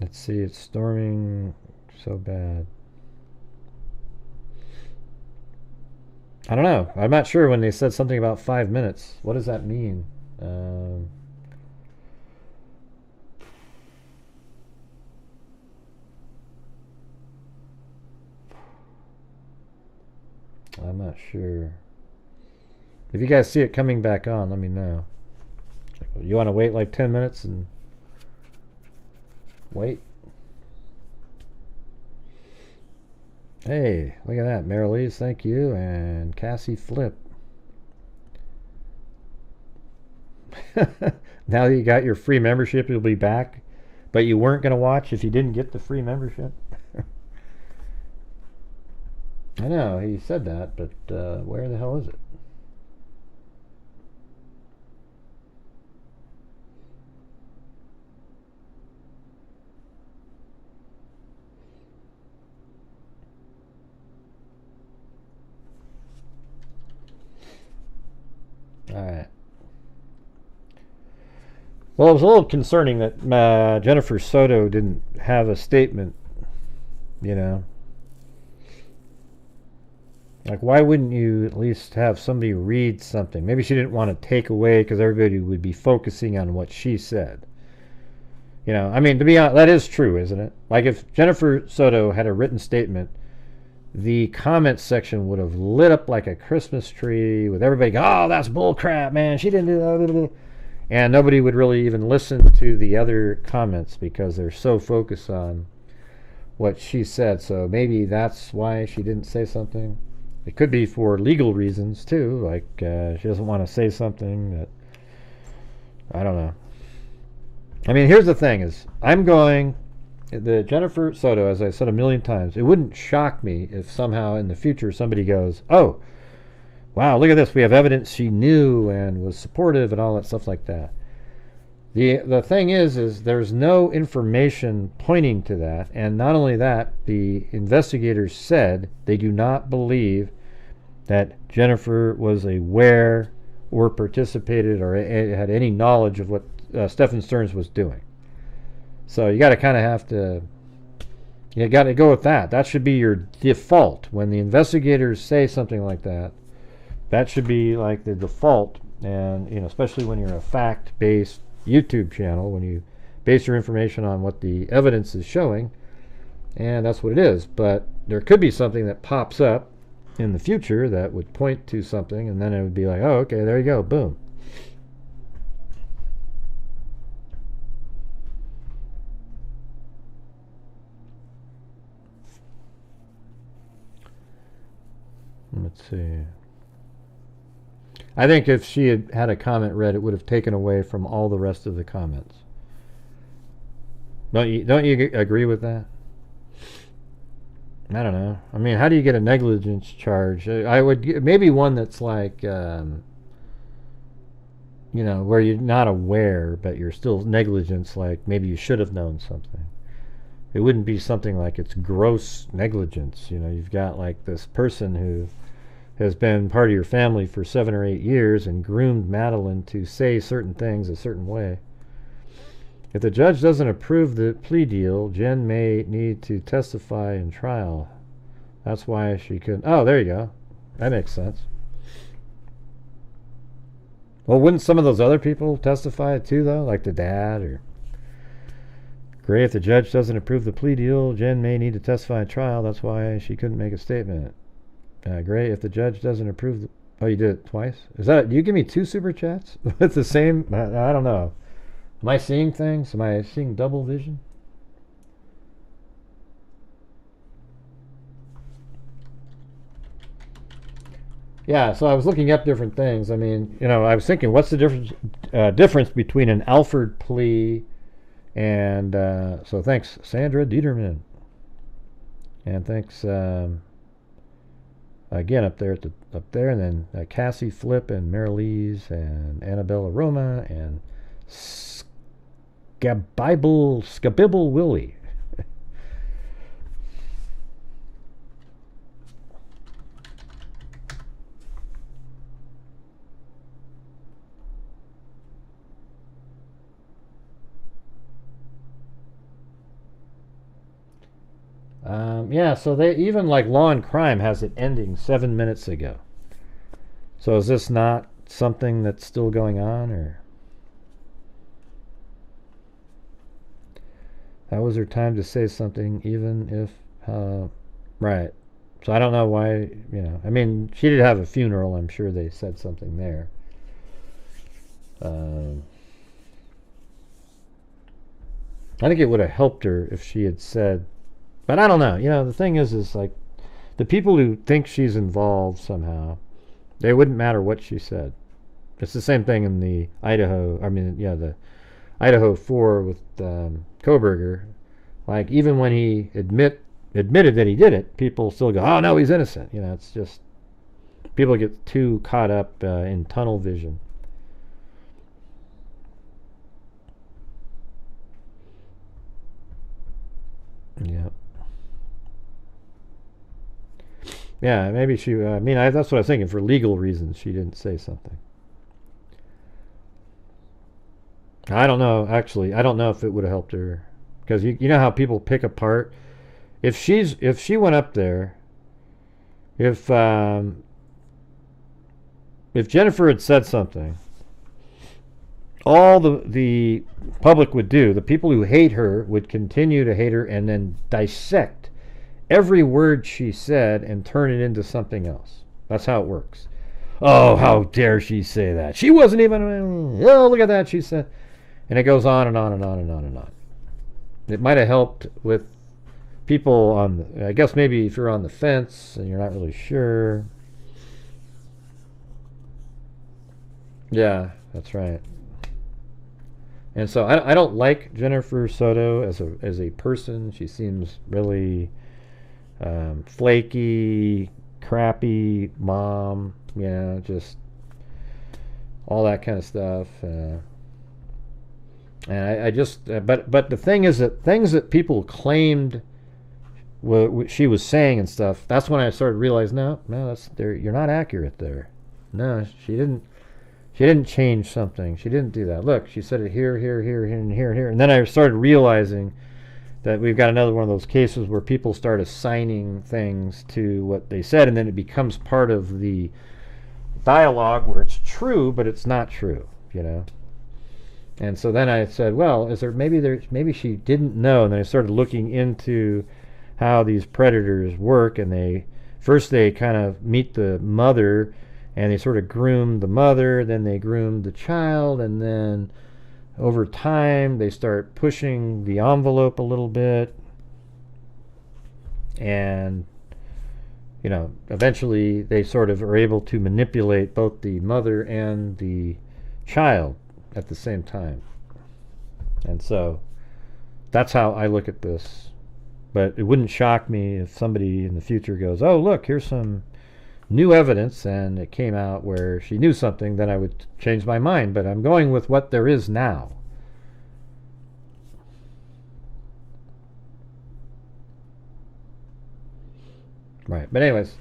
Let's see, it's storming so bad. I don't know. I'm not sure when they said something about 5 minutes. What does that mean? I'm not sure. If you guys see it coming back on, let me know. You want to wait like 10 minutes and wait? Hey, look at that. Marilise, thank you. And Cassie Flip. Now that you got your free membership, you'll be back. But you weren't going to watch if you didn't get the free membership? I know, he said that, but where the hell is it? All right. Well, it was a little concerning that Jennifer Soto didn't have a statement, you know. Like, why wouldn't you at least have somebody read something? Maybe she didn't want to take away because everybody would be focusing on what she said. You know, I mean, to be honest, that is true, isn't it? Like, if Jennifer Soto had a written statement, the comments section would have lit up like a Christmas tree with everybody going, oh, that's bull crap, man. She didn't do that. And nobody would really even listen to the other comments because they're so focused on what she said. So maybe that's why she didn't say something. It could be for legal reasons too, like she doesn't want to say something that, I don't know. I mean, here's the thing is, the Jennifer Soto, as I said a million times, it wouldn't shock me if somehow in the future somebody goes, oh, wow, look at this, we have evidence she knew and was supportive and all that stuff like that. The thing is there's no information pointing to that, and not only that, the investigators said they do not believe that Jennifer was aware or participated or had any knowledge of what Stephan Sterns was doing. So you got to kind of have to, you got to go with that. That should be your default. When the investigators say something like that, that should be like the default. And, you know, especially when you're a fact-based YouTube channel, when you base your information on what the evidence is showing, and that's what it is. But there could be something that pops up in the future that would point to something, and then it would be like, oh, okay, there you go, boom. Let's see. I think if she had had a comment read, it would have taken away from all the rest of the comments. Don't you agree with that? I don't know. I mean, how do you get a negligence charge? I would maybe one that's like, you know, where you're not aware, but you're still negligence. Like maybe you should have known something. It wouldn't be something like it's gross negligence. You know, you've got like this person who has been part of your family for 7 or 8 years and groomed Madeline to say certain things a certain way. If the judge doesn't approve the plea deal, Jen may need to testify in trial. That's why she couldn't. Oh, there you go. That makes sense. Well, wouldn't some of those other people testify too, though? Like the dad or... Gray, if the judge doesn't approve the plea deal, Jen may need to testify in trial. That's why she couldn't make a statement. Gray, if the judge doesn't approve the... Oh, you did it twice? Is that... Do you give me 2 super chats? It's the same... I don't know. Am I seeing things? Am I seeing double vision? Yeah, so I was looking up different things. I mean, you know, I was thinking, what's the difference between an Alford plea and... so thanks, Sandra Dieterman. And thanks... again, up there, and then Cassie Flip and Marilise and Annabella Roma and Skabibble Willie. Yeah, so they even like Law and Crime has it ending 7 minutes ago. So is this not something that's still going on, or that was her time to say something, even if right. So I don't know why, you know. I mean, she did have a funeral. I'm sure they said something there. I think it would have helped her if she had said, but I don't know. You know, the thing is like, the people who think she's involved somehow, they wouldn't matter what she said. It's the same thing in the the Idaho 4 with Koberger. Like, even when he admitted that he did it, people still go, oh, no, he's innocent. You know, it's just, people get too caught up in tunnel vision. Yeah. Yeah, maybe she, that's what I was thinking. For legal reasons, she didn't say something. I don't know, actually. I don't know if it would have helped her. Because you know how people pick apart? If she went up there, if Jennifer had said something, all the public would do, the people who hate her would continue to hate her and then dissect every word she said and turn it into something else. That's how it works. Oh, how dare she say that? She wasn't even, oh, look at that, she said. And it goes on and on and on and on and on. It might have helped with people on, I guess maybe if you're on the fence and you're not really sure. Yeah, that's right. And so I don't like Jennifer Soto as a person. She seems really flaky, crappy mom, you know, just all that kind of stuff. And I just, but the thing is that things that people claimed she was saying and stuff, that's when I started realizing, no, you're not accurate there. No, she didn't change something. She didn't do that. Look, she said it here, here, here, and here, and here. And then I started realizing that we've got another one of those cases where people start assigning things to what they said, and then it becomes part of the dialogue where it's true, but it's not true, you know. And so then I said, well, maybe she didn't know. And then I started looking into how these predators work, and they kind of meet the mother, and they sort of groom the mother, then they groom the child, and then over time they start pushing the envelope a little bit, and you know, eventually they sort of are able to manipulate both the mother and the child at the same time. And so that's how I look at this. But it wouldn't shock me if somebody in the future goes, oh, look, here's some new evidence, and it came out where she knew something, then I would change my mind. But I'm going with what there is now. Right. But anyways,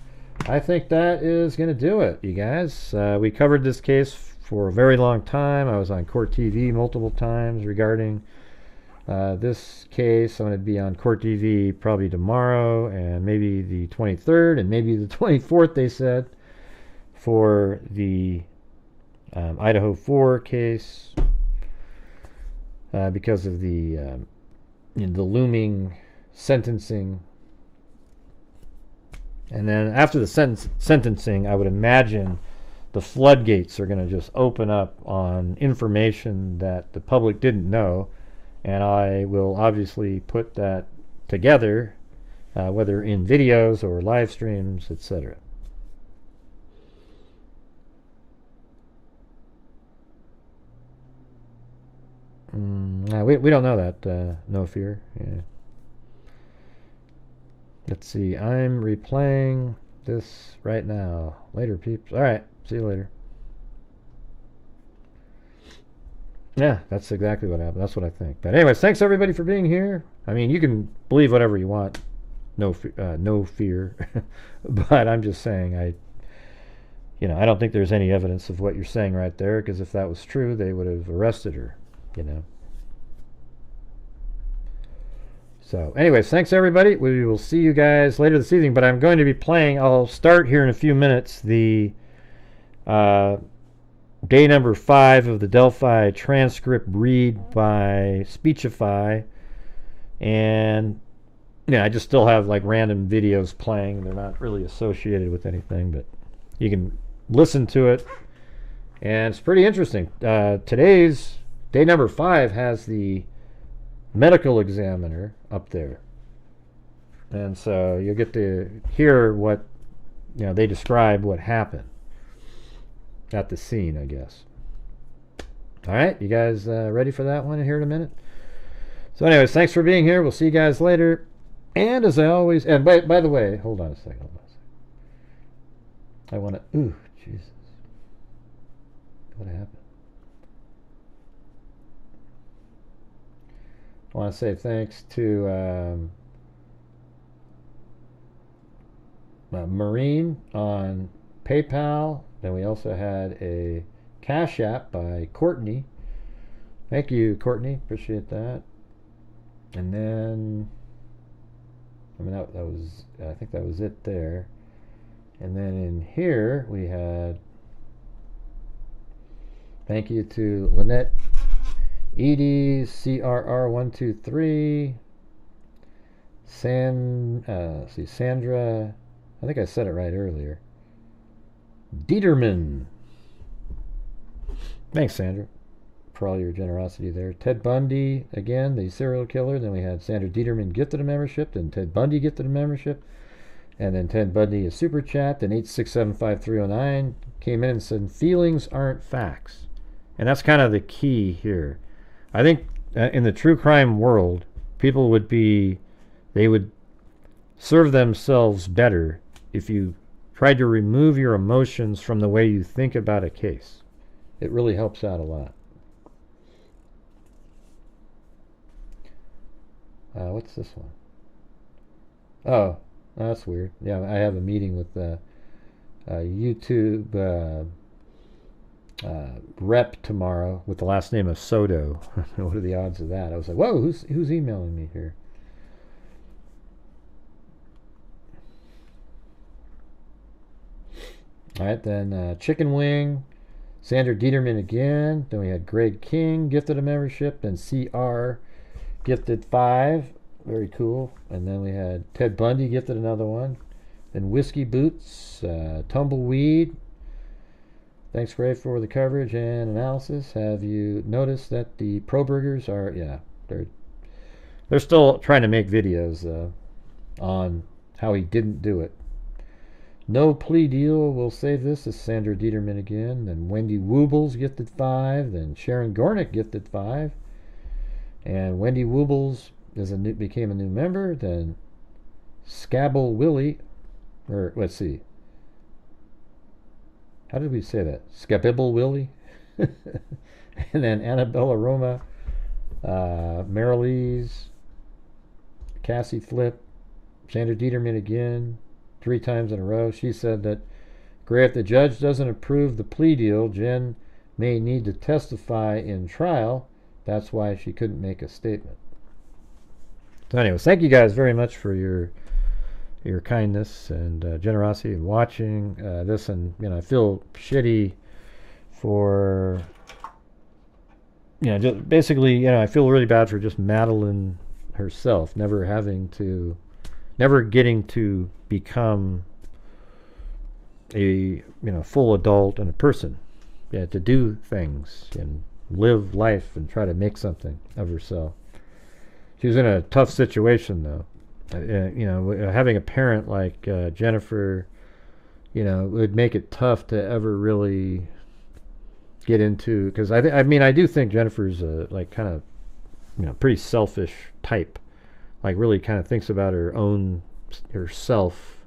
I think that is going to do it, you guys. We covered this case for a very long time. I was on Court TV multiple times regarding this case. I'm going to be on Court TV probably tomorrow, and maybe the 23rd, and maybe the 24th, they said, for the Idaho 4 case, because of the looming sentencing. And then after the sentencing, I would imagine the floodgates are going to just open up on information that the public didn't know, and I will obviously put that together, whether in videos or live streams, etc. We don't know that, no fear. Yeah. Let's see, I'm replaying this right now. Later, peeps. All right, see you later. Yeah, that's exactly what happened. That's what I think. But anyways, thanks everybody for being here. I mean, you can believe whatever you want. No fear. But I'm just saying, I don't think there's any evidence of what you're saying right there, because if that was true, they would have arrested her, you know. So anyways, thanks everybody. We will see you guys later this evening, but I'm going to be playing, I'll start here in a few minutes, the day number 5 of the Delphi transcript read by Speechify, and yeah, I just still have like random videos playing. They're not really associated with anything, but you can listen to it, and it's pretty interesting. Today's day number 5 has the medical examiner up there, and so you'll get to hear what they describe what happened at the scene, I guess. All right, you guys ready for that one here in a minute? So anyways, thanks for being here. We'll see you guys later. And as I always, and by the way, hold on a second. I want to, ooh, Jesus. What happened? I want to say thanks to Marine on PayPal. Then we also had a Cash App by Courtney. Thank you, Courtney. Appreciate that. And then, I mean, that was, I think that was it there. And then in here we had, thank you to Lynette Edie, CRR123, Sandra, I think I said it right earlier, Dieterman. Thanks, Sandra, for all your generosity there. Ted Bundy, again, the serial killer. Then we had Sandra Dieterman gifted a membership, then Ted Bundy gifted a membership, and then Ted Bundy a super chat. Then 8675309 came in and said, feelings aren't facts. And that's kind of the key here. I think in the true crime world, people would they would serve themselves better if you tried to remove your emotions from the way you think about a case. It really helps out a lot. What's this one? Oh, that's weird. Yeah, I have a meeting with YouTube rep tomorrow with the last name of Soto. What are the odds of that? I was like, whoa, who's emailing me here? All right, then Chicken Wing, Sandra Dieterman again. Then we had Greg King gifted a membership. Then CR gifted 5. Very cool. And then we had Ted Bundy gifted another one. Then Whiskey Boots, Tumbleweed. Thanks, Ray, for the coverage and analysis. Have you noticed that the Pro Burgers are, they're still trying to make videos on how he didn't do it. No plea deal. We'll save this. Is Sandra Dieterman again. Then Wendy Woobles gifted 5. Then Sharon Gornick gifted 5. And Wendy Woobles became a new member. Then Scabble Willie, or let's see. How did we say that? Scabibble Willie. And then Annabella Roma, Marilise, Cassie Flip, Sandra Dieterman again, 3 times in a row. She said that, Gray, if the judge doesn't approve the plea deal, Jen may need to testify in trial. That's why she couldn't make a statement. So anyways, thank you guys very much for your kindness and generosity in watching this. And, I feel shitty for, just basically, I feel really bad for just Madeline herself, never getting to become a full adult and a person, to do things and live life and try to make something of herself. She was in a tough situation though. Having a parent like Jennifer, would make it tough to ever really get into, because I do think Jennifer's a kind of pretty selfish type, like really kind of thinks about herself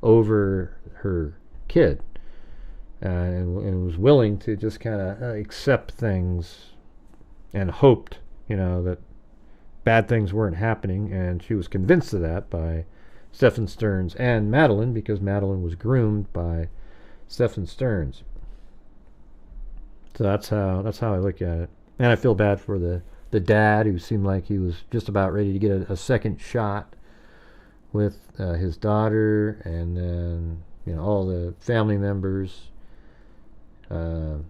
over her kid, and was willing to just kind of accept things and hoped that bad things weren't happening, and she was convinced of that by Stephan Sterns and Madeline, because Madeline was groomed by Stephan Sterns. So that's how I look at it. And I feel bad for the dad, who seemed like he was just about ready to get a second shot with his daughter, and then all the family members that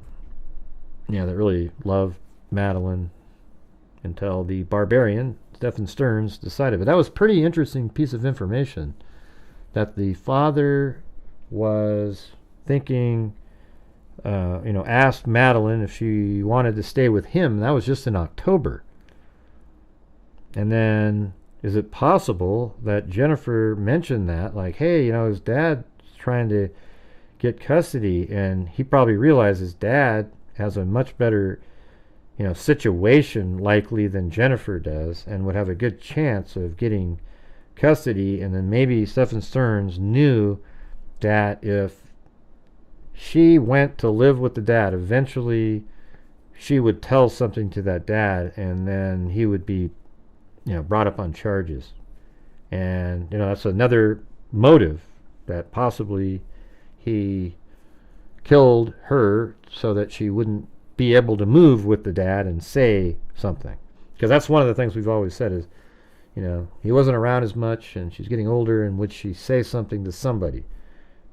really love Madeline, until the barbarian Stephan Sterns decided. But that was a pretty interesting piece of information, that the father was thinking, asked Madeline if she wanted to stay with him. That was just in October. And then, is it possible that Jennifer mentioned that, like, hey, his dad's trying to get custody, and he probably realized his dad has a much better, situation likely than Jennifer does, and would have a good chance of getting custody. And then maybe Stephan Sterns knew that if she went to live with the dad, eventually she would tell something to that dad, and then he would be, brought up on charges. And, that's another motive, that possibly he killed her so that she wouldn't be able to move with the dad and say something. Because that's one of the things we've always said is, he wasn't around as much, and she's getting older, and would she say something to somebody?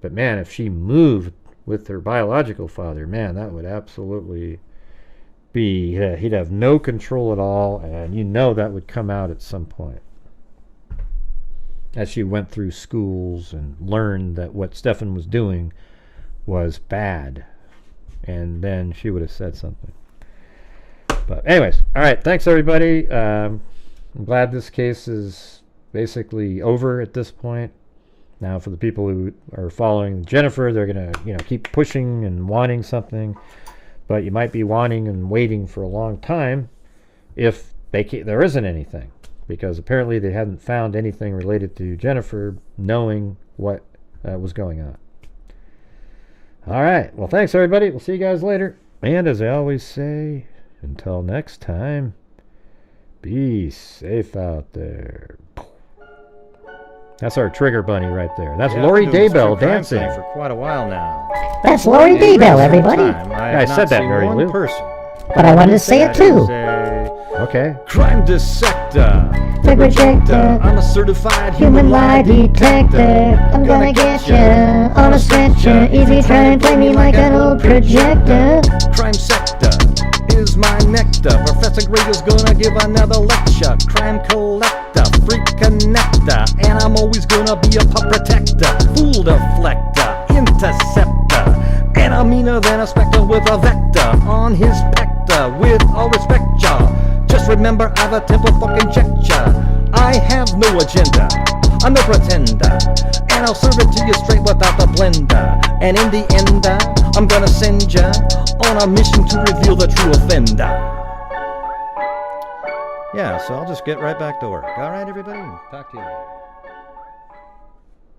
But man, if she moved with her biological father, man, that would absolutely be, he'd have no control at all, and that would come out at some point. As she went through schools and learned that what Stephan was doing was bad, and then she would have said something. But anyways, all right, thanks everybody. I'm glad this case is basically over at this point. Now, for the people who are following Jennifer, they're going to, keep pushing and wanting something, but you might be wanting and waiting for a long time if there isn't anything, because apparently they hadn't found anything related to Jennifer knowing what was going on. All right. Well, thanks, everybody. We'll see you guys later. And as I always say, until next time, be safe out there. That's our trigger bunny right there. That's Lori Daybell dancing for quite a while now. That's Lori Daybell, everybody. I said that, Mary Lou. But I wanted to say it too. Okay. Crime dissector. Fig rejector. I'm a certified Human lie detector. I'm gonna get ya on a stretcher. Easy, try and play me like an old projector. Crime sector is my nectar. Professor Greg is gonna give another lecture. Crime collector, freak connector, and I'm always gonna be a pup protector. Fool deflector, interceptor, and I'm meaner than a spectre with a vector on his pector. With all respect, y'all, just remember I've a temple fucking check ya. I have no agenda, I'm no pretender, and I'll serve it to you straight without the blender. And in the end, I'm gonna send ya on a mission to reveal the true offender. Yeah, so I'll just get right back to work. All right, everybody? Talk to you later.